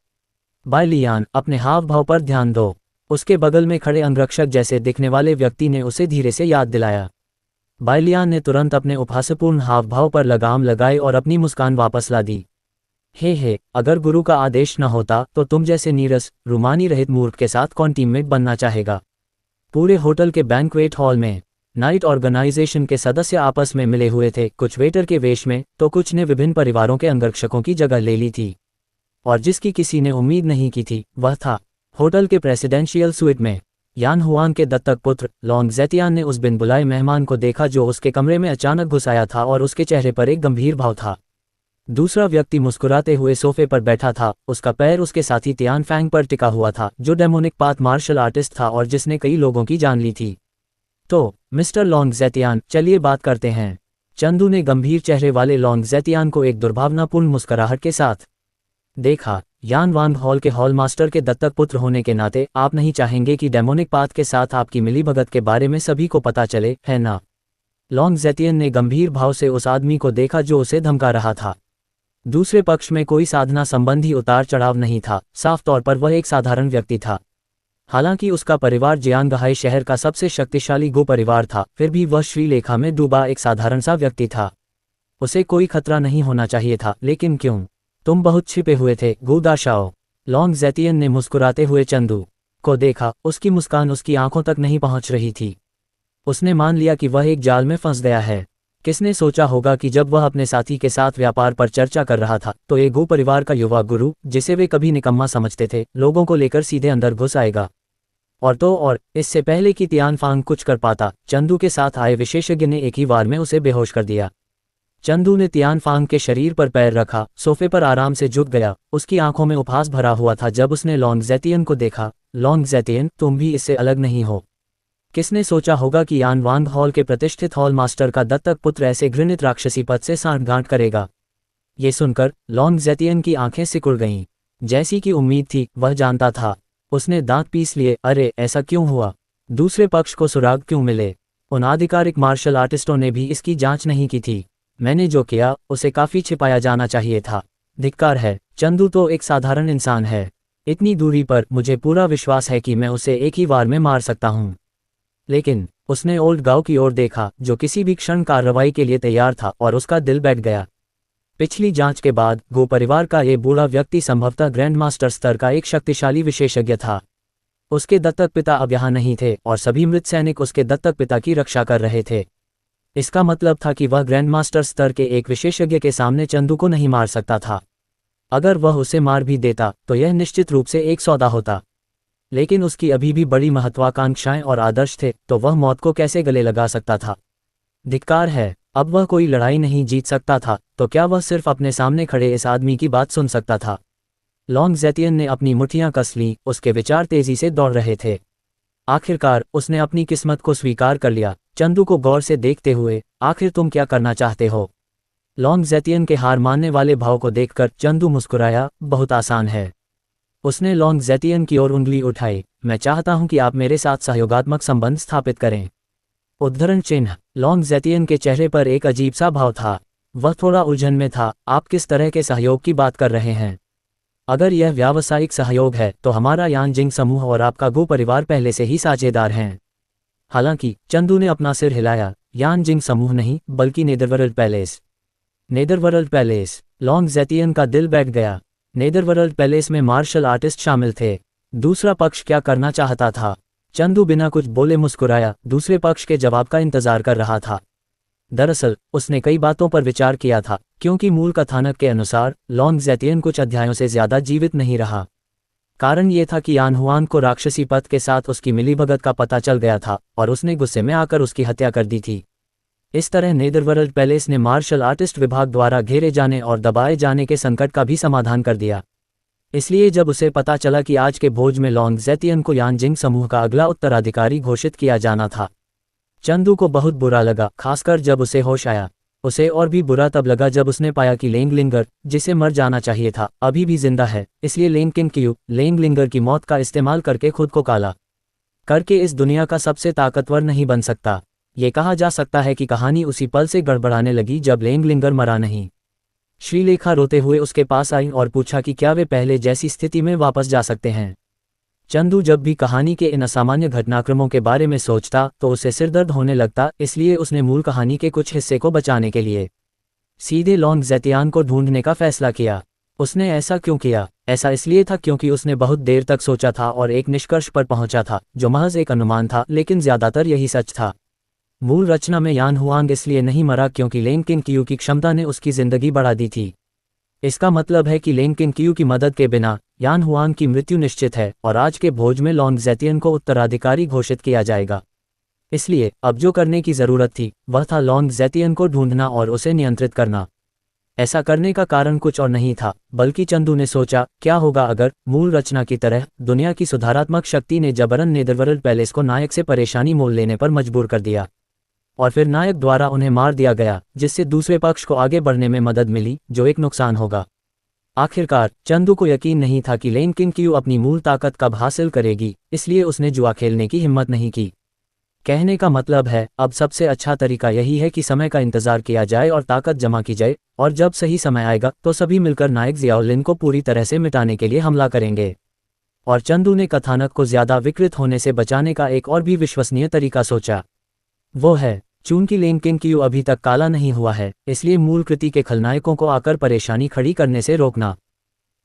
बायलियान, अपने हाव भाव पर ध्यान दो। उसके बगल में खड़े अंगरक्षक जैसे दिखने वाले व्यक्ति ने उसे धीरे से याद दिलाया। बायलियान ने तुरंत अपने उपहासपूर्ण हाव भाव पर लगाम लगाई और अपनी मुस्कान वापस ला दी। हे, अगर गुरु का आदेश न होता तो तुम जैसे नीरस, रुमानी रहित मूर्ख के साथ कौन टीममेट बनना चाहेगा? पूरे होटल के बैंक्वेट हॉल में नाइट ऑर्गेनाइजेशन के सदस्य आपस में मिले हुए थे, कुछ वेटर के वेश में तो कुछ ने विभिन्न परिवारों के अंगरक्षकों की जगह ले ली थी। और जिसकी किसी ने उम्मीद नहीं की थी, वह था होटल के प्रेसिडेंशियल स्वीट में यान हुआंग के दत्तक पुत्र लॉन्ग ज़ेतियान ने उस बिन बुलाए मेहमान को देखा जो उसके कमरे में अचानक घुस आया था, और उसके चेहरे पर एक गंभीर भाव था। दूसरा व्यक्ति मुस्कुराते हुए सोफे पर बैठा था, उसका पैर उसके साथी तियान फैंग पर टिका हुआ था, जो डेमोनिक पाथ मार्शल आर्टिस्ट था और जिसने कई लोगों की जान ली थी। तो मिस्टर लॉन्ग ज़ेतियान, चलिए बात करते हैं। चंदू ने गंभीर चेहरे वाले लॉन्ग ज़ेतियान को एक दुर्भावनापूर्ण मुस्कुराहट के साथ देखा। यान वांग हॉल के हॉल मास्टर के दत्तक पुत्र होने के नाते आप नहीं चाहेंगे कि डेमोनिक पाथ के साथ आपकी मिलीभगत के बारे में सभी को पता चले, है ना? लॉन्ग ज़ेतियन ने गंभीर भाव से उस आदमी को देखा जो उसे धमका रहा था। दूसरे पक्ष में कोई साधना संबंधी उतार चढ़ाव नहीं था, साफ तौर पर वह एक साधारण व्यक्ति था। हालांकि उसका परिवार जियांगहाई शहर का सबसे शक्तिशाली गो परिवार था, फिर भी वह श्रीलेखा में डूबा एक साधारण सा व्यक्ति था। उसे कोई खतरा नहीं होना चाहिए था, लेकिन क्यों? तुम बहुत छिपे हुए थे, गो दाशाओ। लॉन्ग ज़ेतियन ने मुस्कुराते हुए चंदू को देखा, उसकी मुस्कान उसकी आंखों तक नहीं पहुंच रही थी। उसने मान लिया कि वह एक जाल में फंस गया है। किसने सोचा होगा कि जब वह अपने साथी के साथ व्यापार पर चर्चा कर रहा था, तो ये गो परिवार का युवा गुरु, जिसे वे कभी निकम्मा समझते थे, लोगों को लेकर सीधे अंदर घुस आएगा। और इससे पहले कि तियान फांग कुछ कर पाता, चंदू के साथ आए विशेषज्ञ ने एक ही वार में उसे बेहोश कर दिया। चंदू ने तियान फांग के शरीर पर पैर रखा, सोफे पर आराम से झुक गया। उसकी आंखों में उपहास भरा हुआ था जब उसने लॉन्ग ज़ेतियन को देखा। लॉन्ग ज़ेतियन, तुम भी इससे अलग नहीं हो। किसने सोचा होगा कि यान वांग हॉल के प्रतिष्ठित हॉल मास्टर का दत्तक पुत्र ऐसे घृणित राक्षसी पद से सांठगांठ करेगा? ये सुनकर लॉन्ग ज़ेतियन की आंखें सिकुड़ गईं। जैसी कि उम्मीद थी, वह जानता था। उसने दांत पीस लिए। अरे, ऐसा क्यों हुआ? दूसरे पक्ष को सुराग क्यों मिले? उन आधिकारिक मार्शल आर्टिस्टों ने भी इसकी जांच नहीं की थी। मैंने जो किया उसे काफी छिपाया जाना चाहिए था। धिक्कार है, चंदू तो एक साधारण इंसान है। इतनी दूरी पर मुझे पूरा विश्वास है कि मैं उसे एक ही वार में मार सकता हूँ। लेकिन उसने ओल्ड गांव की ओर देखा, जो किसी भी क्षण कार्रवाई के लिए तैयार था, और उसका दिल बैठ गया। पिछली जांच के बाद गो परिवार का ये बूढ़ा व्यक्ति संभवतः ग्रैंड मास्टर स्तर का एक शक्तिशाली विशेषज्ञ था। उसके दत्तक पिता अब यहाँ नहीं थे, और सभी मृत सैनिक उसके दत्तक पिता की रक्षा कर रहे थे। इसका मतलब था कि वह ग्रैंड मास्टर स्तर के एक विशेषज्ञ के सामने चंदू को नहीं मार सकता था। अगर वह उसे मार भी देता तो यह निश्चित रूप से एक सौदा होता। लेकिन उसकी अभी भी बड़ी महत्वाकांक्षाएं और आदर्श थे, तो वह मौत को कैसे गले लगा सकता था? धिक्कार है, अब वह कोई लड़ाई नहीं जीत सकता था, तो क्या वह सिर्फ अपने सामने खड़े इस आदमी की बात सुन सकता था? लॉन्ग ज़ेतियन ने अपनी मुट्ठियां कस लीं, उसके विचार तेजी से दौड़ रहे थे। आखिरकार उसने अपनी किस्मत को स्वीकार कर लिया। चंदू को गौर से देखते हुए, आखिर तुम क्या करना चाहते हो? लॉन्ग ज़ेतियन के हार मानने वाले भाव को देखकर चंदू मुस्कुराया। बहुत आसान है। उसने लॉन्ग ज़ेतियन की ओर उंगली उठाई। मैं चाहता हूं कि आप मेरे साथ सहयोगात्मक संबंध स्थापित करें। उद्धरण चिन्ह। लॉन्ग ज़ेतियन के चेहरे पर एक अजीब सा भाव था। वह थोड़ा उलझन में था। आप किस तरह के सहयोग की बात कर रहे हैं? अगर यह व्यावसायिक सहयोग है तो हमारा यानजिंग समूह और आपका गो परिवार पहले से ही साझेदार हैं। हालांकि चंदू ने अपना सिर हिलाया। यानजिंग समूह नहीं, बल्कि नेदरवर्ल्ड पैलेस। नेदरवर्ल्ड पैलेस। लॉन्ग ज़ेतियन का दिल बैठ गया। नेदरवर्ल्ड पैलेस में मार्शल आर्टिस्ट शामिल थे। दूसरा पक्ष क्या करना चाहता था? चंदू बिना कुछ बोले मुस्कुराया, दूसरे पक्ष के जवाब का इंतजार कर रहा था। दरअसल उसने कई बातों पर विचार किया था, क्योंकि मूल कथानक के अनुसार लॉन्ग ज़ेतियन कुछ अध्यायों से ज्यादा जीवित नहीं रहा। कारण ये था कि यान हुआन को राक्षसी पथ के साथ उसकी मिलीभगत का पता चल गया था और उसने गुस्से में आकर उसकी हत्या कर दी थी। इस तरह नेदरवर्ल्ड पैलेस ने मार्शल आर्टिस्ट विभाग द्वारा घेरे जाने और दबाए जाने के संकट का भी समाधान कर दिया। इसलिए जब उसे पता चला कि आज के भोज में लॉन्ग ज़ेतियन को यानजिंग समूह का अगला उत्तराधिकारी घोषित किया जाना था, चंदू को बहुत बुरा लगा, खासकर जब उसे होश आया। उसे और भी बुरा तब लगा जब उसने पाया कि लेंगलिंगर, जिसे मर जाना चाहिए था, अभी भी जिंदा है। इसलिए लेंगकिन लेंगलिंगर की मौत का इस्तेमाल करके खुद को काला करके इस दुनिया का सबसे ताकतवर नहीं बन सकता। ये कहा जा सकता है कि कहानी उसी पल से गड़बड़ाने लगी जब लेंगलिंगर मरा नहीं। श्रीलेखा रोते हुए उसके पास आई और पूछा कि क्या वे पहले जैसी स्थिति में वापस जा सकते हैं। चंदू जब भी कहानी के इन असामान्य घटनाक्रमों के बारे में सोचता तो उसे सिरदर्द होने लगता। इसलिए उसने मूल कहानी के कुछ हिस्से को बचाने के लिए सीधे लॉन्ग ज़ेतियन को ढूंढने का फैसला किया। उसने ऐसा क्यों किया? ऐसा इसलिए था क्योंकि उसने बहुत देर तक सोचा था और एक निष्कर्ष पर पहुंचा था, जो महज एक अनुमान था, लेकिन ज्यादातर यही सच था। मूल रचना में यान हुआंग इसलिए नहीं मरा क्योंकि लेंगकिन की क्षमता ने उसकी जिंदगी बढ़ा दी थी। इसका मतलब है कि लेंगकिन की मदद के बिना यान हुआंग की मृत्यु निश्चित है और आज के भोज में लॉन्ग ज़ेतियन को उत्तराधिकारी घोषित किया जाएगा। इसलिए अब जो करने की जरूरत थी वह था लॉन्ग ज़ेतियन को ढूंढना और उसे नियंत्रित करना। ऐसा करने का कारण कुछ और नहीं था, बल्कि चंदू ने सोचा, क्या होगा अगर मूल रचना की तरह दुनिया की सुधारात्मक शक्ति ने जबरन नेदरवर्ल्ड पैलेस को नायक से परेशानी मोल लेने पर मजबूर कर दिया और फिर नायक द्वारा उन्हें मार दिया गया, जिससे दूसरे पक्ष को आगे बढ़ने में मदद मिली, जो एक नुकसान होगा। आखिरकार चंदू को यकीन नहीं था कि लेंगकिन अपनी मूल ताकत कब हासिल करेगी, इसलिए उसने जुआ खेलने की हिम्मत नहीं की। कहने का मतलब है, अब सबसे अच्छा तरीका यही है कि समय का इंतजार किया जाए और ताकत जमा की जाए, और जब सही समय आएगा तो सभी मिलकर नायक ज़ियाओलिन को पूरी तरह से मिटाने के लिए हमला करेंगे। और चंदू ने कथानक को ज्यादा विकृत होने से बचाने का एक और भी विश्वसनीय तरीका सोचा। वो है, चूंकि लेंगकिन अभी तक काला नहीं हुआ है, इसलिए मूल कृति के खलनायकों को आकर परेशानी खड़ी करने से रोकना।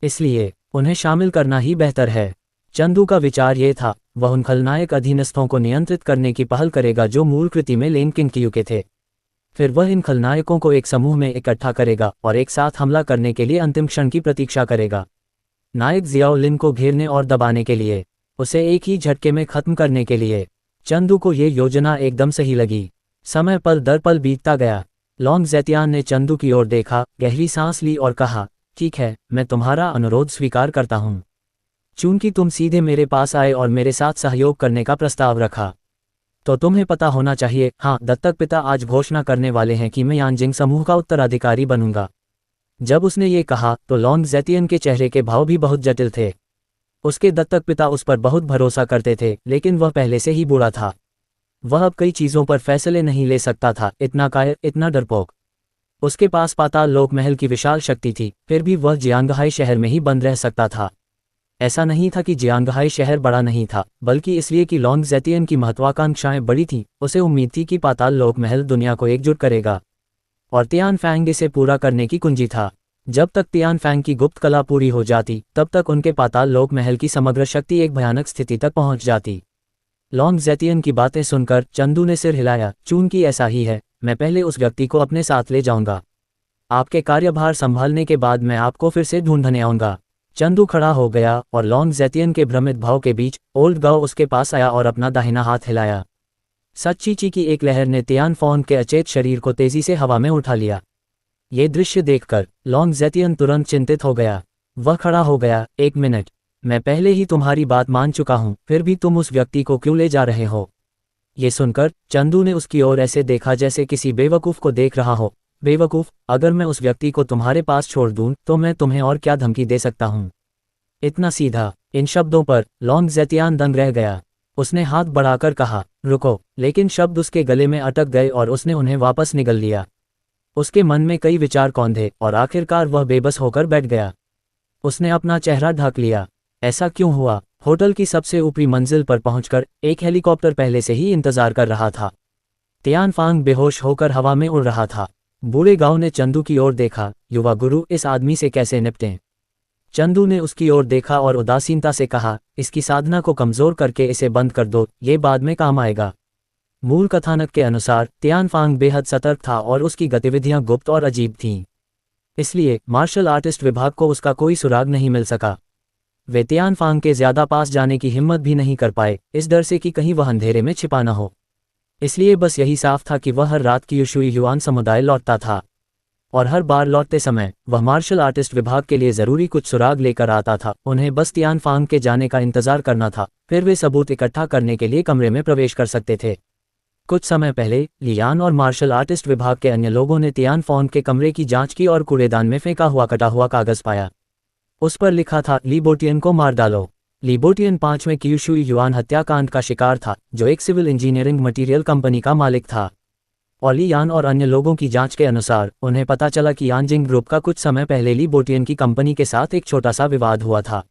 इसलिए उन्हें शामिल करना ही बेहतर है। चंदू का विचार ये था, वह उन खलनायक अधीनस्थों को नियंत्रित करने की पहल करेगा जो मूल कृति में लेंगकिन के थे। फिर वह इन खलनायकों को एक समूह में इकट्ठा करेगा और एक साथ हमला करने के लिए अंतिम क्षण की प्रतीक्षा करेगा। नायक ज़ियाओलिन को घेरने और दबाने के लिए, उसे एक ही झटके में खत्म करने के लिए। चंदू को ये योजना एकदम सही लगी। समय पल दर पल बीतता गया। लॉन्ग ज़ेतियन ने चंदू की ओर देखा, गहरी सांस ली और कहा, ठीक है, मैं तुम्हारा अनुरोध स्वीकार करता हूँ। चूंकि तुम सीधे मेरे पास आए और मेरे साथ सहयोग करने का प्रस्ताव रखा, तो तुम्हें पता होना चाहिए, हाँ, दत्तक पिता आज घोषणा करने वाले हैं कि मैं यानजिंग समूह का उत्तराधिकारी बनूंगा। जब उसने ये कहा तो लॉन्ग ज़ेतियन के चेहरे के भाव भी बहुत जटिल थे। उसके दत्तक पिता उस पर बहुत भरोसा करते थे, लेकिन वह पहले से ही बूढ़ा था। वह अब कई चीज़ों पर फैसले नहीं ले सकता था, इतना कायर, इतना डरपोक। उसके पास पाताल लोक महल की विशाल शक्ति थी, फिर भी वह जियांगहाई शहर में ही बंद रह सकता था। ऐसा नहीं था कि जियांगहाई शहर बड़ा नहीं था, बल्कि इसलिए कि लॉन्ग ज़ेतियन की महत्वाकांक्षाएं बड़ी थीं। उसे उम्मीद थी कि पाताल लोक महल दुनिया को एकजुट करेगा, और तियानफैंग इसे पूरा करने की कुंजी था। जब तक तियानफैंग की गुप्त कला पूरी हो जाती, तब तक उनके पाताल लोक महल की समग्र शक्ति एक भयानक स्थिति तक पहुंच जाती। लॉन्ग ज़ेतियन की बातें सुनकर चंदू ने सिर हिलाया। चूंकि ऐसा ही है, मैं पहले उस व्यक्ति को अपने साथ ले जाऊंगा। आपके कार्यभार संभालने के बाद मैं आपको फिर से ढूंढने आऊंगा। चंदू खड़ा हो गया और लॉन्ग ज़ेतियन के भ्रमित भाव के बीच ओल्ड गाओ उसके पास आया और अपना दाहिना हाथ हिलाया। सच्चीची की एक लहर ने तियानफोन के अचेत शरीर को तेजी से हवा में उठा लिया। ये दृश्य देखकर लॉन्ग ज़ेतियन तुरंत चिंतित हो गया। वह खड़ा हो गया, एक मिनट, मैं पहले ही तुम्हारी बात मान चुका हूं, फिर भी तुम उस व्यक्ति को क्यों ले जा रहे हो? ये सुनकर चंदू ने उसकी ओर ऐसे देखा जैसे किसी बेवकूफ़ को देख रहा हो। बेवकूफ़, अगर मैं उस व्यक्ति को तुम्हारे पास छोड़ दूं तो मैं तुम्हें और क्या धमकी दे सकता हूं? इतना सीधा। इन शब्दों पर लॉन्ग ज़ेतियन दंग रह गया। उसने हाथ बढ़ाकर कहा, रुको, लेकिन शब्द उसके गले में अटक गए और उसने उन्हें वापस निगल लिया। उसके मन में कई विचार कौंधे और आखिरकार वह बेबस होकर बैठ गया। उसने अपना चेहरा ढक लिया। ऐसा क्यों हुआ? होटल की सबसे ऊपरी मंजिल पर पहुंचकर एक हेलीकॉप्टर पहले से ही इंतजार कर रहा था। तियानफांग बेहोश होकर हवा में उड़ रहा था। बूढ़े गांव ने चंदू की ओर देखा। युवा गुरु, इस आदमी से कैसे निपटें? चंदू ने उसकी ओर देखा और उदासीनता से कहा, इसकी साधना को कमजोर करके इसे बंद कर दो, ये बाद में काम आएगा। मूल कथानक के अनुसार तियानफांग बेहद सतर्क था और उसकी गतिविधियां गुप्त और अजीब थीं। इसलिए मार्शल आर्टिस्ट विभाग को उसका कोई सुराग नहीं मिल सका। वे तियानफांग के ज्यादा पास जाने की हिम्मत भी नहीं कर पाए, इस डर से कि कहीं वह अंधेरे में छिपा न हो। इसलिए बस यही साफ था कि वह हर रात की युशुई युआन समुदाय लौटता था, और हर बार लौटते समय वह मार्शल आर्टिस्ट विभाग के लिए जरूरी कुछ सुराग लेकर आता था। उन्हें बस तियानफांग के जाने का इंतजार करना था, फिर वे सबूत इकट्ठा करने के लिए कमरे में प्रवेश कर सकते थे। कुछ समय पहले लियान और मार्शल आर्टिस्ट विभाग के अन्य लोगों ने तियानफांग के कमरे की जांच की और कूड़ेदान में फेंका हुआ कटा हुआ कागज पाया। उस पर लिखा था, ली बोटियन को मार डालो। ली बोटियन 5वें क्यूशुई युआन हत्याकांड का शिकार था, जो एक सिविल इंजीनियरिंग मटीरियल कंपनी का मालिक था। और ली यान और अन्य लोगों की जांच के अनुसार उन्हें पता चला कि यानजिंग ग्रुप का कुछ समय पहले ली बोटियन की कंपनी के साथ एक छोटा सा विवाद हुआ था।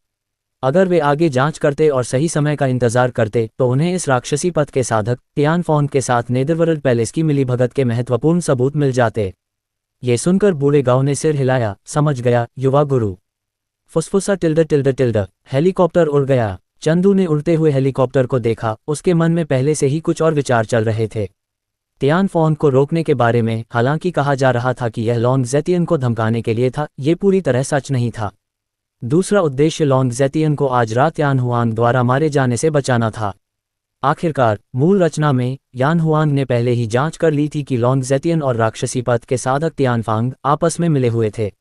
अगर वे आगे जांच करते और सही समय का इंतजार करते तो उन्हें इस राक्षसी पथ के साधक तियानफांग के साथ नेदरवर्ल्ड पैलेस की मिलीभगत के महत्वपूर्ण सबूत मिल जाते। ये सुनकर बूढ़े गांव ने सिर हिलाया। समझ गया युवा गुरु। फुसफुसा टिल्ड टिल्ड टिल्ड। हेलीकॉप्टर उड़ गया। चंदू ने उड़ते हुए हेलीकॉप्टर को देखा। उसके मन में पहले से ही कुछ और विचार चल रहे थे तियानफांग को रोकने के बारे में। हालांकि कहा जा रहा था कि यह लॉन्ग ज़ेतियन को धमकाने के लिए था, ये पूरी तरह सच नहीं था। दूसरा उद्देश्य लॉन्ग ज़ेतियन को आज रात यान हुआंग द्वारा मारे जाने से बचाना था। आखिरकार मूल रचना में यान हुआंग ने पहले ही जांच कर ली थी कि लॉन्ग ज़ेतियन और राक्षसी पथ के साधक तियानफांग आपस में मिले हुए थे।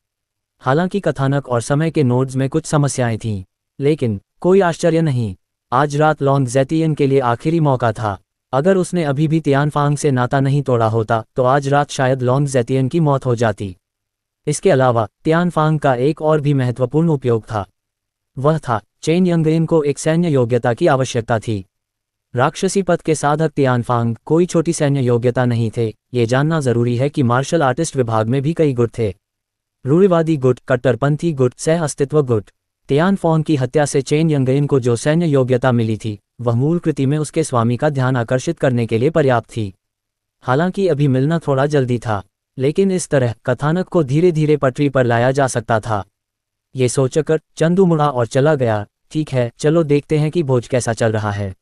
हालांकि कथानक और समय के नोड्स में कुछ समस्याएं थीं, लेकिन कोई आश्चर्य नहीं। आज रात लॉन्ग ज़ेतियन के लिए आखिरी मौका था। अगर उसने अभी भी तियानफांग से नाता नहीं तोड़ा होता तो आज रात शायद लॉन्ग ज़ेतियन की मौत हो जाती। इसके अलावा तियानफांग का एक और भी महत्वपूर्ण उपयोग था। वह था चेन यंगयन को एक सैन्य योग्यता की आवश्यकता थी। राक्षसी पथ के साधक तियानफांग कोई छोटी सैन्य योग्यता नहीं थे। ये जानना जरूरी है कि मार्शल आर्टिस्ट विभाग में भी कई गुट थे। रूढ़िवादी गुट, कट्टरपंथी गुट, सह अस्तित्व गुट। तियानफांग की हत्या से चेन यंगयन को जो सैन्य योग्यता मिली थी वह मूल कृति में उसके स्वामी का ध्यान आकर्षित करने के लिए पर्याप्त थी। हालांकि अभी मिलना थोड़ा जल्दी था, लेकिन इस तरह कथानक को धीरे धीरे पटरी पर लाया जा सकता था। ये सोचकर चंदू मुड़ा और चला गया। ठीक है, चलो देखते हैं कि भोज कैसा चल रहा है।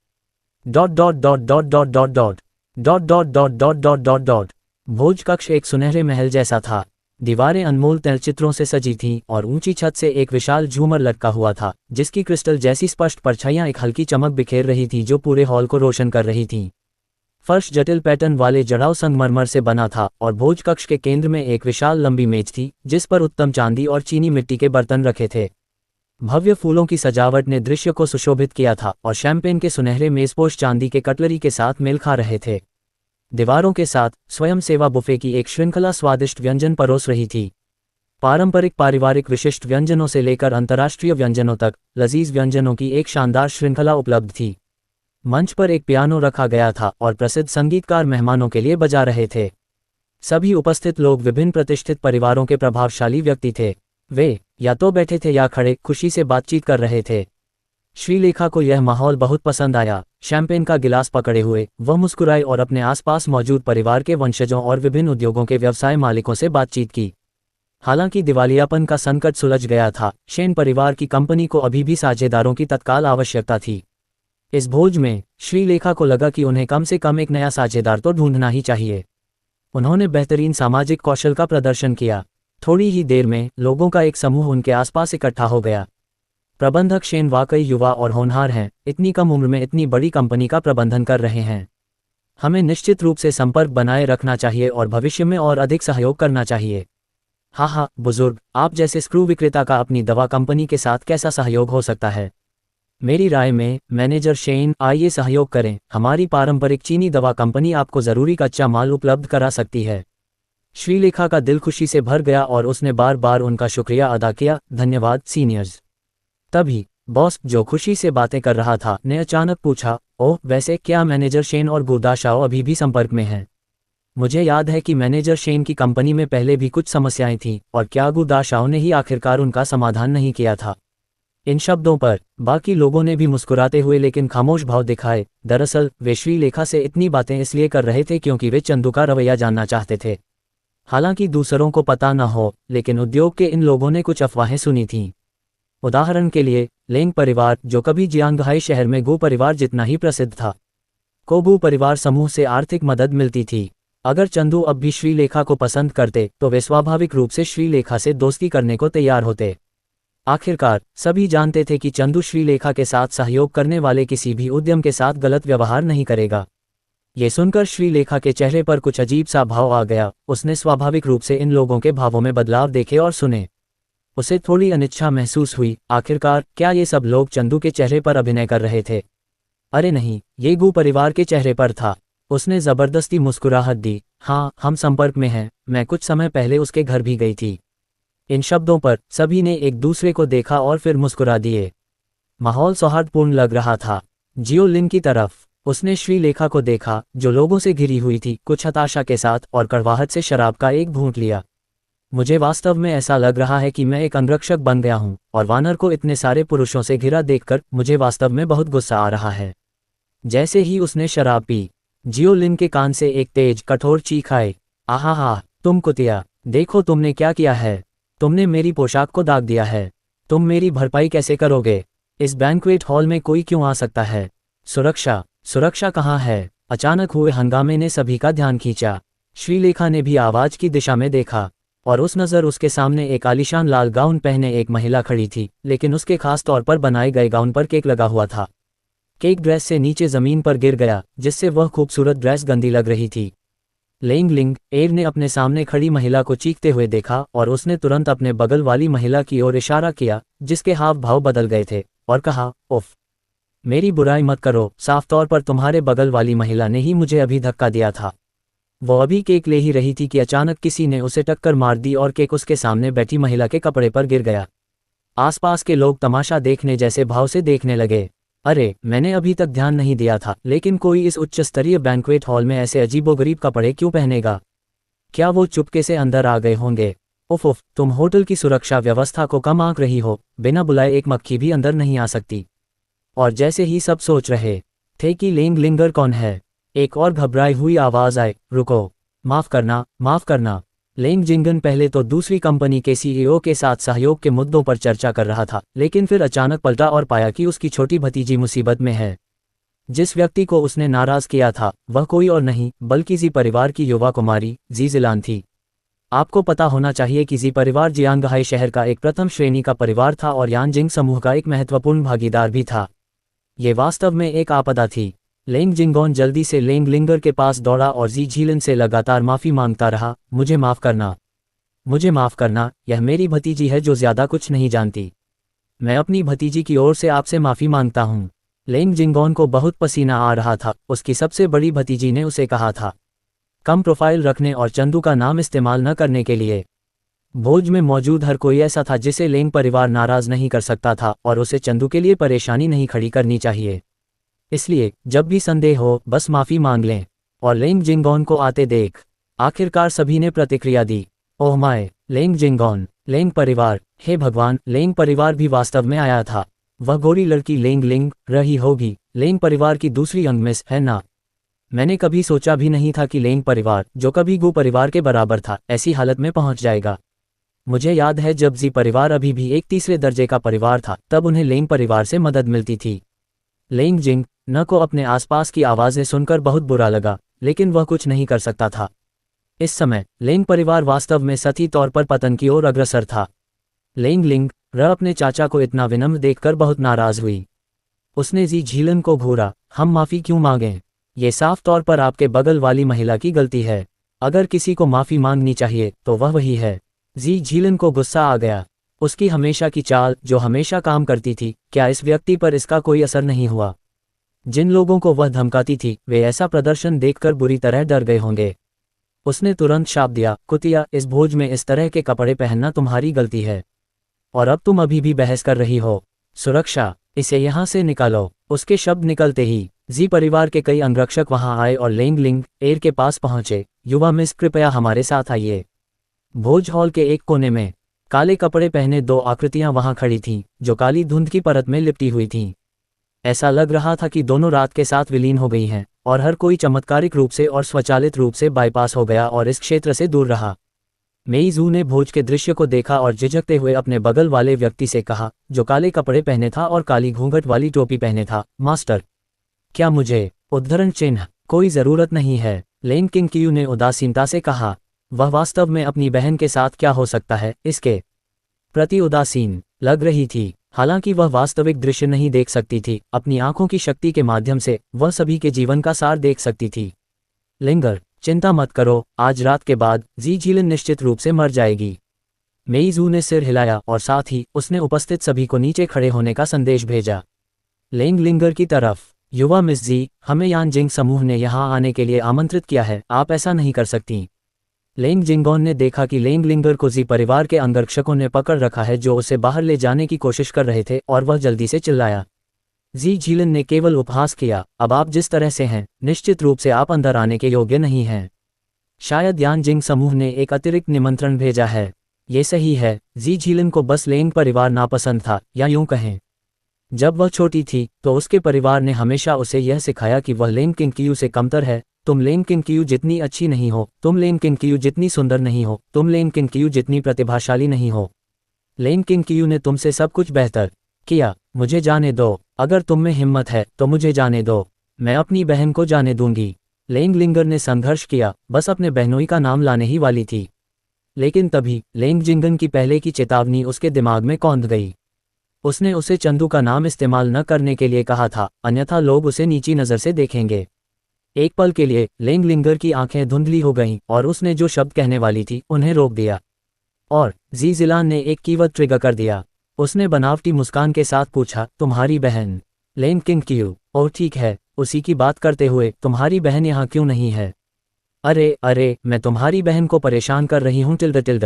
Dot dot dot dot dot dot dot dot dot dot dot dot dot dot. भोज कक्ष एक सुनहरे महल जैसा था। दीवारें अनमोल तैलचित्रों से सजी थीं और ऊंची छत से एक विशाल झूमर लटका हुआ था, जिसकी क्रिस्टल जैसी स्पष्ट परछाइयां एक हल्की चमक बिखेर रही थी जो पूरे हॉल को रोशन कर रही थीं। फर्श जटिल पैटर्न वाले जड़ाऊ संगमरमर से बना था और भोज कक्ष के केंद्र में एक विशाल लंबी मेज थी जिस पर उत्तम चांदी और चीनी मिट्टी के बर्तन रखे थे। भव्य फूलों की सजावट ने दृश्य को सुशोभित किया था और शैंपेन के सुनहरे मेजपोश चांदी के कटलरी के साथ मेल खा रहे थे। दीवारों के साथ स्वयं सेवा बुफे की एक श्रृंखला स्वादिष्ट व्यंजन परोस रही थी। पारंपरिक पारिवारिक विशिष्ट व्यंजनों से लेकर अंतर्राष्ट्रीय व्यंजनों तक लजीज व्यंजनों की एक शानदार श्रृंखला उपलब्ध थी। मंच पर एक पियानो रखा गया था और प्रसिद्ध संगीतकार मेहमानों के लिए बजा रहे थे। सभी उपस्थित लोग विभिन्न प्रतिष्ठित परिवारों के प्रभावशाली व्यक्ति थे। वे या तो बैठे थे या खड़े खुशी से बातचीत कर रहे थे। श्रीलेखा को यह माहौल बहुत पसंद आया। शैंपेन का गिलास पकड़े हुए वह मुस्कुराई और अपने आसपास मौजूद परिवार के वंशजों और विभिन्न उद्योगों के व्यवसाय मालिकों से बातचीत की। हालांकि दिवालियापन का संकट सुलझ गया था, शेन परिवार की कंपनी को अभी भी साझेदारों की तत्काल आवश्यकता थी। इस भोज में श्रीलेखा को लगा कि उन्हें कम से कम एक नया साझेदार तो ढूंढना ही चाहिए। उन्होंने बेहतरीन सामाजिक कौशल का प्रदर्शन किया। थोड़ी ही देर में लोगों का एक समूह उनके आसपास इकट्ठा हो गया। प्रबंधक शेन वाकई युवा और होनहार हैं, इतनी कम उम्र में इतनी बड़ी कंपनी का प्रबंधन कर रहे हैं। हमें निश्चित रूप से संपर्क बनाए रखना चाहिए और भविष्य में और अधिक सहयोग करना चाहिए। हाँ बुजुर्ग, आप जैसे स्क्रू विक्रेता का अपनी दवा कंपनी के साथ कैसा सहयोग हो सकता है? मेरी राय में मैनेजर शेन, आइए सहयोग करें। हमारी पारंपरिक चीनी दवा कंपनी आपको जरूरी कच्चा माल उपलब्ध करा सकती है। श्रीलेखा का दिल खुशी से भर गया और उसने बार बार उनका शुक्रिया अदा किया। धन्यवाद सीनियर्स। तभी बॉस, जो खुशी से बातें कर रहा था, ने अचानक पूछा, ओह वैसे क्या मैनेजर शेन और गुरदाशाओ अभी भी संपर्क में हैं? मुझे याद है कि मैनेजर शेन की कंपनी में पहले भी कुछ समस्याएं थीं, और क्या गुरदाशाओ ने ही आखिरकार उनका समाधान नहीं किया था? इन शब्दों पर बाकी लोगों ने भी मुस्कुराते हुए लेकिन खामोश भाव दिखाए। दरअसल वे श्रीलेखा से इतनी बातें इसलिए कर रहे थे क्योंकि वे चंदू का रवैया जानना चाहते थे। हालांकि दूसरों को पता न हो, लेकिन उद्योग के इन लोगों ने कुछ अफवाहें सुनी थीं। उदाहरण के लिए, लेंग परिवार, जो कभी जियांगहाई शहर में गु परिवार जितना ही प्रसिद्ध था, को गु परिवार समूह से आर्थिक मदद मिलती थी। अगर चंदू अब भी श्रीलेखा को पसंद करते तो वे स्वाभाविक रूप से श्रीलेखा से दोस्ती करने को तैयार होते। आखिरकार सभी जानते थे कि चंदू श्रीलेखा के साथ सहयोग करने वाले किसी भी उद्यम के साथ गलत व्यवहार नहीं करेगा। ये सुनकर श्रीलेखा के चेहरे पर कुछ अजीब सा भाव आ गया। उसने स्वाभाविक रूप से इन लोगों के भावों में बदलाव देखे और सुने। उसे थोड़ी अनिच्छा महसूस हुई। आखिरकार क्या ये सब लोग चंदू के चेहरे पर अभिनय कर रहे थे? अरे नहीं, ये गु परिवार के चेहरे पर था। उसने जबरदस्ती मुस्कुराहट दी। हाँ, हम संपर्क में हैं, मैं कुछ समय पहले उसके घर भी गई थी। इन शब्दों पर सभी ने एक दूसरे को देखा और फिर मुस्कुरा दिए। माहौल सौहार्दपूर्ण लग रहा था। जियो लिन की तरफ उसने श्रीलेखा को देखा, जो लोगों से घिरी हुई थी, कुछ हताशा के साथ, और कड़वाहट से शराब का एक घूंट लिया। मुझे वास्तव में ऐसा लग रहा है कि मैं एक अंगरक्षक बन गया हूँ, और वानर को इतने सारे पुरुषों से घिरा देखकर मुझे वास्तव में बहुत गुस्सा आ रहा है। जैसे ही उसने शराब पी, जियो लिन के कान से एक तेज कठोर चीख आई। आहा, तुम कुतिया, देखो तुमने क्या किया है। तुमने मेरी पोशाक को दाग दिया है। तुम मेरी भरपाई कैसे करोगे? इस बैंक्वेट हॉल में कोई क्यों आ सकता है? सुरक्षा कहाँ है? अचानक हुए हंगामे ने सभी का ध्यान खींचा। श्रीलेखा ने भी आवाज की दिशा में देखा, और उस नज़र उसके सामने एक आलीशान लाल गाउन पहने एक महिला खड़ी थी, लेकिन उसके खास तौर पर बनाए गए गाउन पर केक लगा हुआ था। केक ड्रेस से नीचे जमीन पर गिर गया, जिससे वह खूबसूरत ड्रेस गंदी लग रही थी। लेंग लिंग एर ने अपने सामने खड़ी महिला को चीखते हुए देखा, और उसने तुरंत अपने बगल वाली महिला की ओर इशारा किया, जिसके हाव भाव बदल गए थे, और कहा, उफ, मेरी बुराई मत करो, साफ तौर पर तुम्हारे बगल वाली महिला ने ही मुझे अभी धक्का दिया था। वो अभी केक ले ही रही थी कि अचानक किसी ने उसे टक्कर मार दी और केक उसके सामने बैठी महिला के कपड़े पर गिर गया। आसपास के लोग तमाशा देखने जैसे भाव से देखने लगे। अरे, मैंने अभी तक ध्यान नहीं दिया था, लेकिन कोई इस उच्च स्तरीय बैंक्वेट हॉल में ऐसे अजीबोगरीब कपड़े क्यों पहनेगा? क्या वो चुपके से अंदर आ गए होंगे? उफ, तुम होटल की सुरक्षा व्यवस्था को कम आंक रही हो। बिना बुलाए एक मक्खी भी अंदर नहीं आ सकती। और जैसे ही सब सोच रहे थे कि लेंग लिंगर कौन है, एक और घबराई हुई आवाज आए, रुको, माफ करना। लेंग जिंगन पहले तो दूसरी कंपनी के सीईओ के साथ सहयोग के मुद्दों पर चर्चा कर रहा था, लेकिन फिर अचानक पलटा और पाया कि उसकी छोटी भतीजी मुसीबत में है। जिस व्यक्ति को उसने नाराज किया था वह कोई और नहीं बल्कि जी परिवार की युवा कुमारी जी जिलान थी। आपको पता होना चाहिए कि जी परिवार जियांगहाई शहर का एक प्रथम श्रेणी का परिवार था और यानजिंग समूह का एक महत्वपूर्ण भागीदार भी था। ये वास्तव में एक आपदा थी। लेंग जिंगोन जल्दी से लेंग लिंगर के पास दौड़ा और जी झीलन से लगातार माफ़ी मांगता रहा, मुझे माफ़ करना, यह मेरी भतीजी है जो ज़्यादा कुछ नहीं जानती। मैं अपनी भतीजी की ओर से आपसे माफ़ी मांगता हूँ। लेंग जिंगोन को बहुत पसीना आ रहा था। उसकी सबसे बड़ी भतीजी ने उसे कहा था कम प्रोफाइल रखने और चंदू का नाम इस्तेमाल न करने के लिए। भोज में मौजूद हर कोई ऐसा था जिसे लेंग परिवार नाराज़ नहीं कर सकता था, और उसे चंदू के लिए परेशानी नहीं खड़ी करनी चाहिए। इसलिए जब भी संदेह हो बस माफ़ी मांग लें और लेंग जिंगोन को आते देख। आखिरकार सभी ने प्रतिक्रिया दी। ओह माय, लेंग जिंगोन, लेंग परिवार, हे भगवान, लेंग परिवार भी वास्तव में आया था। वह गोरी लड़की लेंग लिंग रही होगी, लेंग परिवार की दूसरी अंगमिस है ना? मैंने कभी सोचा भी नहीं था कि लेंग परिवार, जो कभी गु परिवार के बराबर था, ऐसी हालत में पहुंच जाएगा। मुझे याद है जब जी परिवार अभी भी एक तीसरे दर्जे का परिवार था, तब उन्हें लेंग परिवार से मदद मिलती थी। लेंग जिंग न को अपने आसपास की आवाज़ें सुनकर बहुत बुरा लगा, लेकिन वह कुछ नहीं कर सकता था। इस समय लेंग परिवार वास्तव में सही तौर पर पतन की ओर अग्रसर था। लेंग लिंग अपने चाचा को इतना विनम्र देखकर बहुत नाराज हुई। उसने जी झीलन को घूरा, हम माफ़ी क्यों मांगें? ये साफ तौर पर आपके बगल वाली महिला की गलती है। अगर किसी को माफ़ी मांगनी चाहिए तो वह वही है। जी झीलन को गुस्सा आ गया। उसकी हमेशा की चाल जो हमेशा काम करती थी, क्या इस व्यक्ति पर इसका कोई असर नहीं हुआ? जिन लोगों को वह धमकाती थी वे ऐसा प्रदर्शन देखकर बुरी तरह डर गए होंगे। उसने तुरंत शाप दिया, कुतिया, इस भोज में इस तरह के कपड़े पहनना तुम्हारी गलती है, और अब तुम अभी भी बहस कर रही हो। सुरक्षा, इसे यहाँ से निकालो। उसके शब्द निकलते ही जी परिवार के कई अंगरक्षक वहां आए और लेंग लिंग एयर के पास पहुंचे। युवा मिस, कृपया हमारे साथ आइए। भोज हॉल के एक कोने में काले कपड़े पहने दो आकृतियां वहां खड़ी थीं, जो काली धुंध की परत में लिपटी हुई थीं। ऐसा लग रहा था कि दोनों रात के साथ विलीन हो गई हैं, और हर कोई चमत्कारिक रूप से और स्वचालित रूप से बाईपास हो गया और इस क्षेत्र से दूर रहा। मेइजू ने भोज के दृश्य को देखा और झिझकते हुए अपने बगल वाले व्यक्ति से कहा, जो काले कपड़े पहने था और काली घूंघट वाली टोपी पहने था, मास्टर, क्या मुझे उद्धरण चिन्ह? कोई जरूरत नहीं है, लेन किंग कियू ने उदासीनता से कहा। वह वास्तव में अपनी बहन के साथ क्या हो सकता है, इसके प्रति उदासीन लग रही थी। हालांकि वह वास्तविक दृश्य नहीं देख सकती थी, अपनी आंखों की शक्ति के माध्यम से वह सभी के जीवन का सार देख सकती थी। लिंगर, चिंता मत करो, आज रात के बाद जी झीलन निश्चित रूप से मर जाएगी। मेइजू ने सिर हिलाया और साथ ही उसने उपस्थित सभी को नीचे खड़े होने का संदेश भेजा। लेंग लिंगर की तरफ, युवा मिस जी, हमें यान जिंग समूह ने यहाँ आने के लिए आमंत्रित किया है, आप ऐसा नहीं कर सकती। लेंग जिंगोन ने देखा कि लेंग लिंगर को जी परिवार के अंगरक्षकों ने पकड़ रखा है, जो उसे बाहर ले जाने की कोशिश कर रहे थे, और वह जल्दी से चिल्लाया। जी झीलन ने केवल उपहास किया, अब आप जिस तरह से हैं, निश्चित रूप से आप अंदर आने के योग्य नहीं हैं। शायद यान जिंग समूह ने एक अतिरिक्त निमंत्रण भेजा है। ये सही है, जी झीलन को बस लेंग परिवार नापसंद था, या यूं कहें, जब वह छोटी थी तो उसके परिवार ने हमेशा उसे यह सिखाया कि वह लेंग किंग कियू से कमतर है। तुम लेंग किंग कियू जितनी अच्छी नहीं हो, तुम लेंग किंग कियू जितनी सुंदर नहीं हो, तुम लेंग किंग कियू जितनी प्रतिभाशाली नहीं हो। लेंग किंग कियू ने तुमसे सब कुछ बेहतर किया। मुझे जाने दो, अगर तुम में हिम्मत है तो मुझे जाने दो, मैं अपनी बहन को जाने दूंगी। लेंग लिंगर ने संघर्ष किया, बस अपने बहनोई का नाम लाने ही वाली थी, लेकिन तभी लेंग जिंगन की पहले की चेतावनी उसके दिमाग में कौंध गई। उसने उसे चंदू का नाम इस्तेमाल न करने के लिए कहा था, अन्यथा लोग उसे नीची नज़र से देखेंगे। एक पल के लिए लेंग लिंगर की आंखें धुंधली हो गईं और उसने जो शब्द कहने वाली थी उन्हें रोक दिया, और जी जिलान ने एक कीवर्ड ट्रिगर कर दिया। उसने बनावटी मुस्कान के साथ पूछा, तुम्हारी बहन? लेंग किंग कियू, ओह ठीक है, उसी की बात करते हुए, तुम्हारी बहन यहाँ क्यों नहीं है? अरे अरे, मैं तुम्हारी बहन को परेशान कर रही हूँ टिल्ड टिल्ड।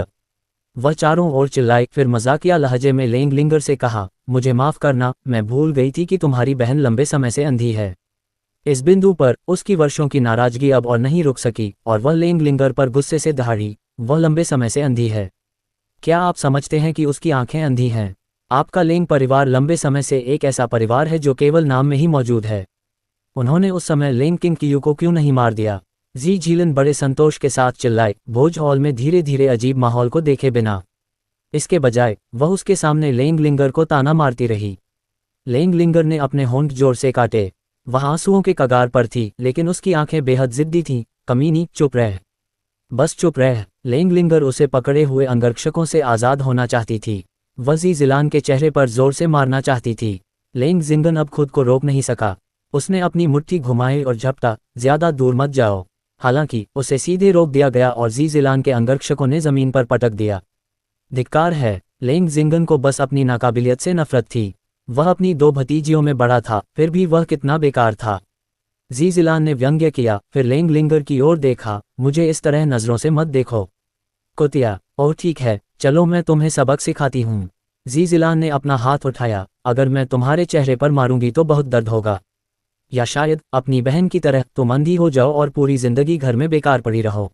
वह चारों ओर चिल्लाई, फिर मजाकिया लहजे में लेंग लिंगर से कहा, मुझे माफ करना, मैं भूल गई थी कि तुम्हारी बहन लंबे समय से अंधी है। इस बिंदु पर उसकी वर्षों की नाराजगी अब और नहीं रुक सकी और वह लेंग लिंगर पर गुस्से से दहाड़ी, वह लंबे समय से अंधी है। क्या आप समझते हैं कि उसकी आंखें अंधी हैं? आपका लेंग परिवार लंबे समय से एक ऐसा परिवार है जो केवल नाम में ही मौजूद है। उन्होंने उस समय लेंग किंग कियू को क्यों नहीं मार दिया? जी झीलन बड़े संतोष के साथ चिल्लाए, भोज हॉल में धीरे धीरे अजीब माहौल को देखे बिना। इसके बजाय वह उसके सामने लेंग लिंगर को ताना मारती रही। लेंग लिंगर ने अपने होंठ जोर से काटे, वह आंसुओं के कगार पर थी, लेकिन उसकी आंखें बेहद जिद्दी थीं। कमीनी, चुप रह, बस चुप रह। लेंग लिंगर उसे पकड़े हुए अंगरक्षकों से आज़ाद होना चाहती थी। वह जी जिलान के चेहरे पर जोर से मारना चाहती थी। लेंग जिंगन अब खुद को रोक नहीं सका। उसने अपनी मुट्ठी घुमाई और झपटा, ज्यादा दूर मत जाओ। हालांकि उसे सीधे रोक दिया गया और जी जिलान के अंगरक्षकों ने जमीन पर पटक दिया। धिक्कार है, लेंग जिंगन को बस अपनी नाकाबिलियत से नफरत थी। वह अपनी दो भतीजियों में बड़ा था, फिर भी वह कितना बेकार था। जी जिलान ने व्यंग्य किया, फिर लेंग लिंगर की ओर देखा, मुझे इस तरह नजरों से मत देखो कुतिया। ओह ठीक है, चलो मैं तुम्हें सबक सिखाती हूँ। जी जिलान ने अपना हाथ उठाया, अगर मैं तुम्हारे चेहरे पर मारूंगी तो बहुत दर्द होगा, या शायद अपनी बहन की तरह तुम अंधी हो जाओ और पूरी जिंदगी घर में बेकार पड़ी रहो।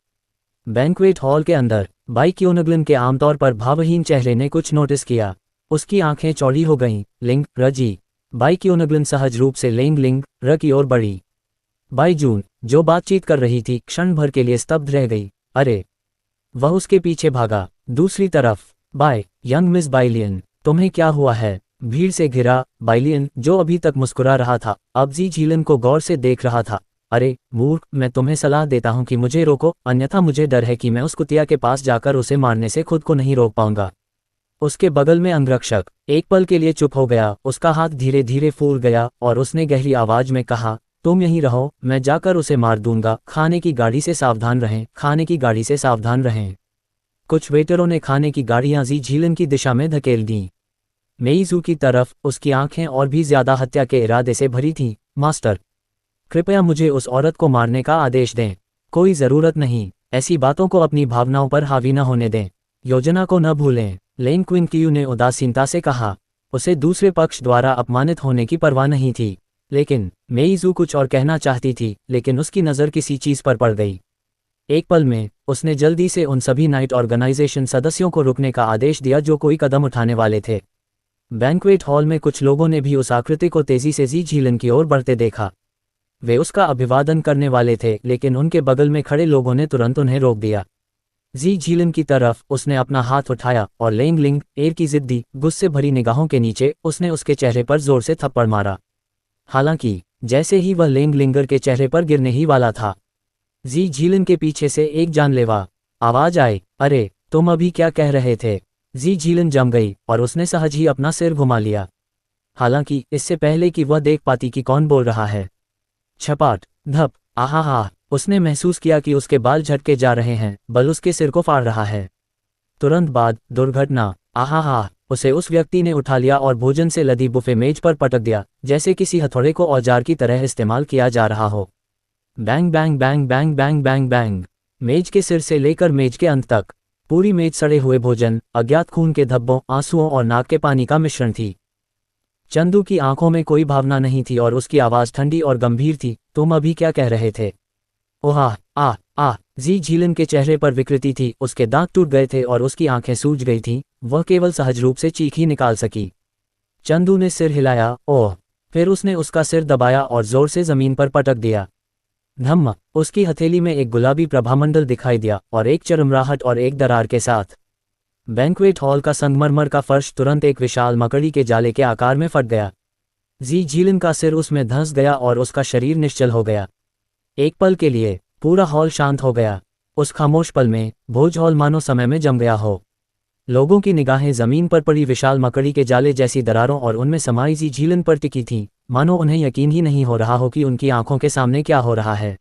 बैंक्वेट हॉल के अंदर बाई क्योनगलन के आमतौर पर भावहीन चेहरे ने कुछ नोटिस किया। उसकी आंखें चौड़ी हो गईं। लिंग, रजी। बाई क्योनगलन सहज रूप से लेंग लिंग र की ओर बढ़ी। बाई जून, जो बातचीत कर रही थी, क्षण भर के लिए स्तब्ध रह गई। अरे, वह उसके पीछे भागा। दूसरी तरफ बाय यंग मिस बाइलियन, तुम्हें क्या हुआ है? भीड़ से घिरा बाइलियन, जो अभी तक मुस्कुरा रहा था, अब जी झीलन को गौर से देख रहा था। अरे मूर्ख, मैं तुम्हें सलाह देता हूं कि मुझे रोको, अन्यथा मुझे डर है कि मैं उस कुतिया के पास जाकर उसे मारने से खुद को नहीं रोक पाऊंगा। उसके बगल में अंगरक्षक एक पल के लिए चुप हो गया। उसका हाथ धीरे धीरे फूल गया और उसने गहरी आवाज में कहा, तुम यहीं रहो, मैं जाकर उसे मार दूंगा। खाने की गाड़ी से सावधान रहें, खाने की गाड़ी से सावधान रहें। कुछ वेटरों ने खाने की गाड़ियां जी झीलन की दिशा में धकेल दीं। मेइजू की तरफ उसकी आंखें और भी ज्यादा हत्या के इरादे से भरी थीं। मास्टर, कृपया मुझे उस औरत को मारने का आदेश दें। कोई जरूरत नहीं, ऐसी बातों को अपनी भावनाओं पर हावी न होने दें। योजना को न भूलें। लेंग क्विंग कियू ने उदासीनता से कहा। उसे दूसरे पक्ष द्वारा अपमानित होने की परवाह नहीं थी। लेकिन मेइज़ू कुछ और कहना चाहती थी, लेकिन उसकी नज़र किसी चीज़ पर पड़ गई। एक पल में उसने जल्दी से उन सभी नाइट ऑर्गेनाइजेशन सदस्यों को रुकने का आदेश दिया जो कोई कदम उठाने वाले थे। बैंक्वेट हॉल में कुछ लोगों ने भी उस आकृति को तेजी से जी झीलन की ओर बढ़ते देखा। वे उसका अभिवादन करने वाले थे, लेकिन उनके बगल में खड़े लोगों ने तुरंत उन्हें रोक दिया। जी झीलन की तरफ उसने अपना हाथ उठाया और लेंग लिंग एर की जिद्दी, गुस्से भरी निगाहों के नीचे उसने उसके चेहरे पर जोर से थप्पड़ मारा। हालांकि जैसे ही वह लेंग लिंगर के चेहरे पर गिरने ही वाला था, जी झीलन के पीछे से एक जानलेवा आवाज आई, अरे तुम अभी क्या कह रहे थे? जी झीलन जम गई और उसने सहज ही अपना सिर घुमा लिया, हालांकि इससे पहले कि वह देख पाती कि कौन बोल रहा है। छपाट, धप, आहा, उसने महसूस किया कि उसके बाल झटके जा रहे हैं, बल उसके सिर को फाड़ रहा है। तुरंत बाद दुर्घटना, आहा, उसे उस व्यक्ति ने उठा लिया और भोजन से लदी बुफे मेज पर पटक दिया, जैसे किसी हथौड़े को औजार की तरह इस्तेमाल किया जा रहा हो। Bang bang bang bang bang bang bang, मेज के सिर से लेकर मेज के अंत तक पूरी मेज सड़े हुए भोजन, अज्ञात खून के धब्बों, आंसुओं और नाक के पानी का मिश्रण थी। चंदू की आंखों में कोई भावना नहीं थी और उसकी आवाज ठंडी और गंभीर थी, तुम अभी क्या कह रहे थे? ओहा, जी झीलन के चेहरे पर विकृति थी, उसके दांत टूट गए थे और उसकी आंखें सूज गई थीं, वह केवल सहज रूप से चीख ही निकाल सकी। चंदू ने सिर हिलाया, ओह, फिर उसने उसका सिर दबाया और जोर से जमीन पर पटक दिया। धम्म, उसकी हथेली में एक गुलाबी प्रभामंडल दिखाई दिया और एक चरमराहट और एक दरार के साथ बैंक्वेट हॉल का संगमरमर का फर्श तुरंत एक विशाल मकड़ी के जाले के आकार में फट गया। जी झीलन का सिर उसमें धंस गया और उसका शरीर निश्चल हो गया। एक पल के लिए पूरा हॉल शांत हो गया। उस खामोश पल में भोज हॉल मानो समय में जम गया हो। लोगों की निगाहें जमीन पर पड़ी विशाल मकड़ी के जाले जैसी दरारों और उनमें समाई जी झीलन पर टिकी थीं, मानो उन्हें यकीन ही नहीं हो रहा हो कि उनकी आंखों के सामने क्या हो रहा है।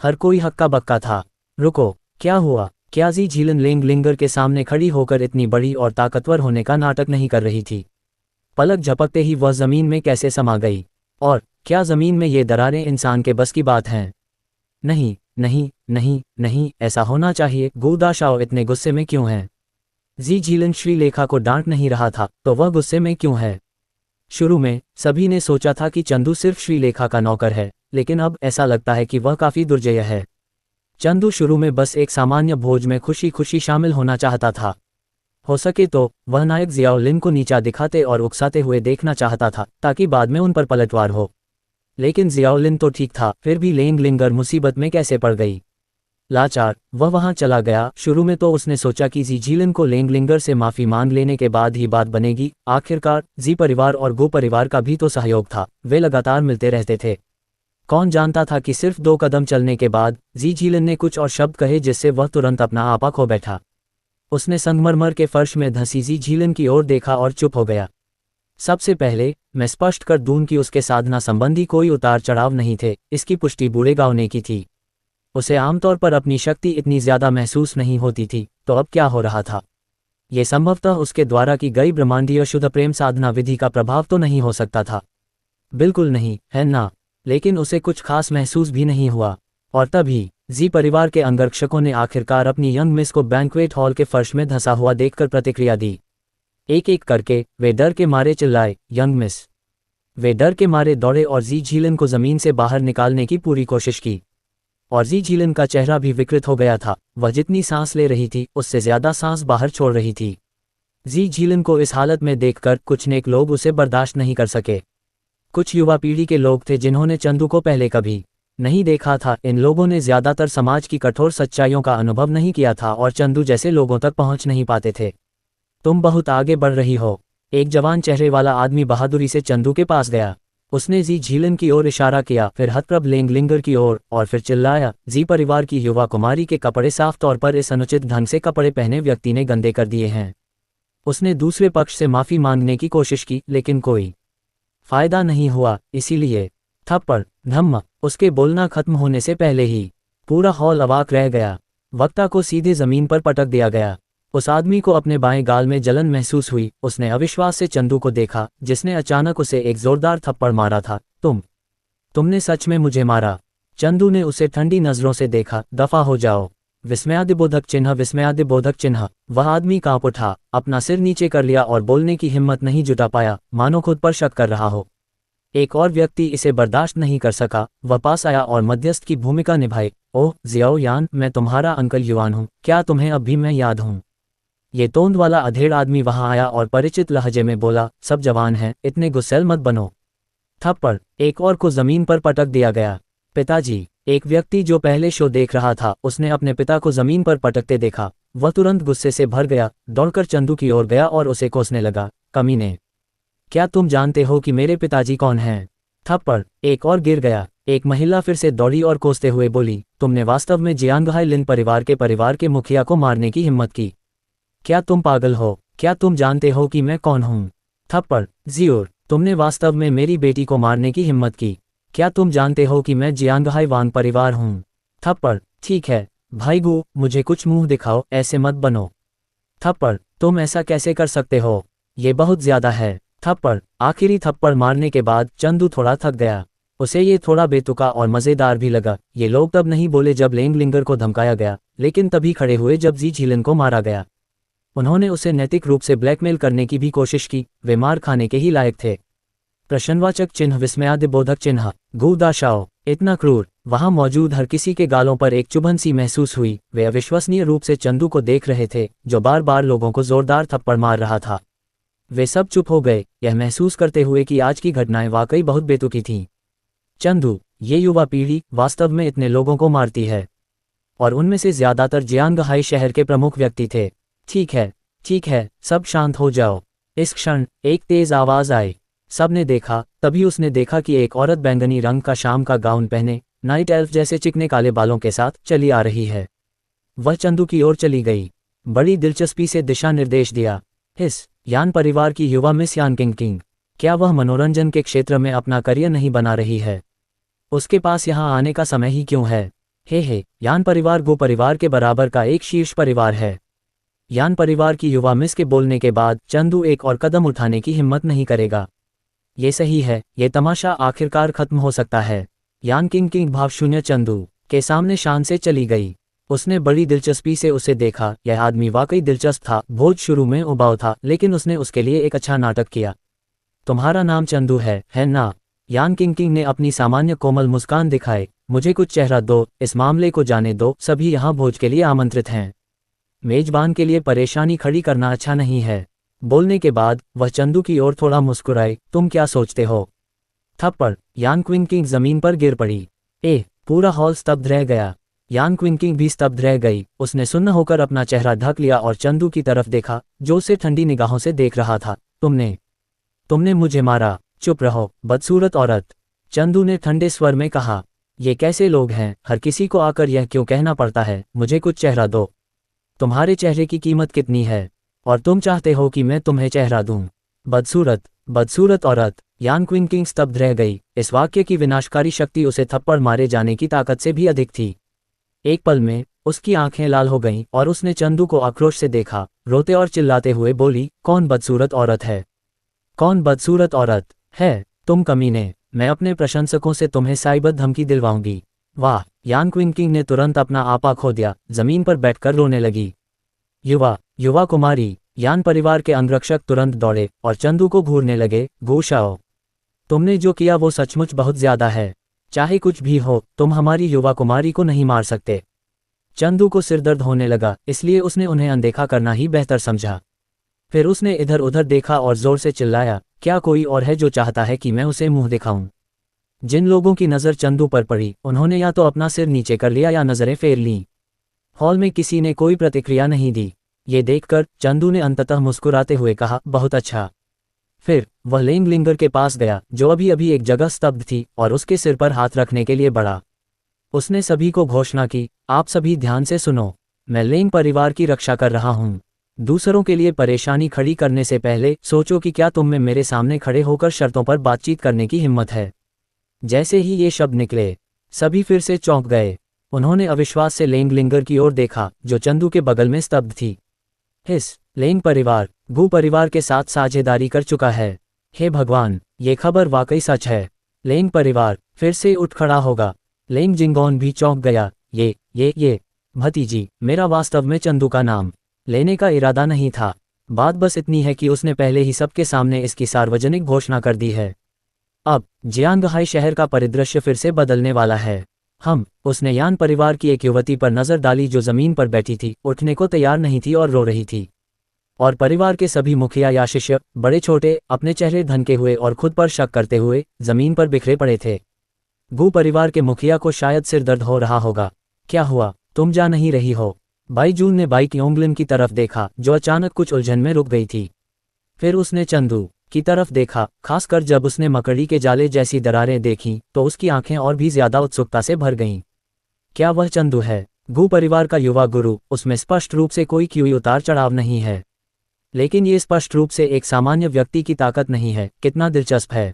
हर कोई हक्का बक्का था। रुको, क्या हुआ? क्या जी झीलन लेंग लिंगर के सामने खड़ी होकर इतनी बड़ी और ताकतवर होने का नाटक नहीं कर रही थी? पलक झपकते ही वह जमीन में कैसे समा गई? और क्या जमीन में ये दरारें इंसान के बस की बात हैं? नहीं नहीं नहीं नहीं, ऐसा होना चाहिए। गुदाशाओ इतने गुस्से में क्यों हैं? जी झीलन श्रीलेखा को डांट नहीं रहा था, तो वह गुस्से में क्यों है? शुरू में सभी ने सोचा था कि चंदू सिर्फ श्रीलेखा का नौकर है, लेकिन अब ऐसा लगता है कि वह काफी दुर्जय है। चंदू शुरू में बस एक सामान्य भोज में खुशी खुशी शामिल होना चाहता था। हो सके तो वह नायक जियाओलिन को नीचा दिखाते और उकसाते हुए देखना चाहता था, ताकि बाद में उन पर पलटवार हो। लेकिन जियाओलिन तो ठीक था, फिर भी लेंग लिंगर मुसीबत में कैसे पड़ गई? लाचार वह वहां चला गया। शुरू में तो उसने सोचा कि जी झीलन को लेंग लिंगर से माफी मांग लेने के बाद ही बात बनेगी। आखिरकार जी परिवार और गो परिवार का भी तो सहयोग था, वे लगातार मिलते रहते थे। कौन जानता था कि सिर्फ 2 कदम चलने के बाद जी झीलन ने कुछ और शब्द कहे जिससे वह तुरंत अपना आपा खो बैठा। उसने संगमरमर के फर्श में धंसी जी झीलन की ओर देखा और चुप हो गया। सबसे पहले मैं स्पष्ट कर दूं कि उसके साधना संबंधी कोई उतार चढ़ाव नहीं थे, इसकी पुष्टि बूढ़े गांव ने की थी। उसे आमतौर पर अपनी शक्ति इतनी ज्यादा महसूस नहीं होती थी, तो अब क्या हो रहा था? ये संभवतः उसके द्वारा की गई ब्रह्मांडीय शुद्ध प्रेम साधना विधि का प्रभाव तो नहीं हो सकता था। बिल्कुल नहीं, है ना? लेकिन उसे कुछ खास महसूस भी नहीं हुआ। और तभी जी परिवार के अंगरक्षकों ने आखिरकार अपनी यंग मिस को बैंक्वेट हॉल के फर्श में धंसा हुआ देखकर प्रतिक्रिया दी। एक एक करके वे डर के मारे चिल्लाए, यंग मिस। वे डर के मारे दौड़े और जी झीलन को जमीन से बाहर निकालने की पूरी कोशिश की। और जी झीलन का चेहरा भी विकृत हो गया था, वह जितनी सांस ले रही थी उससे ज्यादा सांस बाहर छोड़ रही थी। जी झीलन को इस हालत में देखकर कुछ नेक लोग उसे बर्दाश्त नहीं कर सके। कुछ युवा पीढ़ी के लोग थे जिन्होंने चंदू को पहले कभी नहीं देखा था। इन लोगों ने ज्यादातर समाज की कठोर सच्चाइयों का अनुभव नहीं किया था और चंदू जैसे लोगों तक पहुंच नहीं पाते थे। तुम बहुत आगे बढ़ रही हो। एक जवान चेहरे वाला आदमी बहादुरी से चंदू के पास गया। उसने जी झीलन की ओर इशारा किया, फिर हतप्रभ लेंग लिंगर की ओर, और फिर चिल्लाया, जी परिवार की युवा कुमारी के कपड़े साफ तौर पर इस अनुचित ढंग से कपड़े पहने व्यक्ति ने गंदे कर दिए हैं। उसने दूसरे पक्ष से माफी मांगने की कोशिश की, लेकिन कोई फायदा नहीं हुआ। इसीलिए थप्पड़, धम्म, उसके बोलना खत्म होने से पहले ही पूरा हॉल अवाक रह गया। वक्ता को सीधे जमीन पर पटक दिया गया। उस आदमी को अपने बाएं गाल में जलन महसूस हुई। उसने अविश्वास से चंदू को देखा, जिसने अचानक उसे एक जोरदार थप्पड़ मारा था। तुमने सच में मुझे मारा? चंदू ने उसे ठंडी नजरों से देखा। दफा हो जाओ। विस्मयादिबोधक चिन्ह, विस्मयादिबोधक चिन्ह। वह आदमी कांप उठा, अपना सिर नीचे कर लिया और बोलने की हिम्मत नहीं जुटा पाया, मानो खुद पर शक कर रहा हो। एक और व्यक्ति इसे बर्दाश्त नहीं कर सका, वह पास आया और मध्यस्थ की भूमिका निभाई। ओह जियाओ यान, मैं तुम्हारा अंकल युआन हूँ, क्या तुम्हें अब भी मैं याद हूँ? ये तोंद वाला अधेड़ आदमी वहां आया और परिचित लहजे में बोला, सब जवान हैं, इतने गुस्सैल मत बनो। थप्पड़, एक और को जमीन पर पटक दिया गया। पिताजी, एक व्यक्ति जो पहले शो देख रहा था, उसने अपने पिता को जमीन पर पटकते देखा। वह तुरंत गुस्से से भर गया, दौड़कर चंदू की ओर गया और उसे कोसने लगा। कमीने, क्या तुम जानते हो कि मेरे पिताजी कौन हैं? थप्पड़, एक और गिर गया। एक महिला फिर से दौड़ी और कोसते हुए बोली, तुमने वास्तव में जियांगहाई लिन परिवार के मुखिया को मारने की हिम्मत की? क्या तुम पागल हो? क्या तुम जानते हो कि मैं कौन हूँ? थप्पड़, जियोर, तुमने वास्तव में मेरी बेटी को मारने की हिम्मत की? क्या तुम जानते हो कि मैं जियांगहाई वांग परिवार हूँ? थप्पड़, ठीक है भाई गू, मुझे कुछ मुंह दिखाओ, ऐसे मत बनो। थप्पड़, तुम ऐसा कैसे कर सकते हो? ये बहुत ज्यादा है। थप्पड़, आखिरी थप्पड़ मारने के बाद चंदू थोड़ा थक गया। उसे ये थोड़ा बेतुका और मजेदार भी लगा। ये लोग तब नहीं बोले जब लेंगलिंगर को धमकाया गया, लेकिन तभी खड़े हुए जब जी झीलन को मारा गया। उन्होंने उसे नैतिक रूप से ब्लैकमेल करने की भी कोशिश की, वे मार खाने के ही लायक थे। प्रश्नवाचक चिन्ह, विस्मयादिबोधक चिन्ह। गू दाशाओ, इतना क्रूर। वहां मौजूद हर किसी के गालों पर एक चुभन सी महसूस हुई। वे अविश्वसनीय रूप से चंदू को देख रहे थे, जो बार बार लोगों को जोरदार थप्पड़ मार रहा था। वे सब चुप हो गए, यह महसूस करते हुए कि आज की घटनाएं वाकई बहुत बेतुकी थीं। चंदू, ये युवा पीढ़ी वास्तव में इतने लोगों को मारती है, और उनमें से ज्यादातर जियांगहाई शहर के प्रमुख व्यक्ति थे। ठीक है, सब शांत हो जाओ। इस क्षण एक तेज आवाज आई। सबने देखा, तभी उसने देखा कि एक औरत बैंगनी रंग का शाम का गाउन पहने, नाइट एल्फ जैसे चिकने काले बालों के साथ चली आ रही है। वह चंदू की ओर चली गई, बड़ी दिलचस्पी से दिशा निर्देश दिया। यान परिवार की युवा मिस यान किंग, क्या वह मनोरंजन के क्षेत्र में अपना करियर नहीं बना रही है? उसके पास यहाँ आने का समय ही क्यों है? हे, यान परिवार गो परिवार के बराबर का एक शीर्ष परिवार है। यान परिवार की युवा मिस के बोलने के बाद चंदू एक और कदम उठाने की हिम्मत नहीं करेगा। ये सही है, ये तमाशा आखिरकार खत्म हो सकता है। यान किंग भावशून्य चंदू के सामने शान से चली गई। उसने बड़ी दिलचस्पी से उसे देखा। यह आदमी वाकई दिलचस्प था। भोज शुरू में उबाऊ था, लेकिन उसने उसके लिए एक अच्छा नाटक किया। तुम्हारा नाम चंदू है ना? यान किंग ने अपनी सामान्य कोमल मुस्कान दिखाए। मुझे कुछ चेहरा दो, इस मामले को जाने दो। सभी यहाँ भोज के लिए आमंत्रित हैं। मेजबान के लिए परेशानी खड़ी करना अच्छा नहीं है। बोलने के बाद वह चंदू की ओर थोड़ा मुस्कुराई। तुम क्या सोचते हो? थप्पड़, यान किंग जमीन पर गिर पड़ी। पूरा हॉल स्तब्ध रह गया। यान किंग भी स्तब्ध रह गई। उसने सुन्न होकर अपना चेहरा ढक लिया और चंदू की तरफ देखा, जो उसे ठंडी निगाहों से देख रहा था। तुमने मुझे मारा। चुप रहो, बदसूरत औरत, चंदू ने ठंडे स्वर में कहा। ये कैसे लोग हैं? हर किसी को आकर यह क्यों कहना पड़ता है? मुझे कुछ चेहरा दो। तुम्हारे चेहरे की कीमत कितनी है, और तुम चाहते हो कि मैं तुम्हें चेहरा दूं? बदसूरत औरत। यान किंग स्तब्ध रह गई। इस वाक्य की विनाशकारी शक्ति उसे थप्पड़ मारे जाने की ताकत से भी अधिक थी। एक पल में उसकी आंखें लाल हो गईं और उसने चंदू को आक्रोश से देखा। रोते और चिल्लाते हुए बोली, कौन बदसूरत औरत है? कौन बदसूरत औरत है? तुम कमीने, मैं अपने प्रशंसकों से तुम्हें साइबर धमकी दिलवाऊंगी। वाह! यान किंग ने तुरंत अपना आपा खो दिया, जमीन पर बैठकर रोने लगी। युवा कुमारी। यान परिवार के अंगरक्षक तुरंत दौड़े और चंदू को घूरने लगे। घूशाओ, तुमने जो किया वो सचमुच बहुत ज्यादा है। चाहे कुछ भी हो, तुम हमारी युवा कुमारी को नहीं मार सकते। चंदू को सिरदर्द होने लगा, इसलिए उसने उन्हें अनदेखा करना ही बेहतर समझा। फिर उसने इधर उधर देखा और जोर से चिल्लाया, क्या कोई और है जो चाहता है कि मैं उसे मुंह दिखाऊं? जिन लोगों की नज़र चंदू पर पड़ी, उन्होंने या तो अपना सिर नीचे कर लिया या नजरें फेर लीं। हॉल में किसी ने कोई प्रतिक्रिया नहीं दी। ये देखकर चंदू ने अंततः मुस्कुराते हुए कहा, बहुत अच्छा। फिर वह लेंगलिंगर के पास गया, जो अभी अभी एक जगह स्तब्ध थी, और उसके सिर पर हाथ रखने के लिए बढ़ा। उसने सभी को घोषणा की, आप सभी ध्यान से सुनो, मैं लेंग परिवार की रक्षा कर रहा हूँ। दूसरों के लिए परेशानी खड़ी करने से पहले सोचो कि क्या तुम में मेरे सामने खड़े होकर शर्तों पर बातचीत करने की हिम्मत है। जैसे ही ये शब्द निकले, सभी फिर से चौंक गए। उन्होंने अविश्वास से लेंगलिंगर की ओर देखा, जो चंदू के बगल में स्तब्ध थी। लेंग परिवार गू परिवार के साथ साझेदारी कर चुका है। हे भगवान, ये खबर वाकई सच है। लेंग परिवार फिर से उठ खड़ा होगा। लेंग जिंगोन भी चौंक गया। ये भतीजी, मेरा वास्तव में चंदू का नाम लेने का इरादा नहीं था। बात बस इतनी है कि उसने पहले ही सबके सामने इसकी सार्वजनिक घोषणा कर दी है। अब जियांगहाई शहर का परिदृश्य फिर से बदलने वाला है। उसने यान परिवार की एक युवती पर नजर डाली जो जमीन पर बैठी थी, उठने को तैयार नहीं थी और रो रही थी। और परिवार के सभी मुखिया या शिष्य, बड़े छोटे, अपने चेहरे धनके हुए और खुद पर शक करते हुए जमीन पर बिखरे पड़े थे। गू परिवार के मुखिया को शायद सिर दर्द हो रहा होगा। क्या हुआ, तुम जा नहीं रही हो? बाईजून ने बाई क्योंगलिन की तरफ देखा जो अचानक कुछ उलझन में रुक गई थी। फिर उसने चंदू की तरफ देखा, खासकर जब उसने मकड़ी के जाले जैसी दरारें देखीं तो उसकी आंखें और भी ज्यादा उत्सुकता से भर गईं। क्या वह चंदू है? गू परिवार का युवा गुरु, उसमें स्पष्ट रूप से कोई कोई उतार चढ़ाव नहीं है, लेकिन ये स्पष्ट रूप से एक सामान्य व्यक्ति की ताकत नहीं है। कितना दिलचस्प है।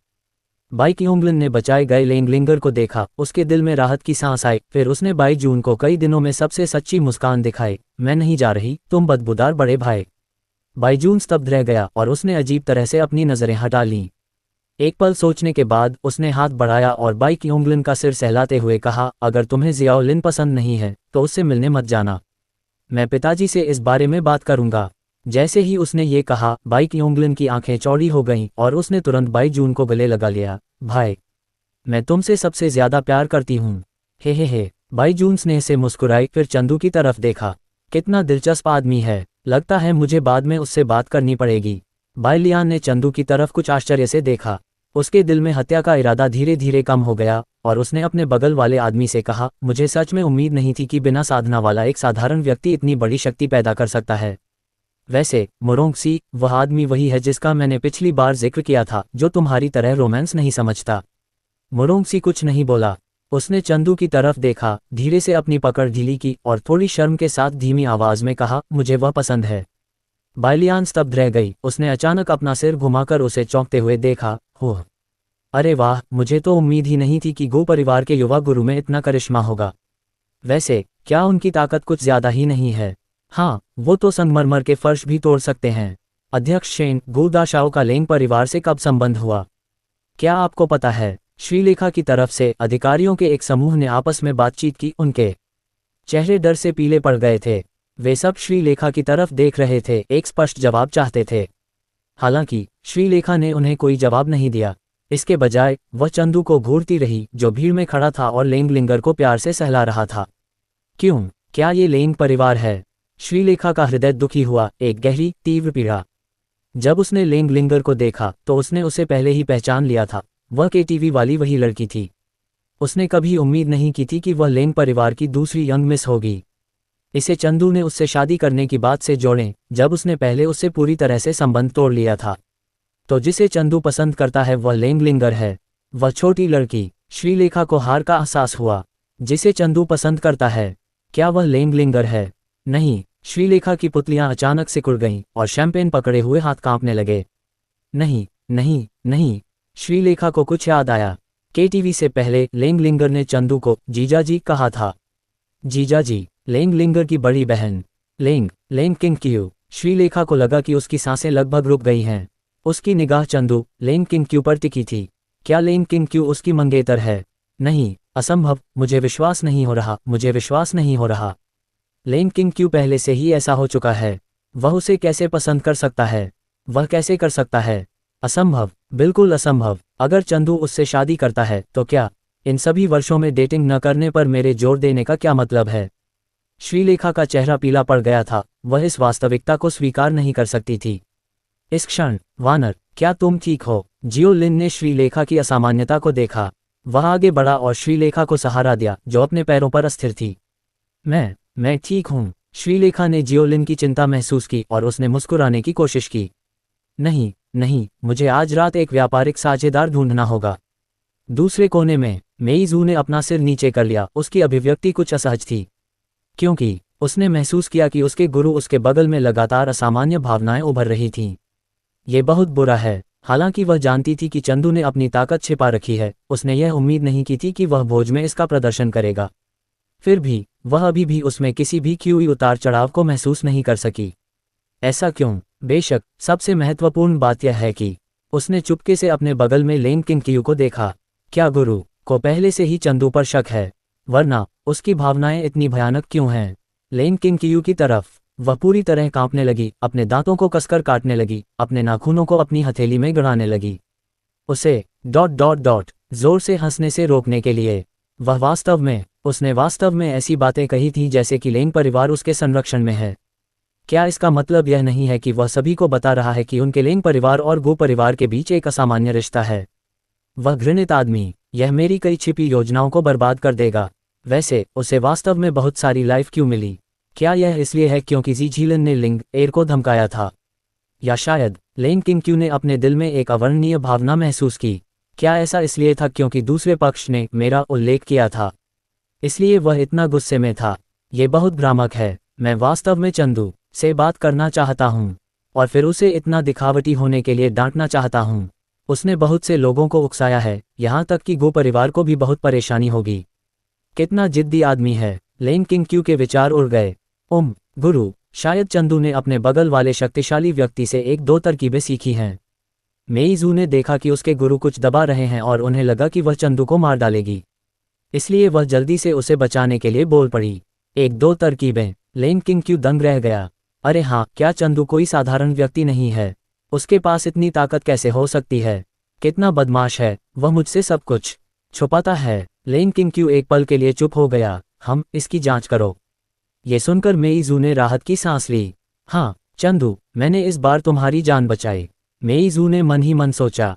बाई क्योंगलिन ने बचाए गए लेंगलिंगर को देखा, उसके दिल में राहत की सांस आई। फिर उसने बाईजून को कई दिनों में सबसे सच्ची मुस्कान दिखाई। मैं नहीं जा रही, तुम बदबूदार बड़े भाई। बाईजून स्तब्ध रह गया और उसने अजीब तरह से अपनी नजरें हटा लीं। एक पल सोचने के बाद उसने हाथ बढ़ाया और बाई क्योंगलिन का सिर सहलाते हुए कहा, अगर तुम्हें जियाओलिन पसंद नहीं है तो उससे मिलने मत जाना। मैं पिताजी से इस बारे में बात करूंगा। जैसे ही उसने ये कहा, बाई क्योंगलिन की आंखें चौड़ी हो गईं और उसने तुरंत बाईजून को गले लगा लिया। भाई, मैं तुमसे सबसे ज्यादा प्यार करती हूँ। हे। बाईजून स्नेह से मुस्कुराई, फिर चंदू की तरफ देखा। कितना दिलचस्प आदमी है, लगता है मुझे बाद में उससे बात करनी पड़ेगी। बाई लियान ने चंदू की तरफ कुछ आश्चर्य से देखा। उसके दिल में हत्या का इरादा धीरे धीरे कम हो गया और उसने अपने बगल वाले आदमी से कहा, मुझे सच में उम्मीद नहीं थी कि बिना साधना वाला एक साधारण व्यक्ति इतनी बड़ी शक्ति पैदा कर सकता है। वैसे मोरोंगसी, वह आदमी वही है जिसका मैंने पिछली बार जिक्र किया था, जो तुम्हारी तरह रोमांस नहीं समझता। मोरोंगसी कुछ नहीं बोला। उसने चंदू की तरफ देखा, धीरे से अपनी पकड़ ढीली की और थोड़ी शर्म के साथ धीमी आवाज में कहा, मुझे वह पसंद है। बाइलियान स्तब्ध रह गई। उसने अचानक अपना सिर घुमाकर उसे चौंकते हुए देखा। होह, अरे वाह, मुझे तो उम्मीद ही नहीं थी कि गो परिवार के युवा गुरु में इतना करिश्मा होगा। वैसे क्या उनकी ताकत कुछ ज्यादा ही नहीं है? हाँ, वो तो संगमरमर के फर्श भी तोड़ सकते हैं। अध्यक्ष शेन, गू दाशाओ का लेंग परिवार से कब संबंध हुआ? क्या आपको पता है? श्रीलेखा की तरफ से अधिकारियों के एक समूह ने आपस में बातचीत की। उनके चेहरे डर से पीले पड़ गए थे। वे सब श्रीलेखा की तरफ देख रहे थे, एक स्पष्ट जवाब चाहते थे। हालांकि श्रीलेखा ने उन्हें कोई जवाब नहीं दिया। इसके बजाय वह चंदू को घूरती रही, जो भीड़ में खड़ा था और लेंगलिंगर को प्यार से सहला रहा था। क्यों? क्या ये लेंग परिवार है? श्रीलेखा का हृदय दुखी हुआ, एक गहरी तीव्र पीड़ा। जब उसने लेंगलिंगर को देखा तो उसने उसे पहले ही पहचान लिया था। वह केटीवी वाली वही लड़की थी। उसने कभी उम्मीद नहीं की थी कि वह लेंग परिवार की दूसरी यंग मिस होगी। इसे चंदू ने उससे शादी करने की बात से जोड़ें, जब उसने पहले उससे पूरी तरह से संबंध तोड़ लिया था। तो जिसे चंदू पसंद करता है वह लेंगलिंगर है। वह छोटी लड़की। श्रीलेखा को हार का एहसास हुआ। जिसे चंदू पसंद करता है, क्या वह लेंगलिंगर है? नहीं। श्रीलेखा की पुतलियां अचानक सिकुड़ गईं और शैंपेन पकड़े हुए हाथ कांपने लगे। नहीं नहीं नहीं। श्रीलेखा को कुछ याद आया। केटीवी से पहले लेंगलिंगर ने चंदू को जीजाजी कहा था। जीजाजी, लेंगलिंगर की बड़ी बहन। लेंग किंगक्यू। श्रीलेखा को लगा कि उसकी सांसें लगभग रुक गई हैं। उसकी निगाह चंदू, लेंग किंगक्यू पर टिकी थी। क्या लेंग किंगक्यू उसकी मंगेतर है? नहीं, असंभव, मुझे विश्वास नहीं हो रहा। लेंग किंगक्यू पहले से ही ऐसा हो चुका है। वह उसे कैसे पसंद कर सकता है? वह कैसे कर सकता है? असंभव, बिल्कुल असंभव। अगर चंदू उससे शादी करता है तो क्या? इन सभी वर्षों में डेटिंग न करने पर मेरे जोर देने का क्या मतलब है? श्रीलेखा का चेहरा पीला पड़ गया था। वह इस वास्तविकता को स्वीकार नहीं कर सकती थी। इस क्षण, वानर, क्या तुम ठीक हो? जियोलिन ने श्रीलेखा की असामान्यता को देखा। वह आगे बढ़ा और श्रीलेखा को सहारा दिया, जो अपने पैरों पर अस्थिर थी। मैं ठीक हूँ। श्रीलेखा ने जियोलिन की चिंता महसूस की और उसने मुस्कुराने की कोशिश की। नहीं, मुझे आज रात एक व्यापारिक साझेदार ढूंढना होगा। दूसरे कोने में मेइजू ने अपना सिर नीचे कर लिया। उसकी अभिव्यक्ति कुछ असहज थी, क्योंकि उसने महसूस किया कि उसके गुरु उसके बगल में लगातार असामान्य भावनाएं उभर रही थीं। ये बहुत बुरा है। हालांकि वह जानती थी कि चंदू ने अपनी ताकत छिपा रखी है, उसने यह उम्मीद नहीं की थी कि वह भोज में इसका प्रदर्शन करेगा। फिर भी वह अभी भी उसमें किसी भी कोई उतार चढ़ाव को महसूस नहीं कर सकी। ऐसा क्यों? बेशक, सबसे महत्वपूर्ण बात यह है कि उसने चुपके से अपने बगल में लेंग किंगक्यू को देखा। क्या गुरु को पहले से ही चंदू पर शक है? वरना उसकी भावनाएं इतनी भयानक क्यों हैं? लेन किंग कियू की तरफ। वह पूरी तरह कांपने लगी, अपने दांतों को कसकर काटने लगी, अपने नाखूनों को अपनी हथेली में गड़ाने लगी। उसे जोर से हंसने से रोकने के लिए उसने वास्तव में ऐसी बातें कही थी जैसे कि लेंग परिवार उसके संरक्षण में है। क्या इसका मतलब यह नहीं है कि वह सभी को बता रहा है कि उनके लेंग परिवार और गो परिवार के बीच एक असामान्य रिश्ता है? वह घृणित आदमी, यह मेरी कई छिपी योजनाओं को बर्बाद कर देगा। वैसे उसे वास्तव में बहुत सारी लाइफ क्यों मिली? क्या यह इसलिए है क्योंकि जी झीलन ने लिंग एयर को धमकाया था? या शायद लेंग किंग क्यू ने अपने दिल में एक अवर्णनीय भावना महसूस की? क्या ऐसा इसलिए था क्योंकि दूसरे पक्ष ने मेरा उल्लेख किया था, इसलिए वह इतना गुस्से में था? ये बहुत भ्रामक है। मैं वास्तव में चंदू से बात करना चाहता हूँ और फिर उसे इतना दिखावटी होने के लिए डांटना चाहता हूँ। उसने बहुत से लोगों को उकसाया है, यहाँ तक कि गो परिवार को भी बहुत परेशानी होगी। कितना जिद्दी आदमी है। लेंग किंग क्यू के विचार उड़ गए। गुरु, शायद चंदू ने अपने बगल वाले शक्तिशाली व्यक्ति से एक दो तरकीबें सीखी हैं। मेइजू ने देखा कि उसके गुरु कुछ दबा रहे हैं और उन्हें लगा कि वह चंदू को मार डालेगी, इसलिए वह जल्दी से उसे बचाने के लिए बोल पड़ी। एक दो तरकीबें? लेंग किंग क्यू दंग रह गया। अरे हाँ, क्या चंदू कोई साधारण व्यक्ति नहीं है? उसके पास इतनी ताकत कैसे हो सकती है? कितना बदमाश है वह, मुझसे सब कुछ छुपाता है। लेंग किंग क्यू एक पल के लिए चुप हो गया। इसकी जांच करो। ये सुनकर मेइजू ने राहत की सांस ली। हाँ चंदू, मैंने इस बार तुम्हारी जान बचाई। मेइजू ने मन ही मन सोचा।